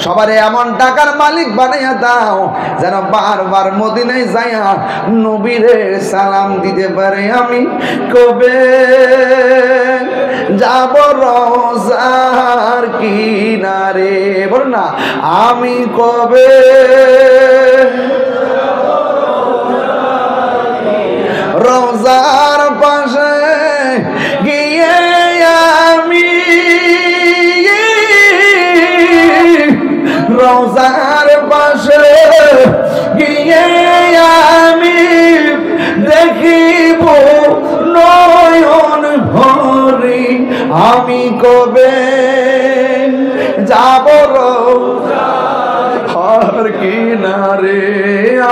সবারে এমন টাকার মালিক বানাইয়া দাও যেন বারবার মদিনায় যাইয়া নবীরে সালাম দিতে পারে। আমি কবে যাব রওজার কিনারে, বল না, আমি কবে রওজার পাশে গিয়ে আমি রওজার পাশে গিয়ে আমি দেখিব নয়ন ভরে। আমি কবে যাব রওজার কিনারে,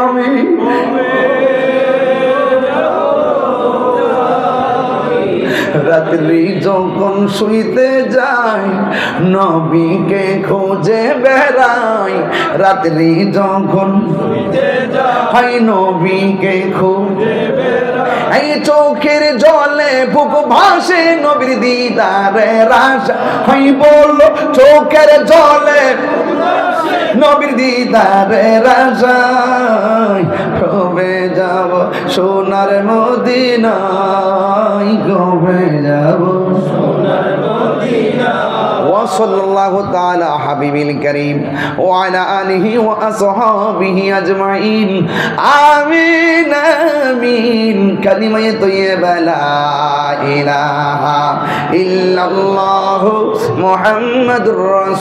আমি রাত্রি যখন শুইতে যাই নবীকে খোঁজে বেড়াই। রাত্রি যখন হাই নবীকে খোঁজে বেড়াই, এই চোখের জলে বুক ভাসে নবীর দিদারের আশা। হাই বলো চোখের জলে নবীর দিদারের আশায় কবে যাব সোনার মদিনায়, কবে যাব সোনার মদিনায়। ওয়া সাল্লাল্লাহু তাআলা হাবিবিল কারীম ওয়া আলা আলিহি ওয়া আসহাবিহি আজমাইন। আমিন আমিন। কালিমায়ে তাইয়্যিবা লা ইলাহা ইল্লাল্লাহু মুহাম্মাদুর রাসূলুল্লাহ।